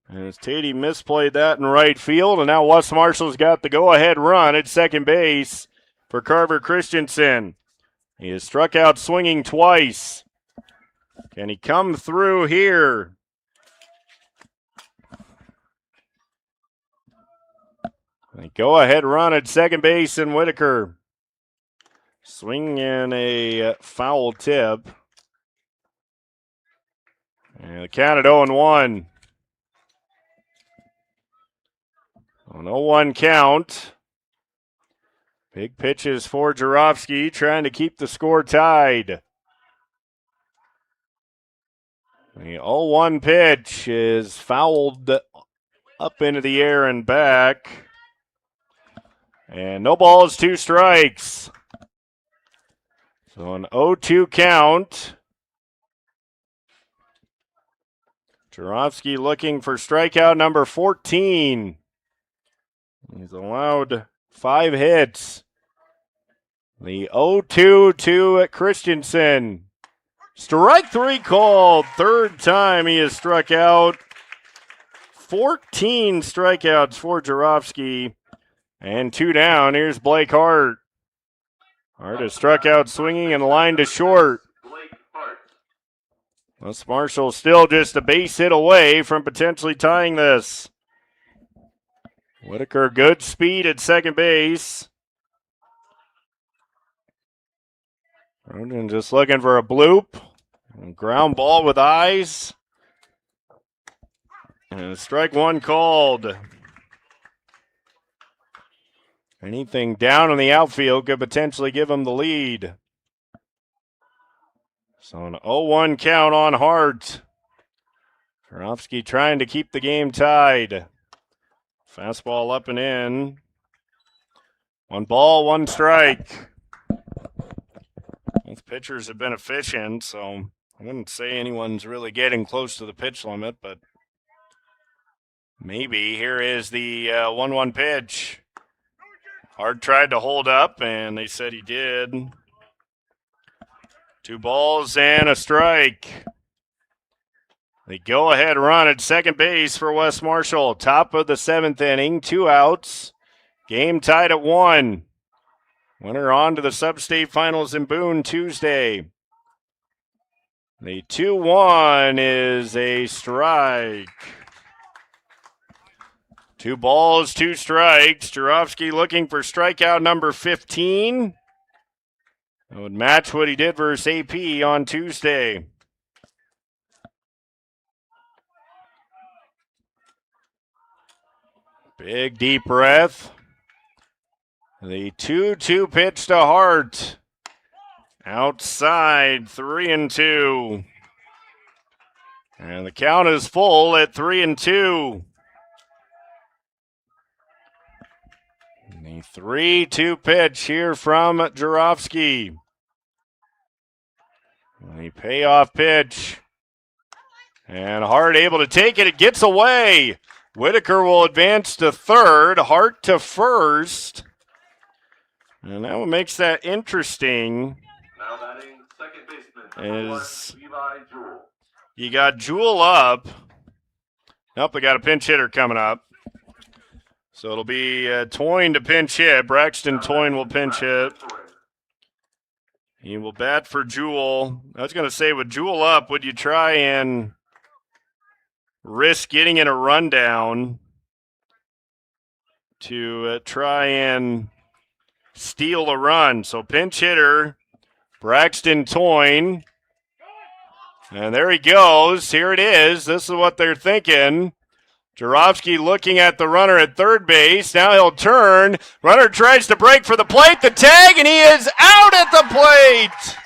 And as Tatey misplayed that in right field, and now Wes Marshall's got the go-ahead run at second base for Carver Christensen. He has struck out swinging twice. Can he come through here? A go-ahead run at second base in Whitaker. Swing in a foul tip. And the count at 0-1. An 0-1 count. Big pitches for Jarofsky, trying to keep the score tied. The 0-1 pitch is fouled up into the air and back. And no balls, 2 strikes. So an 0-2 count. Jarofsky looking for strikeout number 14. He's allowed 5 hits. The 0-2 to Christensen. Strike 3 called. Third time he has struck out. 14 strikeouts for Jarofsky. And 2 down. Here's Blake Hart. Hart has struck out swinging and lined to short. Wes Marshall still just a base hit away from potentially tying this. Whitaker, good speed at second base. Roden just looking for a bloop. Ground ball with eyes. And strike 1 called. Anything down in the outfield could potentially give him the lead. So an 0-1 count on Hart. Jarofsky trying to keep the game tied. Fastball up and in. 1 ball, 1 strike. Both pitchers have been efficient, so I wouldn't say anyone's really getting close to the pitch limit, but maybe. Here is the 1-1 pitch. Hart tried to hold up, and they said he did. 2 balls and a strike. The go-ahead run at second base for Wes Marshall. Top of the 7th inning, 2 outs. Game tied at 1. Winner on to the Sub-State Finals in Boone Tuesday. The 2-1 is a strike. 2 balls, 2 strikes. Jarofsky looking for strikeout number 15. That would match what he did versus AP on Tuesday. Big deep breath. The 2-2 pitch to Hart. Outside, 3-2. And the count is full at 3-2. The 3-2 pitch here from Jarofsky. The payoff pitch. And Hart able to take it. It gets away. Whitaker will advance to third. Hart to first. And that what makes that interesting Now batting second baseman, is Levi Jewell. you got Jewell up. Nope, we got a pinch hitter coming up. So it'll be Toyne to pinch hit. Braxton Toyne will pinch hit. He will bat for Jewell. I was going to say, with Jewell up, would you try and risk getting in a rundown to try and steal a run? So pinch hitter, Braxton Toyne. And there he goes. Here it is. This is what they're thinking. Jarofsky looking at the runner at third base. Now he'll turn. Runner tries to break for the plate. The tag, and he is out at the plate.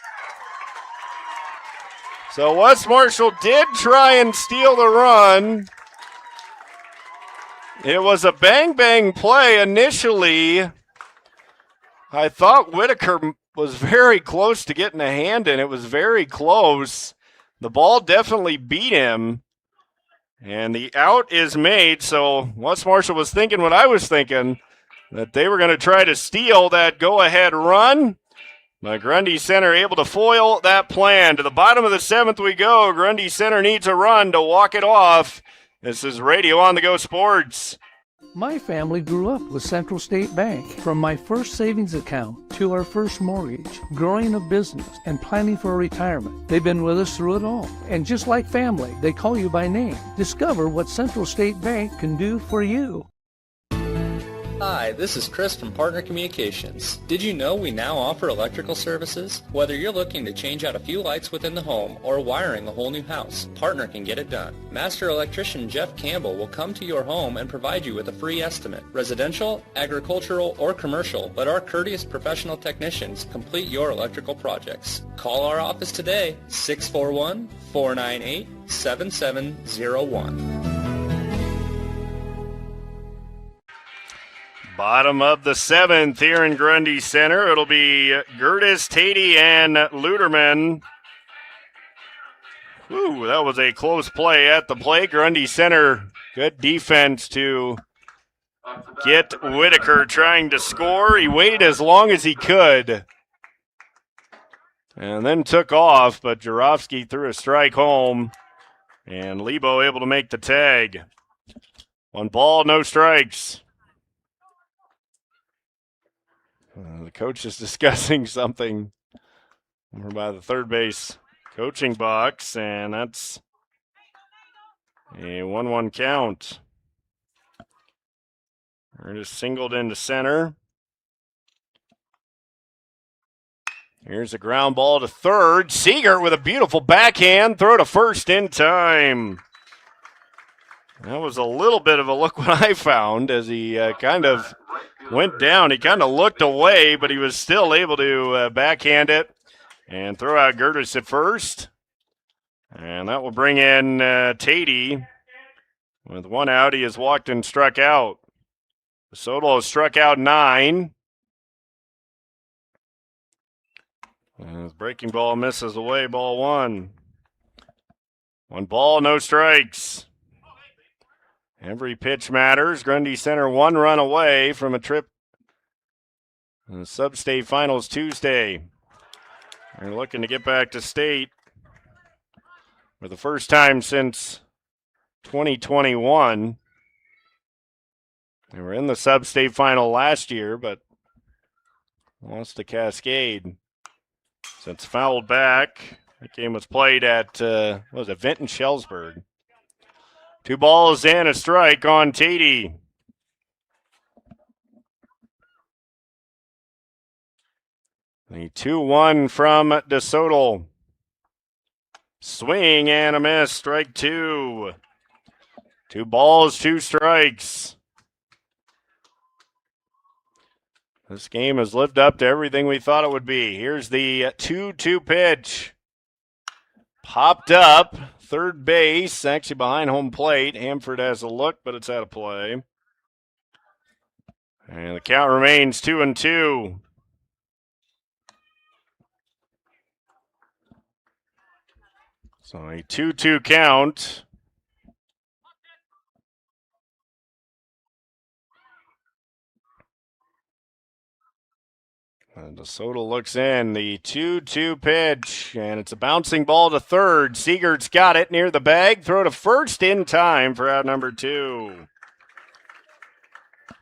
So Wes Marshall did try and steal the run. It was a bang-bang play initially. I thought Whitaker was very close to getting a hand in. It was very close. The ball definitely beat him. And the out is made, so Wes Marshall was thinking what I was thinking, that they were going to try to steal that go-ahead run. But Grundy Center able to foil that plan. To the bottom of the 7th we go. Grundy Center needs a run to walk it off. This is Radio on the Go Sports. My family grew up with Central State Bank. From my first savings account to our first mortgage, growing a business, and planning for retirement. They've been with us through it all. And just like family, they call you by name. Discover what Central State Bank can do for you. Hi, this is Chris from Partner Communications. Did you know we now offer electrical services? Whether you're looking to change out a few lights within the home or wiring a whole new house, Partner can get it done. Master electrician Jeff Campbell will come to your home and provide you with a free estimate. Residential, agricultural, or commercial, let our courteous professional technicians complete your electrical projects. Call our office today, 641-498-7701. Bottom of the 7th here in Grundy Center. It'll be Gertis, Tatey, and Luderman. Ooh, that was a close play at the plate. Grundy Center, good defense to get Whitaker trying to score. He waited as long as he could and then took off, but Jarofsky threw a strike home, and Lebo able to make the tag. 1 ball, no strikes. The coach is discussing something over by the third base coaching box, and that's a 1-1 count. We're just singled into center. Here's a ground ball to third. Seager with a beautiful backhand throw to first in time. That was a little bit of a look what I found as he kind of went down. He kind of looked away, but he was still able to backhand it and throw out Gertis at first. And that will bring in Tatey. With 1 out, he has walked and struck out. Soto has struck out 9. And his breaking ball misses away, ball 1. 1 ball, no strikes. Every pitch matters. Grundy Center 1 run away from a trip in the sub-state finals Tuesday. They're looking to get back to state for the first time since 2021. They were in the sub-state final last year, but lost to Cascade. So it's fouled back. That game was played at, Vinton Shellsburg. 2 balls and a strike on Tatey. The 2-1 from DeSoto. Swing and a miss, strike 2. 2 balls, 2 strikes. This game has lived up to everything we thought it would be. Here's the 2-2 pitch. Popped up, third base, actually behind home plate. Hamford has a look, but it's out of play. And the count remains 2-2. So a 2-2 count. And DeSoto looks in, the 2-2 pitch, and it's a bouncing ball to third. Siegert's got it near the bag. Throw to first in time for out number 2.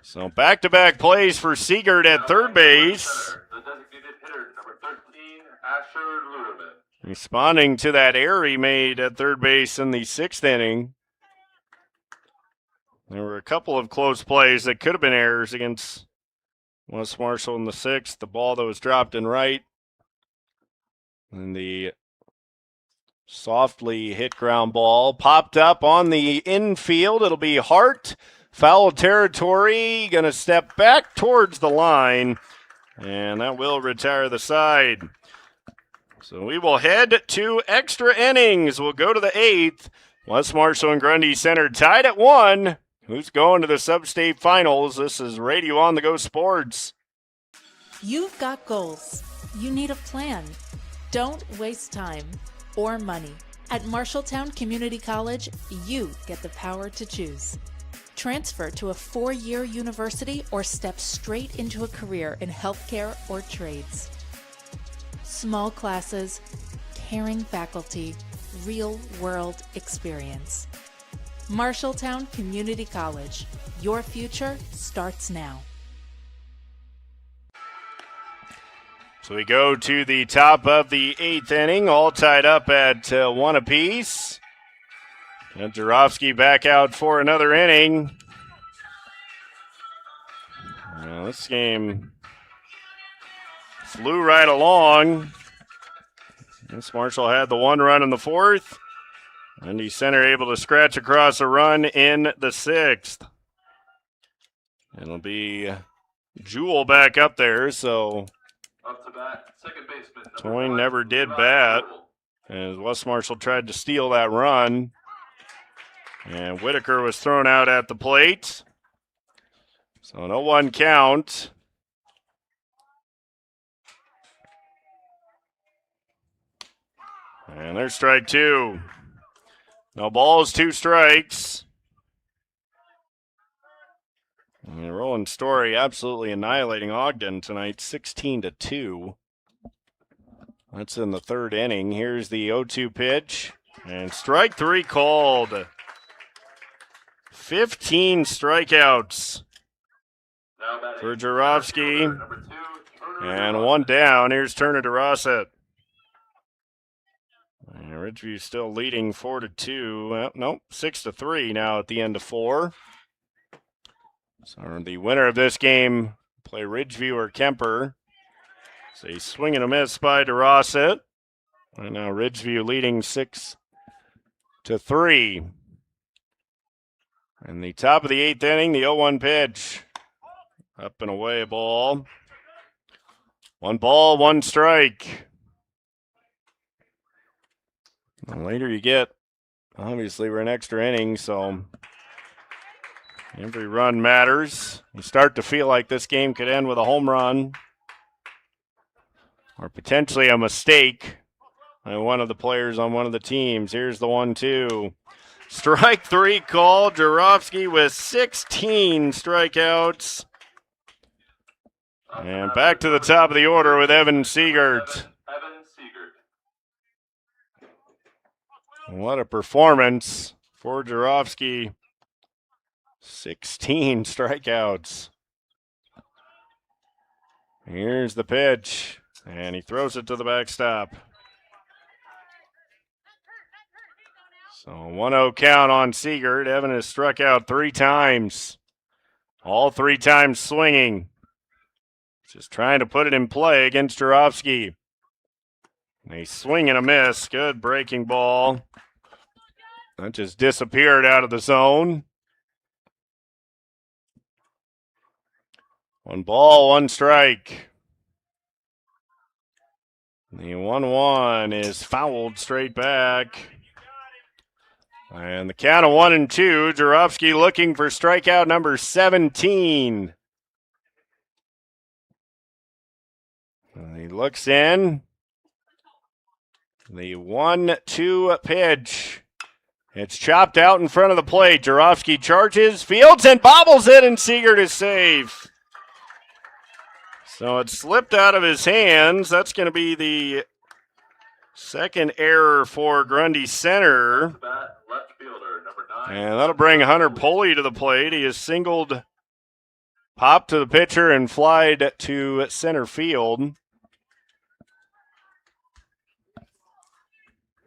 So back-to-back plays for Siegert at third base. The designated hitter, number 13, Asher Luderman. Responding to that error he made at third base in the 6th inning. There were a couple of close plays that could have been errors against West Marshall in the 6th. The ball that was dropped in right. And the softly hit ground ball popped up on the infield. It'll be Hart. Foul territory. Going to step back towards the line. And that will retire the side. So we will head to extra innings. We'll go to the 8th. West Marshall and Grundy Center tied at 1. Who's going to the sub-state finals? This is Radio On the Go Sports. You've got goals. You need a plan. Don't waste time or money. At Marshalltown Community College, you get the power to choose. Transfer to a 4-year university or step straight into a career in healthcare or trades. Small classes, caring faculty, real-world experience. Marshalltown Community College. Your future starts now. So we go to the top of the 8th inning, all tied up at 1 apiece. And Jarofsky back out for another inning. Well, this game flew right along. Miss Marshall had the 1 run in the 4th. Grundy Center able to scratch across a run in the 6th. It'll be Jewel back up there, so Up to bat, second baseman. Toyne never did bat as West Marshall tried to steal that run. And Whitaker was thrown out at the plate. So no 1 count. And there's strike 2. No balls, 2 strikes. And Roland Story absolutely annihilating Ogden tonight, 16-2. That's in the 3rd inning. Here's the 0-2 pitch. And strike 3 called. 15 strikeouts for Jarofsky. And 1 down. Here's Turner DeRosset. And Ridgeview still leading 4-2. Well, nope, 6-3 now at the end of 4. So the winner of this game play Ridgeview or Kuemper. It's a swing and a miss by DeRosset. And now Ridgeview leading 6-3. In the top of the 8th inning, the 0-1 pitch. Up and away ball. 1 ball, 1 strike. The later you get, obviously we're in extra innings, so every run matters. You start to feel like this game could end with a home run or potentially a mistake by one of the players on one of the teams. Here's the 1-2. Strike 3 call. Jarofsky with 16 strikeouts. And back to the top of the order with Evan Siegert. What a performance for Jarofsky. 16 strikeouts. Here's the pitch, and he throws it to the backstop. So 1-0 count on Siegert. Evan has struck out 3 times. All 3 times swinging. Just trying to put it in play against Jarofsky. A swing and a miss. Good breaking ball. That just disappeared out of the zone. 1 ball, 1 strike. The 1-1 is fouled straight back. And the count of 1-2. Jarofsky looking for strikeout number 17. He looks in. The 1-2 pitch. It's chopped out in front of the plate. Jarofsky charges, fields, and bobbles it, and Siegert is safe. So it slipped out of his hands. That's going to be the second error for Grundy Center. And that'll bring Hunter Poley to the plate. He has singled, popped to the pitcher, and flied to center field.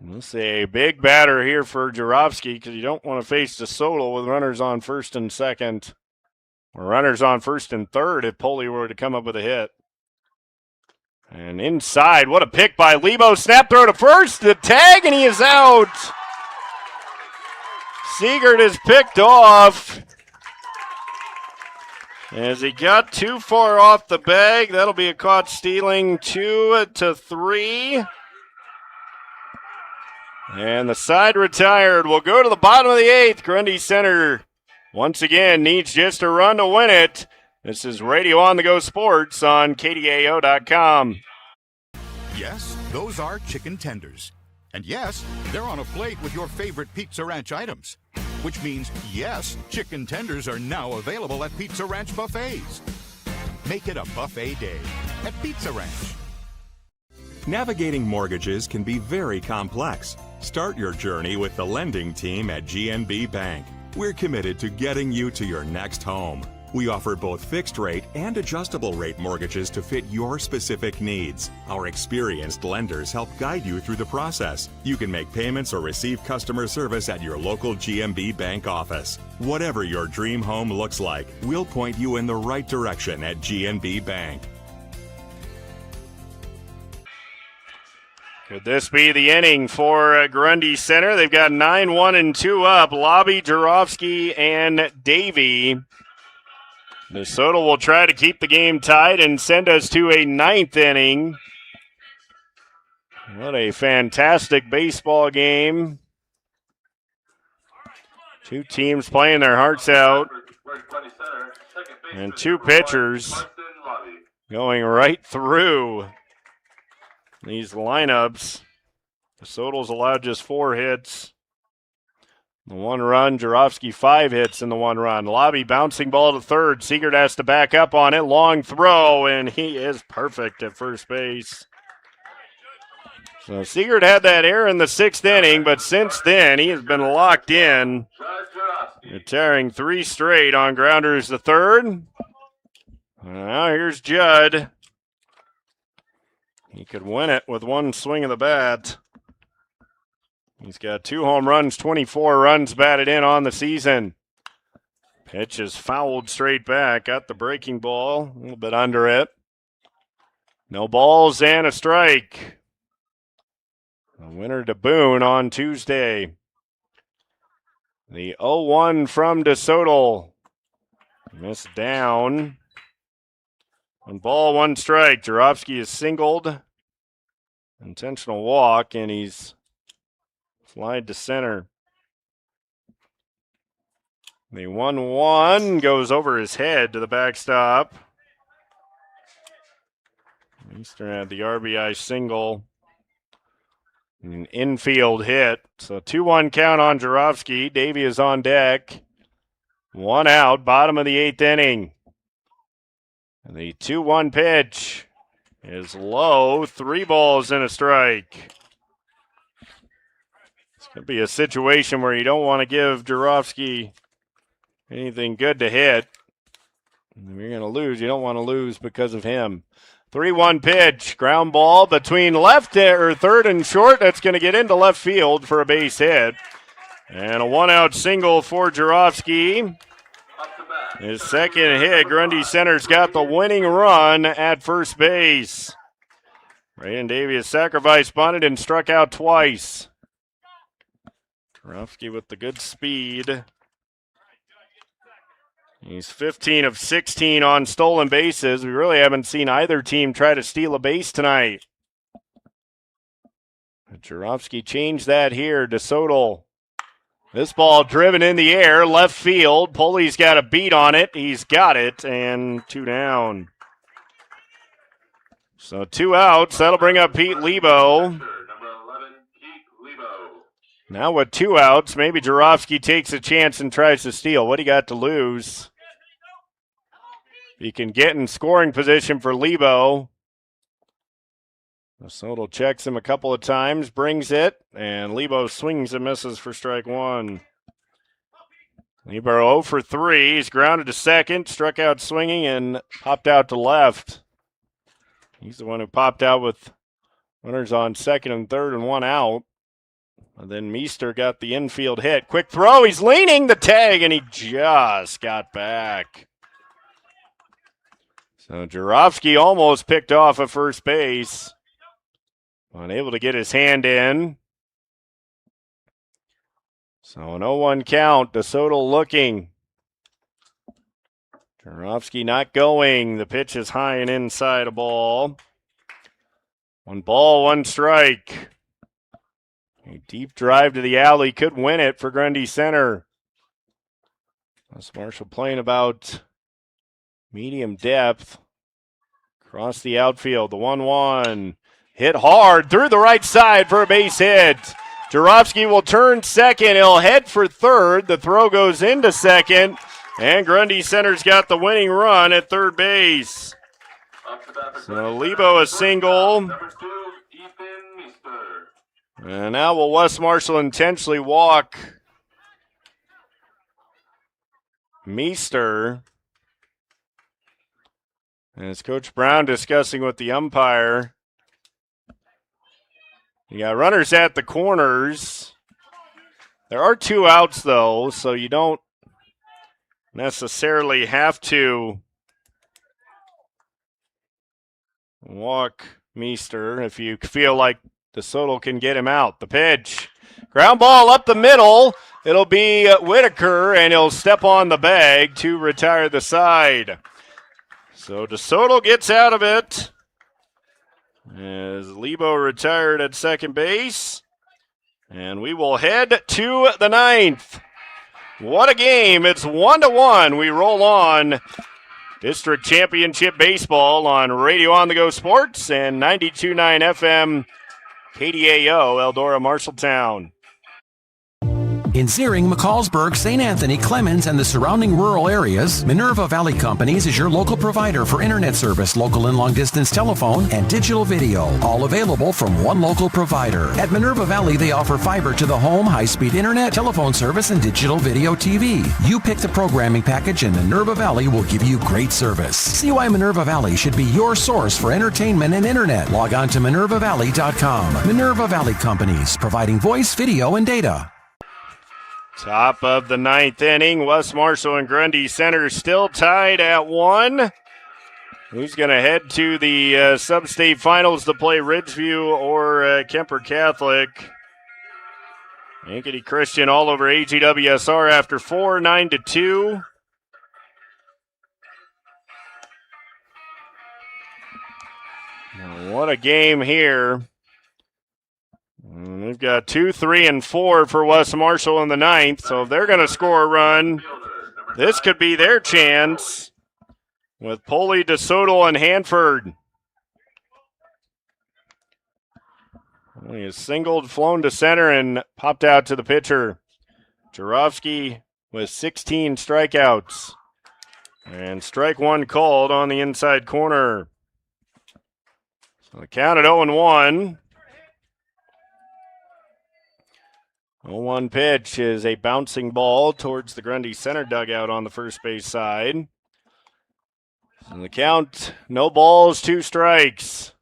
This is a big batter here for Jarofsky because you don't want to face DeSoto with runners on first and second. Or runners on first and third if Poley were to come up with a hit. And inside, what a pick by Lebo. Snap throw to first, the tag, and he is out. Siegert is picked off. As he got too far off the bag, that'll be a caught stealing. 2-3. And the side retired. We'll go to the bottom of the 8th. Grundy Center once again needs just a run to win it. This is Radio On The Go Sports on KDAO.com. Yes, those are chicken tenders. And yes, they're on a plate with your favorite Pizza Ranch items. Which means, yes, chicken tenders are now available at Pizza Ranch buffets. Make it a buffet day at Pizza Ranch. Navigating mortgages can be very complex. Start your journey with the lending team at GNB Bank. We're committed to getting you to your next home. We offer both fixed rate and adjustable rate mortgages to fit your specific needs. Our experienced lenders help guide you through the process. You can make payments or receive customer service at your local GMB Bank office. Whatever your dream home looks like, we'll point you in the right direction at GMB Bank. Could this be the inning for Grundy Center? They've got 9-1-2 up. Lobby, Jarofsky, and Davy. Minnesota will try to keep the game tied and send us to a 9th inning. What a fantastic baseball game. Two teams playing their hearts out. And two pitchers going right through these lineups. Minnesota's allowed just 4 hits. The 1 run, Jarofsky 5 hits in the 1 run. Lobby bouncing ball to third. Siegert has to back up on it. Long throw, and he is perfect at first base. So Siegert had that error in the 6th inning, but since then he has been locked in, retiring 3 straight on grounders to third. Now here's Judd. He could win it with 1 swing of the bat. He's got 2 home runs, 24 runs batted in on the season. Pitch is fouled straight back. Got the breaking ball, a little bit under it. No balls and a strike. A winner to Boone on Tuesday. The 0-1 from DeSoto. Missed down. 1 ball, 1 strike. Jarofsky is singled. Intentional walk, and he's slide to center. The 1-1 goes over his head to the backstop. Eastern had the RBI single. An infield hit. So 2-1 count on Jarofsky. Davy is on deck. 1 out, bottom of the 8th inning. And the 2-1 pitch is low. 3 balls and a strike. Could be a situation where you don't want to give Jarofsky anything good to hit. If you're going to lose, you don't want to lose because of him. 3-1 pitch, ground ball between left or third and short. That's going to get into left field for a base hit. And a 1-out single for Jarofsky. His 2nd hit. Grundy Center's got the winning run at first base. Braden Davies sacrifice bunted and struck out twice. Jarofsky with the good speed. He's 15 of 16 on stolen bases. We really haven't seen either team try to steal a base tonight. Jarofsky changed that here. DeSoto. This ball driven in the air, left field. Pulley's got a beat on it. He's got it, and 2 down. So 2 outs. That'll bring up Pete Lebo. Now with 2 outs, maybe Jarofsky takes a chance and tries to steal. What do you got to lose? He can get in scoring position for Lebo. Soto checks him a couple of times, brings it, and Lebo swings and misses for strike 1. Lebo 0 for 3. He's grounded to second, struck out swinging, and popped out to left. He's the one who popped out with runners on second and third and 1 out. And then Meester got the infield hit. Quick throw. He's leaning the tag, and he just got back. So Jarofsky almost picked off at first base. Unable to get his hand in. So an 0-1 count. DeSoto looking. Jarofsky not going. The pitch is high and inside a ball. 1 ball, 1 strike. A deep drive to the alley could win it for Grundy Center. Wes Marshall playing about medium depth. Across the outfield, the 1-1. Hit hard through the right side for a base hit. Jarofsky will turn second. He'll head for third. The throw goes into second. And Grundy Center's got the winning run at third base. So Lebo a single. And now will Wes Marshall intentionally walk Meester. As Coach Brown discussing with the umpire. You got runners at the corners. There are 2 outs, though, so you don't necessarily have to walk Meester if you feel like DeSoto can get him out. The pitch. Ground ball up the middle. It'll be Whitaker, and he'll step on the bag to retire the side. So DeSoto gets out of it. As Lebo retired at second base. And we will head to the 9th. What a game. It's 1-1. We roll on District Championship Baseball on Radio On The Go Sports and 92.9 FM KDAO, Eldora, Marshalltown. In Ziering, McCallsburg, St. Anthony, Clemens, and the surrounding rural areas, Minerva Valley Companies is your local provider for internet service, local and long-distance telephone, and digital video, all available from one local provider. At Minerva Valley, they offer fiber to the home, high-speed internet, telephone service, and digital video TV. You pick the programming package, and Minerva Valley will give you great service. See why Minerva Valley should be your source for entertainment and internet. Log on to minervavalley.com. Minerva Valley Companies, providing voice, video, and data. Top of the 9th inning, West Marshall and Grundy Center still tied at 1. Who's going to head to the sub-state finals to play Ridgeview or Kuemper Catholic? Ankeny Christian all over AGWSR after 4, 9-2. What a game here. And we've got 2, 3, and 4 for West Marshall in the 9th, so if they're going to score a run, this could be their chance with Poley, DeSoto, and Hanford. He is singled, flown to center, and popped out to the pitcher. Jarofsky with 16 strikeouts. And strike 1 called on the inside corner. So the count at 0-1. 0-1 pitch is a bouncing ball towards the Grundy Center dugout on the first base side. And the count, no balls, 2 strikes.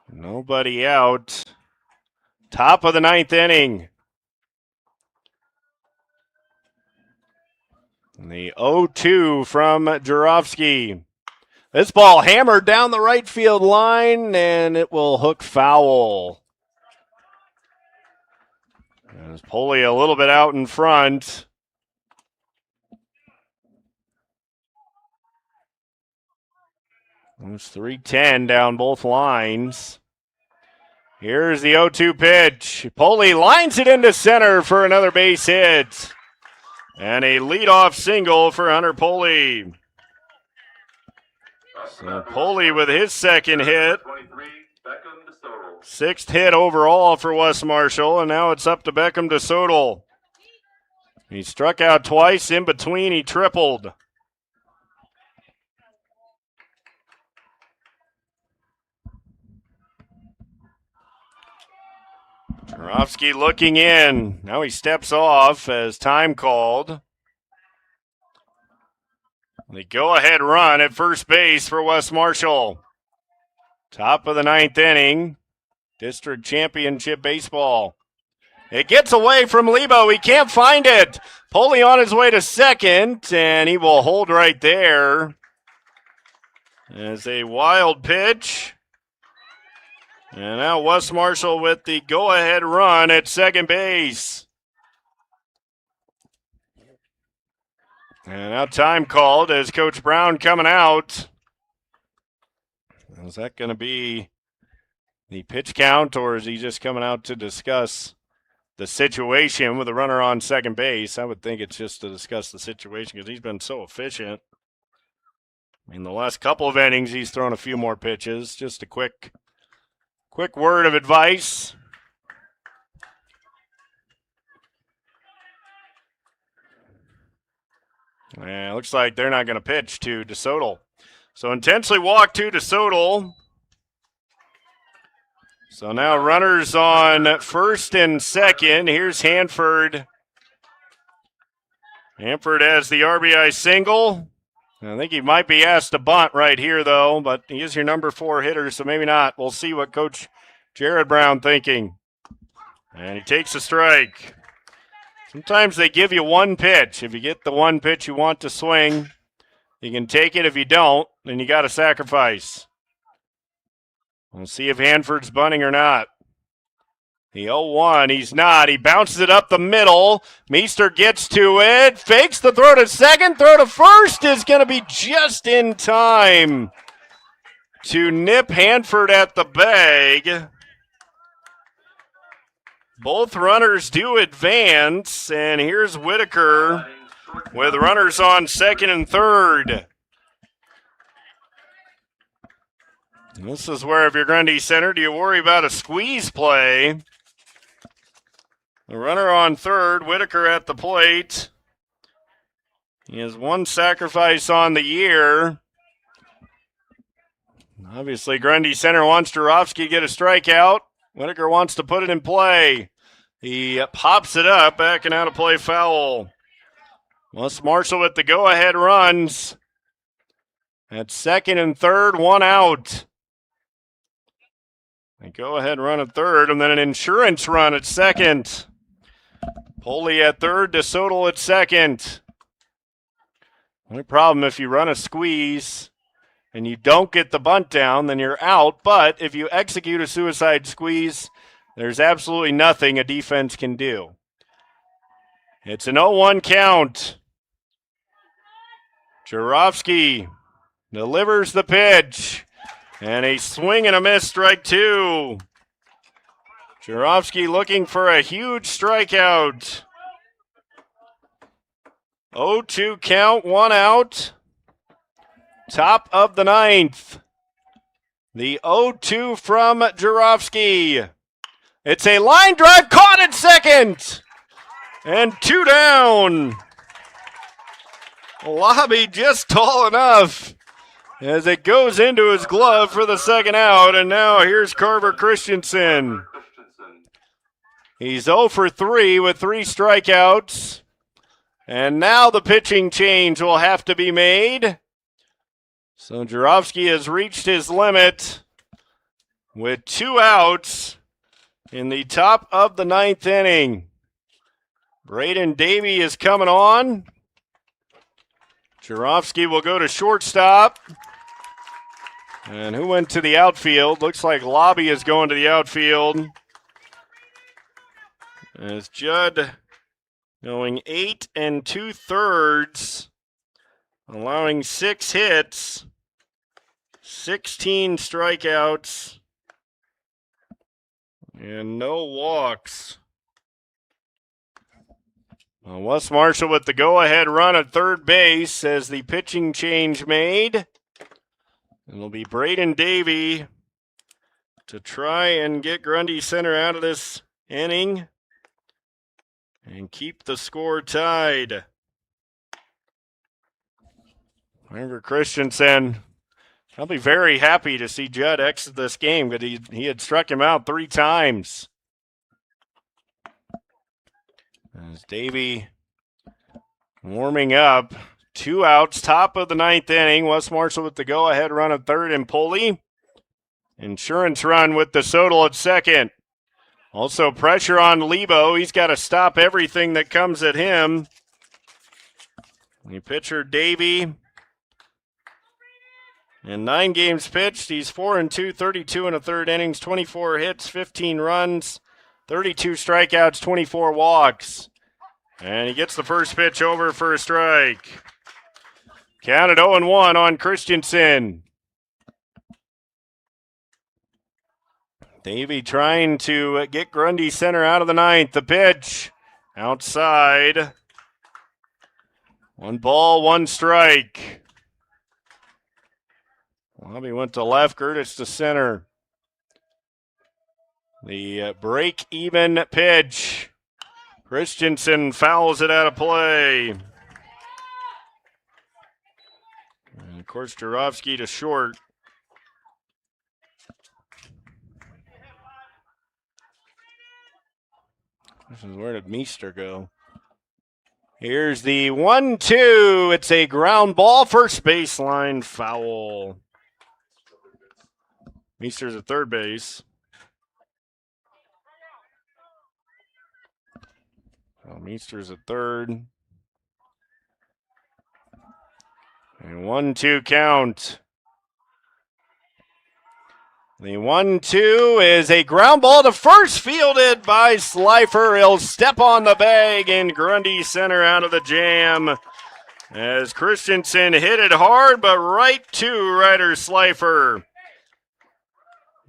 Nobody out. Top of the 9th inning. And the 0-2 from Jarofsky. This ball hammered down the right field line, and it will hook foul. As Poley a little bit out in front. It's 3-10 down both lines. Here's the 0-2 pitch. Poley lines it into center for another base hit. And a leadoff single for Hunter Poley. So Poley with his second hit. 6th hit overall for West Marshall, and now it's up to Beckham DeSoto. He struck out twice. In between, he tripled. Jarofsky looking in. Now he steps off as time called. The go-ahead run at first base for West Marshall. Top of the 9th inning. District Championship Baseball. It gets away from Lebo. He can't find it. Poley on his way to second, and he will hold right there. As a wild pitch. And now West Marshall with the go-ahead run at second base. And now time called as Coach Brown coming out. Is that going to be the pitch count, or is he just coming out to discuss the situation with a runner on second base? I would think it's just to discuss the situation because he's been so efficient. In the last couple of innings, he's thrown a few more pitches. Just a quick word of advice. And it looks like they're not going to pitch to DeSoto. So intensely walk to DeSoto. So now runners on first and second. Here's Hanford. Hanford has the RBI single. I think he might be asked to bunt right here, though, but he is your number 4 hitter, so maybe not. We'll see what Coach Jared Brown thinking. And he takes a strike. Sometimes they give you one pitch. If you get the one pitch you want to swing, you can take it. If you don't, then you got to sacrifice. We'll see if Hanford's bunting or not. The 0-1, he's not. He bounces it up the middle. Meester gets to it, fakes the throw to second. Throw to first is going to be just in time to nip Hanford at the bag. Both runners do advance, and here's Whitaker with runners on second and third. This is where, if you're Grundy Center, do you worry about a squeeze play? The runner on third, Whitaker at the plate. He has one sacrifice on the year. Obviously, Grundy Center wants Jarofsky to get a strikeout. Whitaker wants to put it in play. He pops it up, backing out of play foul. Wes Marshall with the go-ahead runs. At second and third, one out. A go-ahead run at third, and then an insurance run at second. Poley at third, DeSoto at second. Only problem, if you run a squeeze and you don't get the bunt down, then you're out. But if you execute a suicide squeeze, there's absolutely nothing a defense can do. It's an 0-1 count. Jarofsky delivers the pitch. And a swing and a miss, strike two. Jarofsky looking for a huge strikeout. 0-2 count, one out. Top of the ninth. The 0-2 from Jarofsky. It's a line drive caught at second. And two down. Lobby just tall enough as it goes into his glove for the second out. And now here's Carver Christensen. He's 0 for 3 with 3 strikeouts. And now the pitching change will have to be made. So Jarofsky has reached his limit with 2 outs in the top of the ninth inning. Braden Davey is coming on. Jarofsky will go to shortstop. And who went to the outfield? Looks like Lobby is going to the outfield. As Judd going 8 2/3, allowing 6 hits, 16 strikeouts, and no walks. Wes Marshall with the go-ahead run at third base as the pitching change made. It'll be Braden Davey to try and get Grundy Center out of this inning and keep the score tied. Carver Christensen probably very happy to see Judd exit this game because he had struck him out 3 times. As Davey warming up. 2 outs, top of the ninth inning. Wes Marshall with the go-ahead run at third and Poley. Insurance run with DeSoto at second. Also pressure on Lebo. He's got to stop everything that comes at him. The pitcher Davey. In 9 games pitched, he's 4 2, 32 1/3 innings, 24 hits, 15 runs, 32 strikeouts, 24 walks. And he gets the first pitch over for a strike. Counted 0-1 on Christensen. Davey trying to get Grundy Center out of the ninth. The pitch outside. 1 ball, 1 strike. Lobby went to left, Gertis to center. The break-even pitch. Christensen fouls it out of play. And of course, Jarofsky to short. Where did Meester go? Here's the 1-2. It's a ground ball, first baseline foul. Meester's at third base. Meester's at third. And 1-2 count. The 1-2 is a ground ball to first, fielded by Slifer. He'll step on the bag in Grundy center out of the jam. As Christensen hit it hard, but right to Ryder Slifer.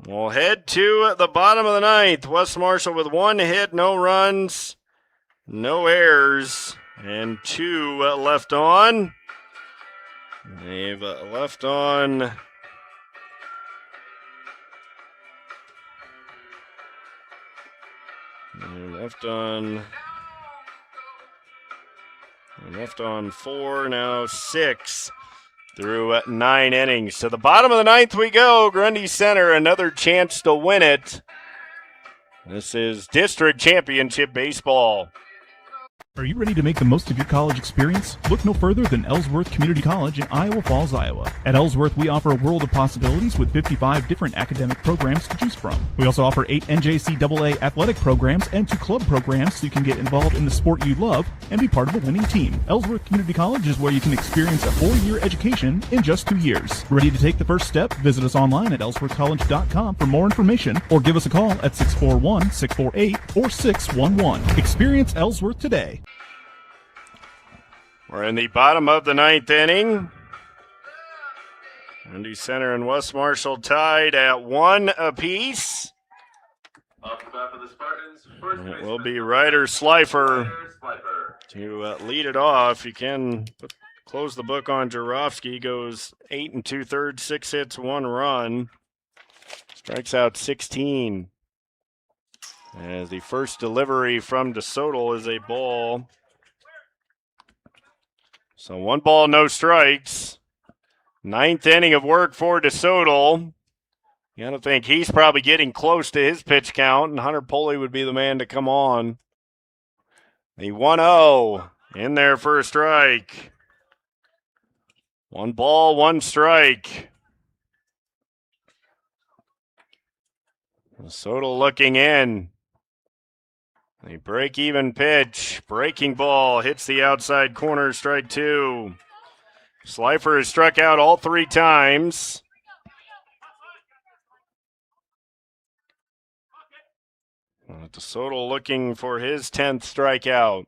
We'll head to the bottom of the ninth. West Marshall with 1 hit, no runs, no errors, and 2 left on. They've left on left on 4, now 6 through 9 innings. To the bottom of the ninth we go. Grundy Center, another chance to win it. This is district championship baseball. Are you ready to make the most of your college experience? Look no further than Ellsworth Community College in Iowa Falls, Iowa. At Ellsworth, we offer a world of possibilities with 55 different academic programs to choose from. We also offer 8 NJCAA athletic programs and 2 club programs so you can get involved in the sport you love and be part of a winning team. Ellsworth Community College is where you can experience a 4-year education in just 2 years. Ready to take the first step? Visit us online at ellsworthcollege.com for more information or give us a call at 641-648-4611. Experience Ellsworth today. We're in the bottom of the ninth inning. Grundy Center and West Marshall tied at 1 apiece. Off the bat for the Spartans, first It will be Ryder Slifer to lead it off. You can close the book on Jarofsky. Goes 8 2/3, 6 hits, 1 run. Strikes out 16. As the first delivery from DeSoto is a ball. So 1 ball, no strikes. 9th inning of work for DeSoto. You got to think he's probably getting close to his pitch count, and Hunter Poley would be the man to come on. The 1-0 in there for a strike. 1 ball, 1 strike. DeSoto looking in. A break-even pitch. Breaking ball hits the outside corner, strike 2. Slifer has struck out all 3 times. DeSoto looking for his 10th strikeout.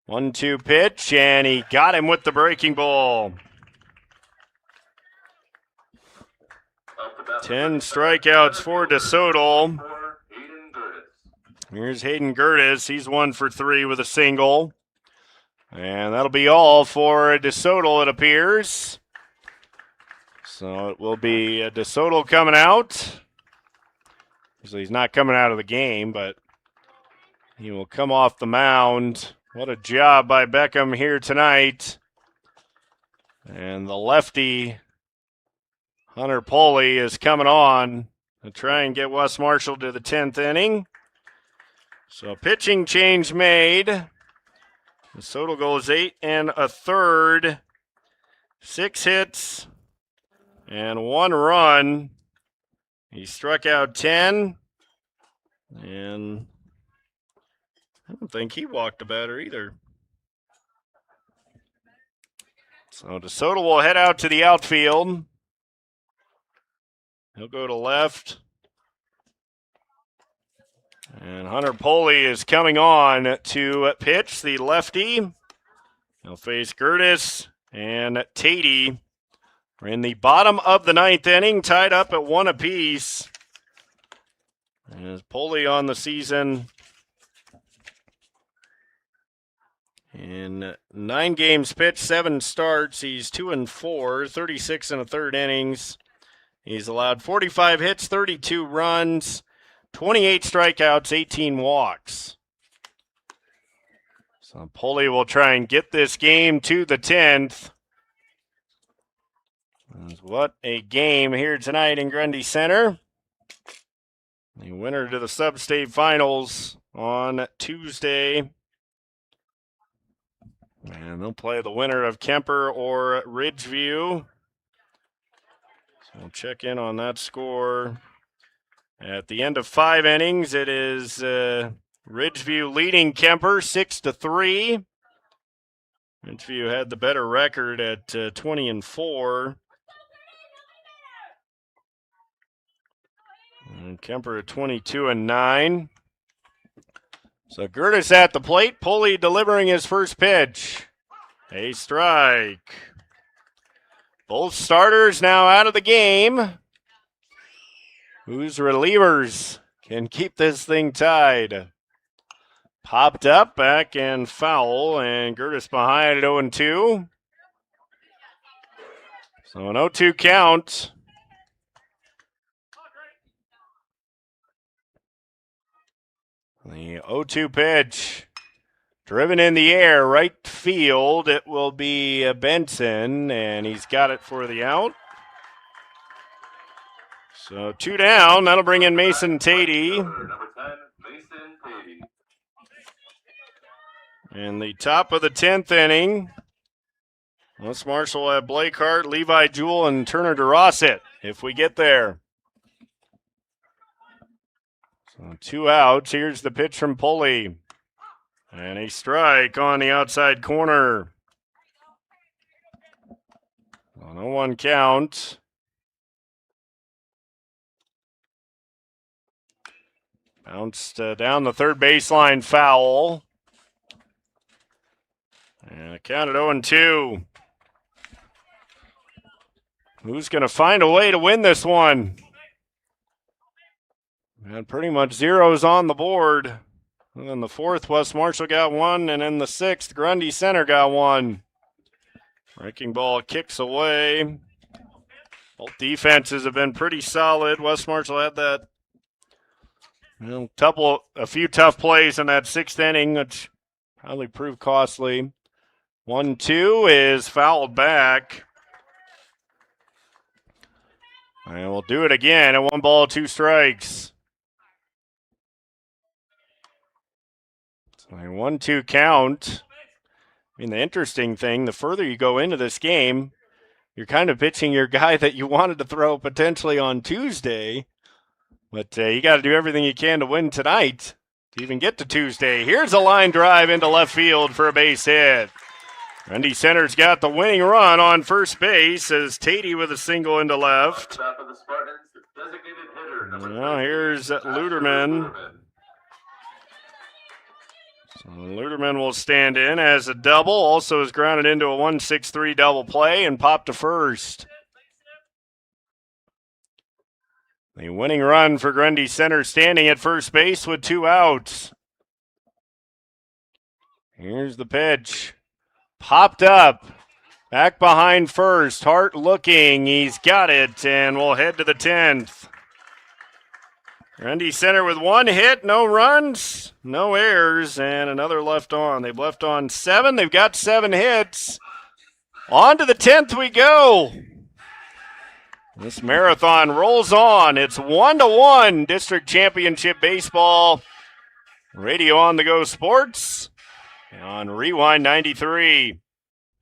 1-2 pitch, and he got him with the breaking ball. 10 strikeouts for DeSoto. Here's Hayden Gertis. He's 1 for 3 with a single. And that'll be all for DeSoto, it appears. So it will be DeSoto coming out. So he's not coming out of the game, but he will come off the mound. What a job by Beckham here tonight. And the lefty, Hunter Poley, is coming on to try and get West Marshall to the 10th inning. So pitching change made. DeSoto goes 8 1/3, 6 hits, and 1 run. He struck out 10, and I don't think he walked a batter either. So DeSoto will head out to the outfield. He'll go to left. And Hunter Poley is coming on to pitch, the lefty. He'll face Gertis and Tatey. We're in the bottom of the 9th inning, tied up at 1 apiece. As Poley on the season in 9 games pitched, 7 starts. He's 2-4, 36 1/3 innings. He's allowed 45 hits, 32 runs, 28 strikeouts, 18 walks. So Poley will try and get this game to the 10th. What a game here tonight in Grundy Center. The winner to the sub-state finals on Tuesday And they'll play the winner of Kuemper or Ridgeview. So we'll check in on that score. At the end of 5 innings, it is Ridgeview leading Kuemper 6-3. Ridgeview had the better record at 20-4. And Kuemper at 22-9. So Gertis at the plate, Pulley delivering his first pitch. A strike. Both starters now out of the game. Whose relievers can keep this thing tied? Popped up, back and foul, and Gertis behind at 0-2. So an 0-2 count. The 0-2 pitch. Driven in the air, right field. It will be Benson, and he's got it for the out. So 2 down. That'll bring in Mason Tatey. Number 10, Mason Tatey. In the top of the 10th inning, West Marshall will have Blake Hart, Levi Jewell, and Turner DeRosset if we get there. So 2 outs. Here's the pitch from Pulley. And a strike on the outside corner. On a 0-1 count. Bounced down the third baseline, foul. And count at 0-2. Who's going to find a way to win this one? And pretty much zeros on the board. And then the 4th, West Marshall got 1, and in the 6th, Grundy Center got 1. Breaking ball kicks away. Both defenses have been pretty solid. West Marshall had that a few tough plays in that 6th inning, which probably proved costly. 1-2 is fouled back. And we'll do it again at 1 ball, 2 strikes. So a 1-2 count. I mean, the interesting thing, the further you go into this game, you're kind of pitching your guy that you wanted to throw potentially on Tuesday. But you got to do everything you can to win tonight to even get to Tuesday. Here's a line drive into left field for a base hit. Grundy Center's got the winning run on first base as Tatey with a single into left. Now here's Luderman. So Luderman will stand in as a double. Also is grounded into a 1-6-3 double play and popped to first. The winning run for Grundy Center standing at first base with 2 outs. Here's the pitch. Popped up. Back behind first. Hart looking. He's got it, and we'll head to the 10th. Grundy Center with 1 hit, no runs, no errors, and another left on. They've left on 7. They've got 7 hits. On to the 10th we go. This marathon rolls on. It's 1-1 district championship baseball. Radio on the Go Sports on Rewind 93.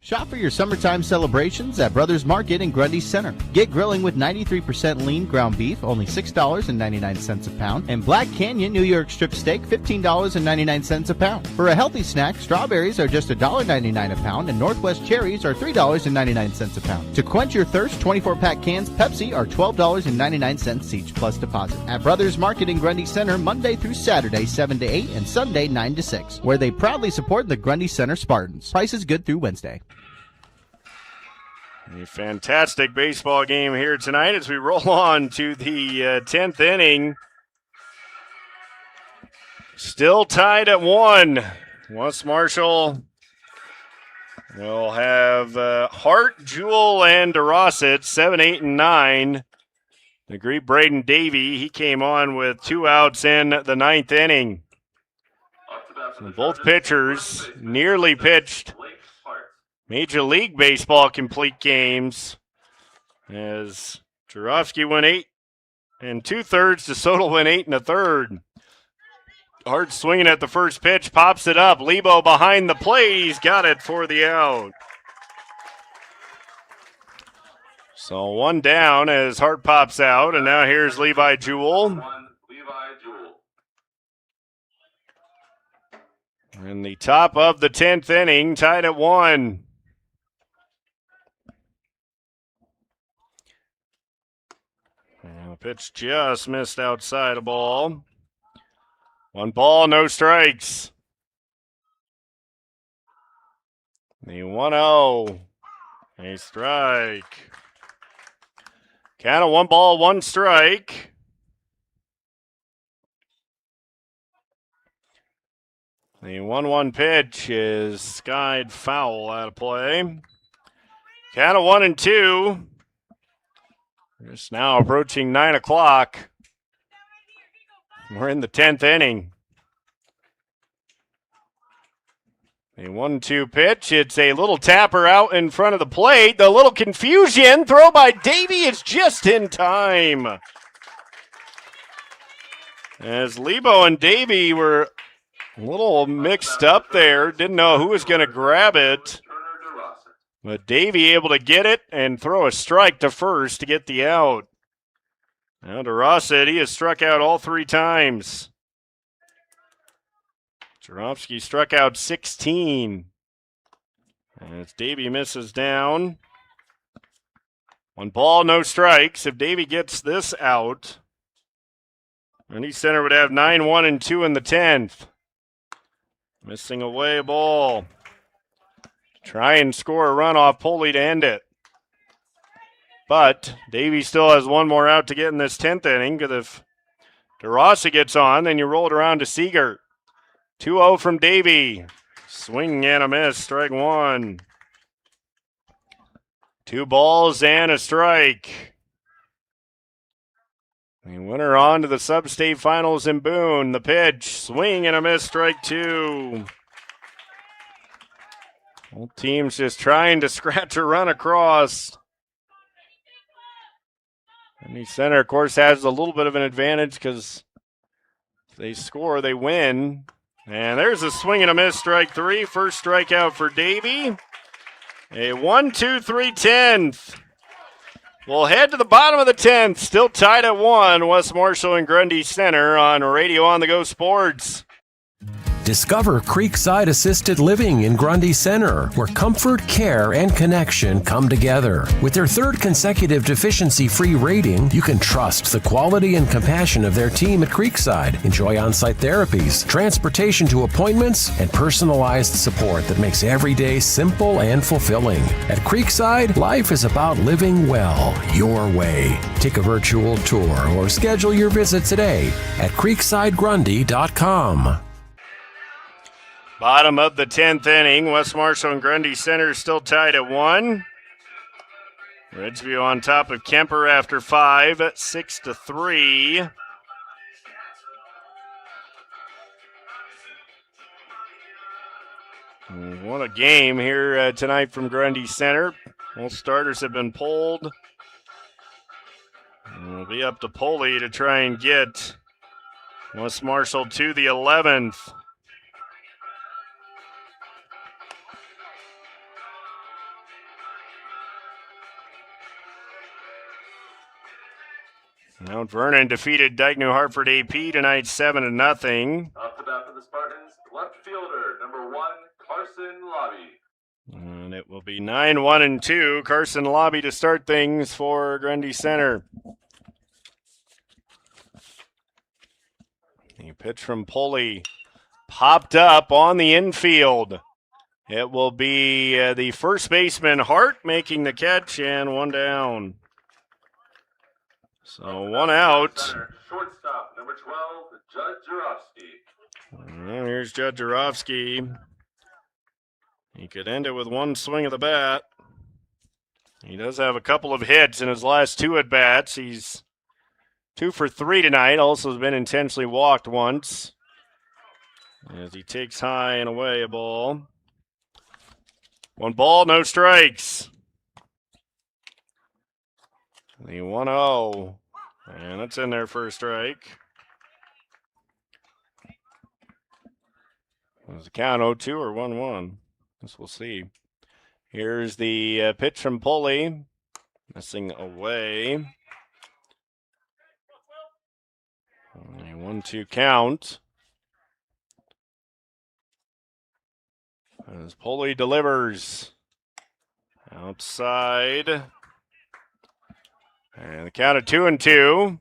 Shop for your summertime celebrations at Brothers Market in Grundy Center. Get grilling with 93% lean ground beef, only $6.99 a pound, and Black Canyon New York strip steak, $15.99 a pound. For a healthy snack, strawberries are just $1.99 a pound, and Northwest cherries are $3.99 a pound. To quench your thirst, 24-pack cans Pepsi are $12.99 each plus deposit. At Brothers Market in Grundy Center, Monday through Saturday, 7 to 8, and Sunday, 9 to 6, where they proudly support the Grundy Center Spartans. Prices good through Wednesday. A fantastic baseball game here tonight as we roll on to the 10th inning. Still tied at 1. West Marshall will have Hart, Jewell, and DeRosset, 7, 8, and 9. The great Braden Davey, he came on with 2 outs in the 9th inning. So both pitchers nearly pitched Major League Baseball complete games as Jarofsky went 8 2/3, DeSoto went 8 1/3. Hart swinging at the first pitch, pops it up. Lebo behind the plate. He's got it for the out. So one down as Hart pops out, and now here's Levi Jewell. Levi Jewell. In the top of the 10th inning, tied at 1. And the pitch just missed outside a ball. 1 ball, no strikes. The 1-0. A strike. Count of 1 ball, 1 strike. The 1-1 pitch is skied foul out of play. Count of 1-2. Just now approaching 9 o'clock. We're in the 10th inning. A 1-2 pitch. It's a little tapper out in front of the plate. The little confusion. Throw by Davey is just in time. As Lebo and Davey were a little mixed up there. Didn't know who was going to grab it. But Davey able to get it and throw a strike to first to get the out. Now DeRossa, he has struck out all 3 times. Jarofsky struck out 16. As Davey misses down. 1 ball, no strikes. If Davey gets this out, Grundy Center would have 9-1-2 in the 10th. Missing away a ball. Try and score a run off Poley to end it. But Davey still has 1 more out to get in this 10th inning, because if DeRossa gets on, then you roll it around to Siegert. 2-0 from Davey. Swing and a miss, strike 1. 2 balls and a strike. The winner on to the sub-state finals in Boone. The pitch, swing and a miss, strike 2. Both teams just trying to scratch a run across. Grundy Center, of course, has a little bit of an advantage because if they score, they win. And there's a swing and a miss, strike 3. First strikeout for Davey. A 1-2-3 10th. We'll head to the bottom of the 10th. Still tied at 1. West Marshall and Grundy Center on Radio on the Go Sports. Discover Creekside Assisted Living in Grundy Center, where comfort, care, and connection come together. With their 3rd consecutive deficiency-free rating, you can trust the quality and compassion of their team at Creekside. Enjoy on-site therapies, transportation to appointments, and personalized support that makes every day simple and fulfilling. At Creekside, life is about living well, your way. Take a virtual tour or schedule your visit today at creeksidegrundy.com. Bottom of the 10th inning, West Marshall and Grundy Center still tied at 1. Ridgeview on top of Kuemper after 5 at 6-3. What a game here tonight from Grundy Center. All starters have been pulled. It'll be up to Poley to try and get West Marshall to the 11th. Mount Vernon defeated Dyke New Hartford AP tonight 7-0. Off the bat for the Spartans, left fielder, number 1, Carson Lobby. And it will be 9-1-2. Carson Lobby to start things for Grundy Center. The pitch from Poley popped up on the infield. It will be the first baseman Hart making the catch, and 1 down. So 1 out. Shortstop, number 12, Judd Jarofsky. Well, here's Judd Jarofsky. He could end it with 1 swing of the bat. He does have a couple of hits in his last 2 at-bats. He's 2 for 3 tonight. Also has been intentionally walked once. As he takes high and away a ball. 1 ball, no strikes. The 1-0. And that's in there for a strike. Was the count 0-2 or 1-1? Guess we'll see. Here's the pitch from Pulley. Missing away. A 1-2 count. As Pulley delivers. Outside. And the count of 2-2.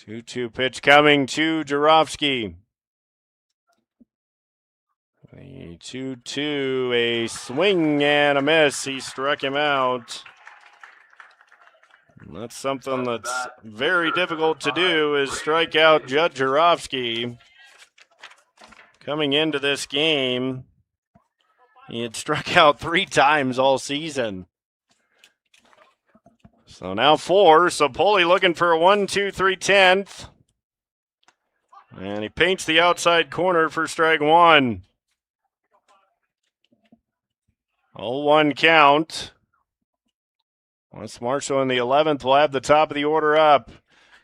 2-2 pitch coming to Jarofsky. The 2-2, a swing and a miss. He struck him out. And that's something that's very difficult to do, is strike out Judd Jarofsky. Coming into this game, he had struck out 3 times all season. So now 4, so Pulley looking for a 1-2-3/10. And he paints the outside corner for strike 1. 0-1 count. Wes Marshall in the 11th will have the top of the order up.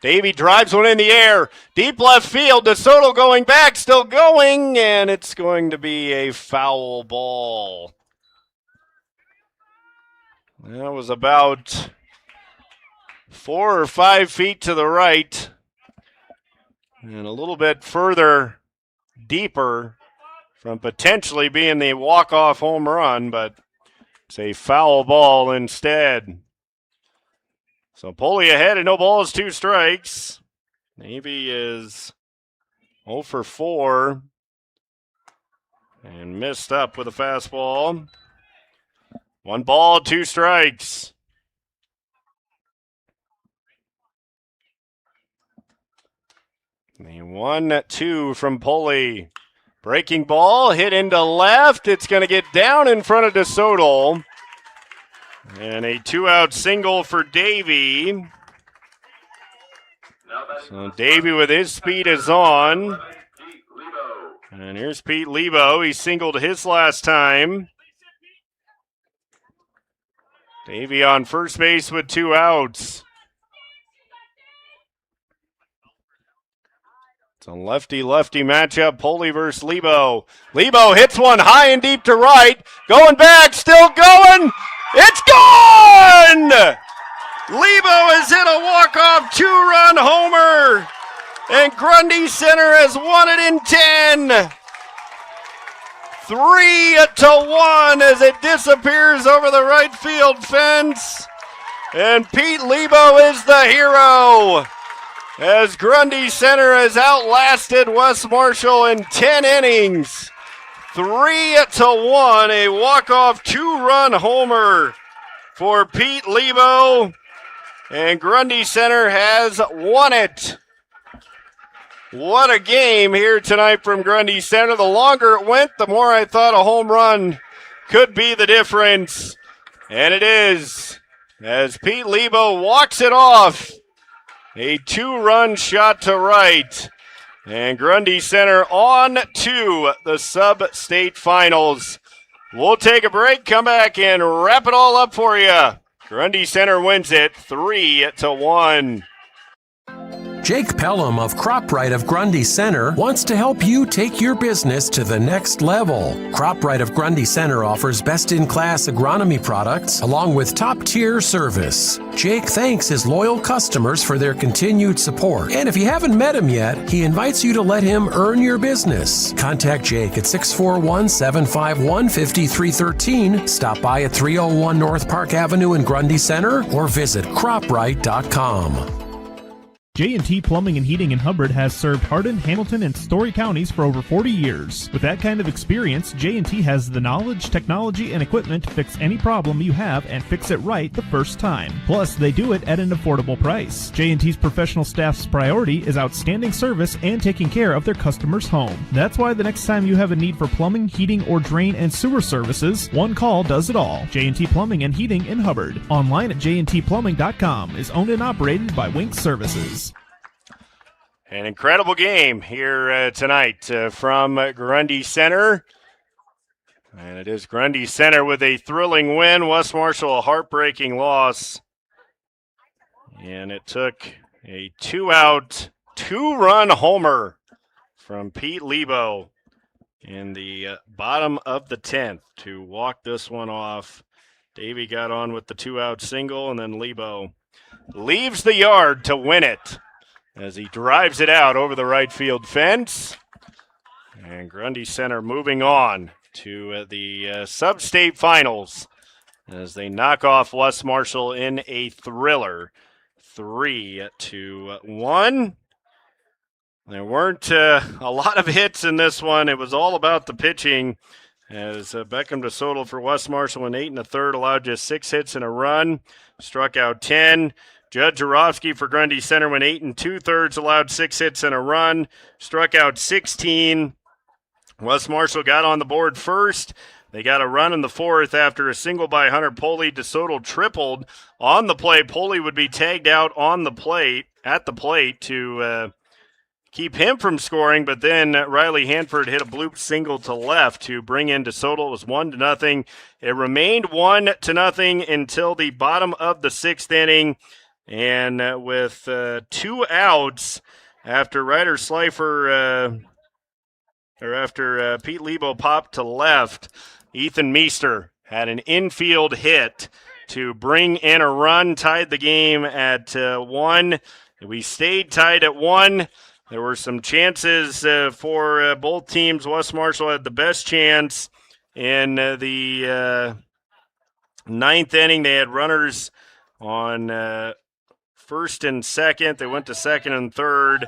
Davey drives one in the air. Deep left field. DeSoto going back, still going, and it's going to be a foul ball. That was about 4 or 5 feet to the right. And a little bit further, deeper, from potentially being the walk-off home run, but it's a foul ball instead. So Pulley ahead and no balls, 2 strikes. Navy is 0 for 4 and missed up with a fastball. 1 ball, 2 strikes. The 1-2 from Pulley. Breaking ball, hit into left. It's going to get down in front of DeSoto. And a 2-out single for Davey. So Davey with his speed is on. And here's Pete Lebo. He singled his last time. Davey on first base with 2 outs. It's a lefty-lefty matchup, Pulley versus Lebo. Lebo hits one high and deep to right. Going back, still going. It's gone! Lebo has hit a walk-off 2-run homer. And Grundy Center has won it in 10. 3-1 as it disappears over the right field fence. And Pete Lebo is the hero, as Grundy Center has outlasted Wes Marshall in 10 innings. 3-1, a walk-off 2-run homer for Pete Lebo, and Grundy Center has won it. What a game here tonight from Grundy Center. The longer it went, the more I thought a home run could be the difference. And it is, as Pete Lebo walks it off. A 2-run shot to right. And Grundy Center on to the sub-state finals. We'll take a break, come back, and wrap it all up for you. Grundy Center wins it 3-1. Jake Pelham of CropRite of Grundy Center wants to help you take your business to the next level. CropRite of Grundy Center offers best-in-class agronomy products along with top-tier service. Jake thanks his loyal customers for their continued support. And if you haven't met him yet, he invites you to let him earn your business. Contact Jake at 641-751-5313. Stop by at 301 North Park Avenue in Grundy Center or visit croprite.com. J&T Plumbing and Heating in Hubbard has served Hardin, Hamilton, and Story counties for over 40 years. With that kind of experience, J&T has the knowledge, technology, and equipment to fix any problem you have and fix it right the first time. Plus, they do it at an affordable price. J&T's professional staff's priority is outstanding service and taking care of their customers' home. That's why the next time you have a need for plumbing, heating, or drain and sewer services, one call does it all. J&T Plumbing and Heating in Hubbard. Online at jntplumbing.com. Is owned and operated by Wink Services. An incredible game here tonight from Grundy Center. And it is Grundy Center with a thrilling win. Wes Marshall a heartbreaking loss. And it took a 2-out, 2-run homer from Pete Lebo in the bottom of the 10th to walk this one off. Davey got on with the 2-out single, and then Lebo leaves the yard to win it as he drives it out over the right field fence. And Grundy Center moving on to the sub-state finals as they knock off West Marshall in a thriller, 3-1. There weren't a lot of hits in this one. It was all about the pitching as Beckham DeSoto for West Marshall in 8 1/3 allowed just 6 hits and a run, struck out 10. Judd Jarofsky for Grundy Center went 8 2/3, allowed 6 hits and a run, struck out 16. West Marshall got on the board first. They got a run in the 4th after a single by Hunter Poley. DeSoto tripled on the plate. Poley would be tagged out on the plate, at the plate to keep him from scoring, but then Riley Hanford hit a bloop single to left to bring in DeSoto. It was 1-0. It remained 1-0 until the bottom of the 6th inning, and with 2 outs after Ryder Slifer, after Pete Lebo popped to left, Ethan Meester had an infield hit to bring in a run, tied the game at 1. We stayed tied at 1. There were some chances for both teams. West Marshall had the best chance in the 9th inning. They had runners on 1st and 2nd. They went to 2nd and 3rd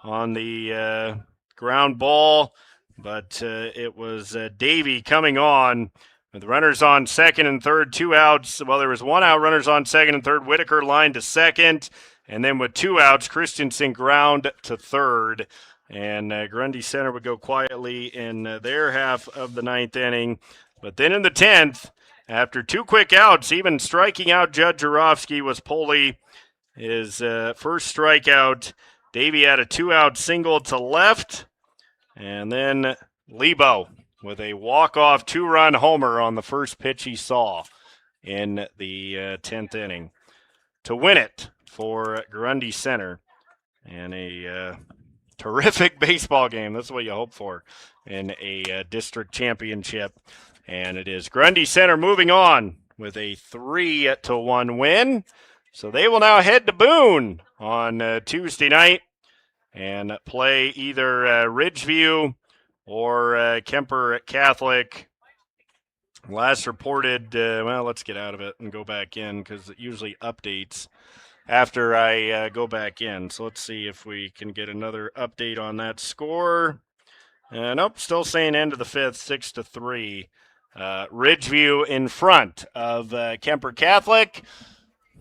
on the ground ball, but it was Davey coming on with runners on 2nd and 3rd, 2 outs. Well, there was 1 out, runners on 2nd and 3rd. Whitaker lined to 2nd. And then with 2 outs, Christensen ground to 3rd. And Grundy Center would go quietly in their half of the 9th inning. But then in the 10th, after 2 quick outs, even striking out Judd Jarofsky was Poley. His first strikeout. Davey had a 2-out single to left. And then Lebo with a walk-off 2-run homer on the first pitch he saw in the 10th inning to win it for Grundy Center, and a terrific baseball game. That's what you hope for in a district championship. And it is Grundy Center moving on with a 3-1 win. So they will now head to Boone on Tuesday night and play either Ridgeview or Kuemper Catholic. Last reported, well, let's get out of it and go back in because it usually updates after I go back in. So let's see if we can get another update on that score. Nope, still saying end of the 5th, 6-3. Ridgeview in front of Kuemper Catholic.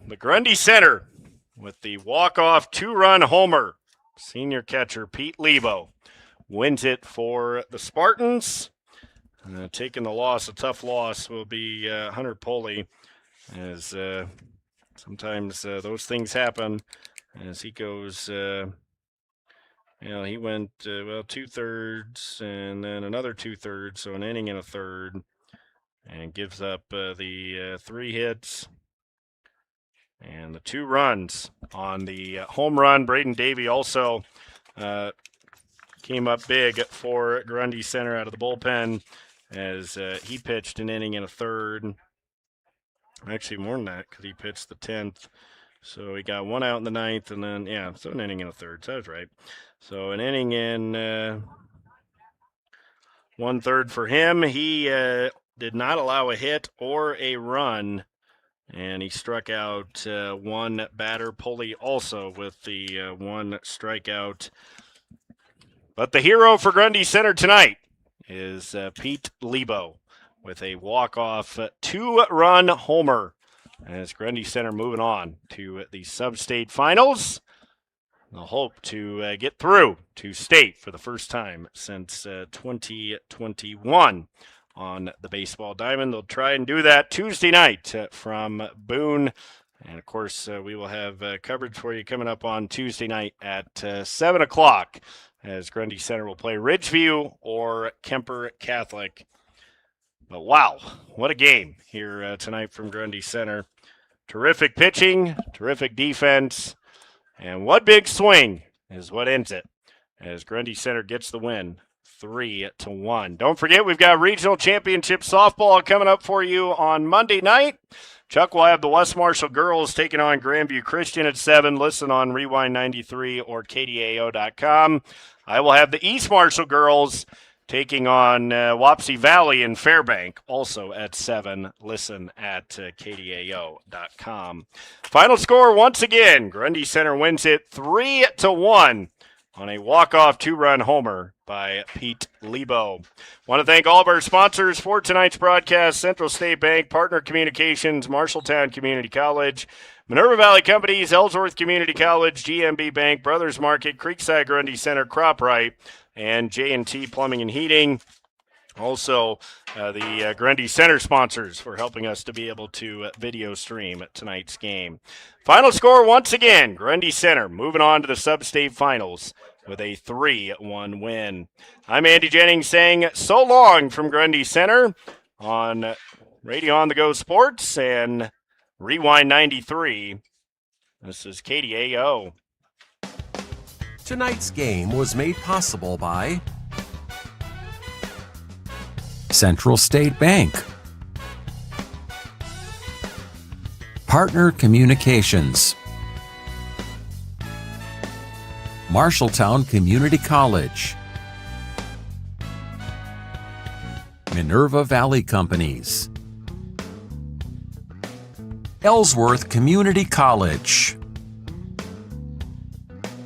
The Grundy Center with the walk-off 2-run homer. Senior catcher Pete Lebo wins it for the Spartans. Taking the loss, a tough loss, will be Hunter Poley, as sometimes those things happen as he goes, he went, 2/3 and then another 2/3, so an inning and a third, and gives up the 3 hits and the 2 runs on the home run. Braden Davey also came up big for Grundy Center out of the bullpen as he pitched an inning and a third. Actually, more than that because he pitched the 10th. So he got 1 out in the 9th, and then, so an inning and a third. So I was right. So an inning and 1/3 for him. He did not allow a hit or a run, and he struck out 1 batter. Poley also with the 1 strikeout. But the hero for Grundy Center tonight is Pete Lebo with a walk-off 2-run homer as Grundy Center moving on to the sub-state finals. They'll hope to get through to state for the first time since 2021 on the baseball diamond. They'll try and do that Tuesday night from Boone. And, of course, we will have coverage for you coming up on Tuesday night at 7 o'clock as Grundy Center will play Ridgeview or Kuemper Catholic. But, wow, what a game here tonight from Grundy Center. Terrific pitching, terrific defense, and one big swing is what ends it as Grundy Center gets the win 3-1. Don't forget, we've got regional championship softball coming up for you on Monday night. Chuck will have the West Marshall girls taking on Grandview Christian at 7. Listen on Rewind 93 or KDAO.com. I will have the East Marshall girls taking on Wapsie Valley in Fairbank, also at 7. Listen at KDAO.com. Final score, once again, Grundy Center wins it 3-1 on a walk-off 2-run homer by Pete Lebo. Want to thank all of our sponsors for tonight's broadcast: Central State Bank, Partner Communications, Marshalltown Community College, Minerva Valley Companies, Ellsworth Community College, GMB Bank, Brothers Market, Creekside Grundy Center, CropRite, and J&T Plumbing and Heating. Also, the Grundy Center sponsors for helping us to be able to video stream tonight's game. Final score, once again, Grundy Center moving on to the sub-state finals with a 3-1 win. I'm Andy Jennings saying so long from Grundy Center on Radio on the Go Sports and Rewind 93. This is KDAO. Tonight's game was made possible by Central State Bank, Partner Communications, Marshalltown Community College, Minerva Valley Companies, Ellsworth Community College,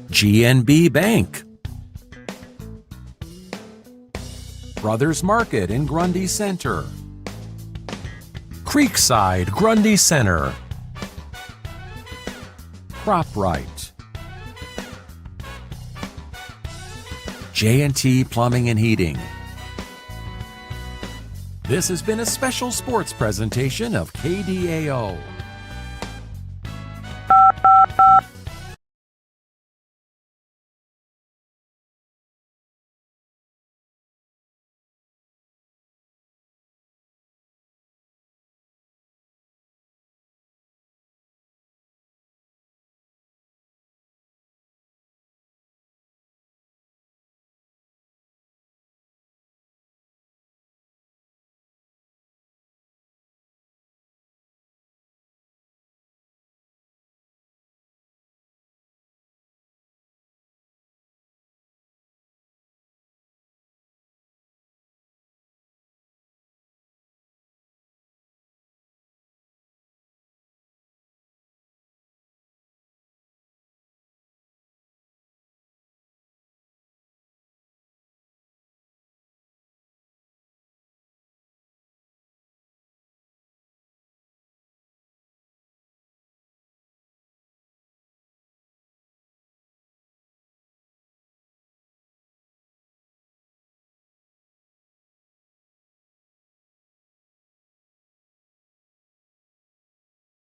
GNB Bank, Brothers Market in Grundy Center, Creekside Grundy Center, CropRite, J&T Plumbing and Heating. This has been a special sports presentation of KDAO.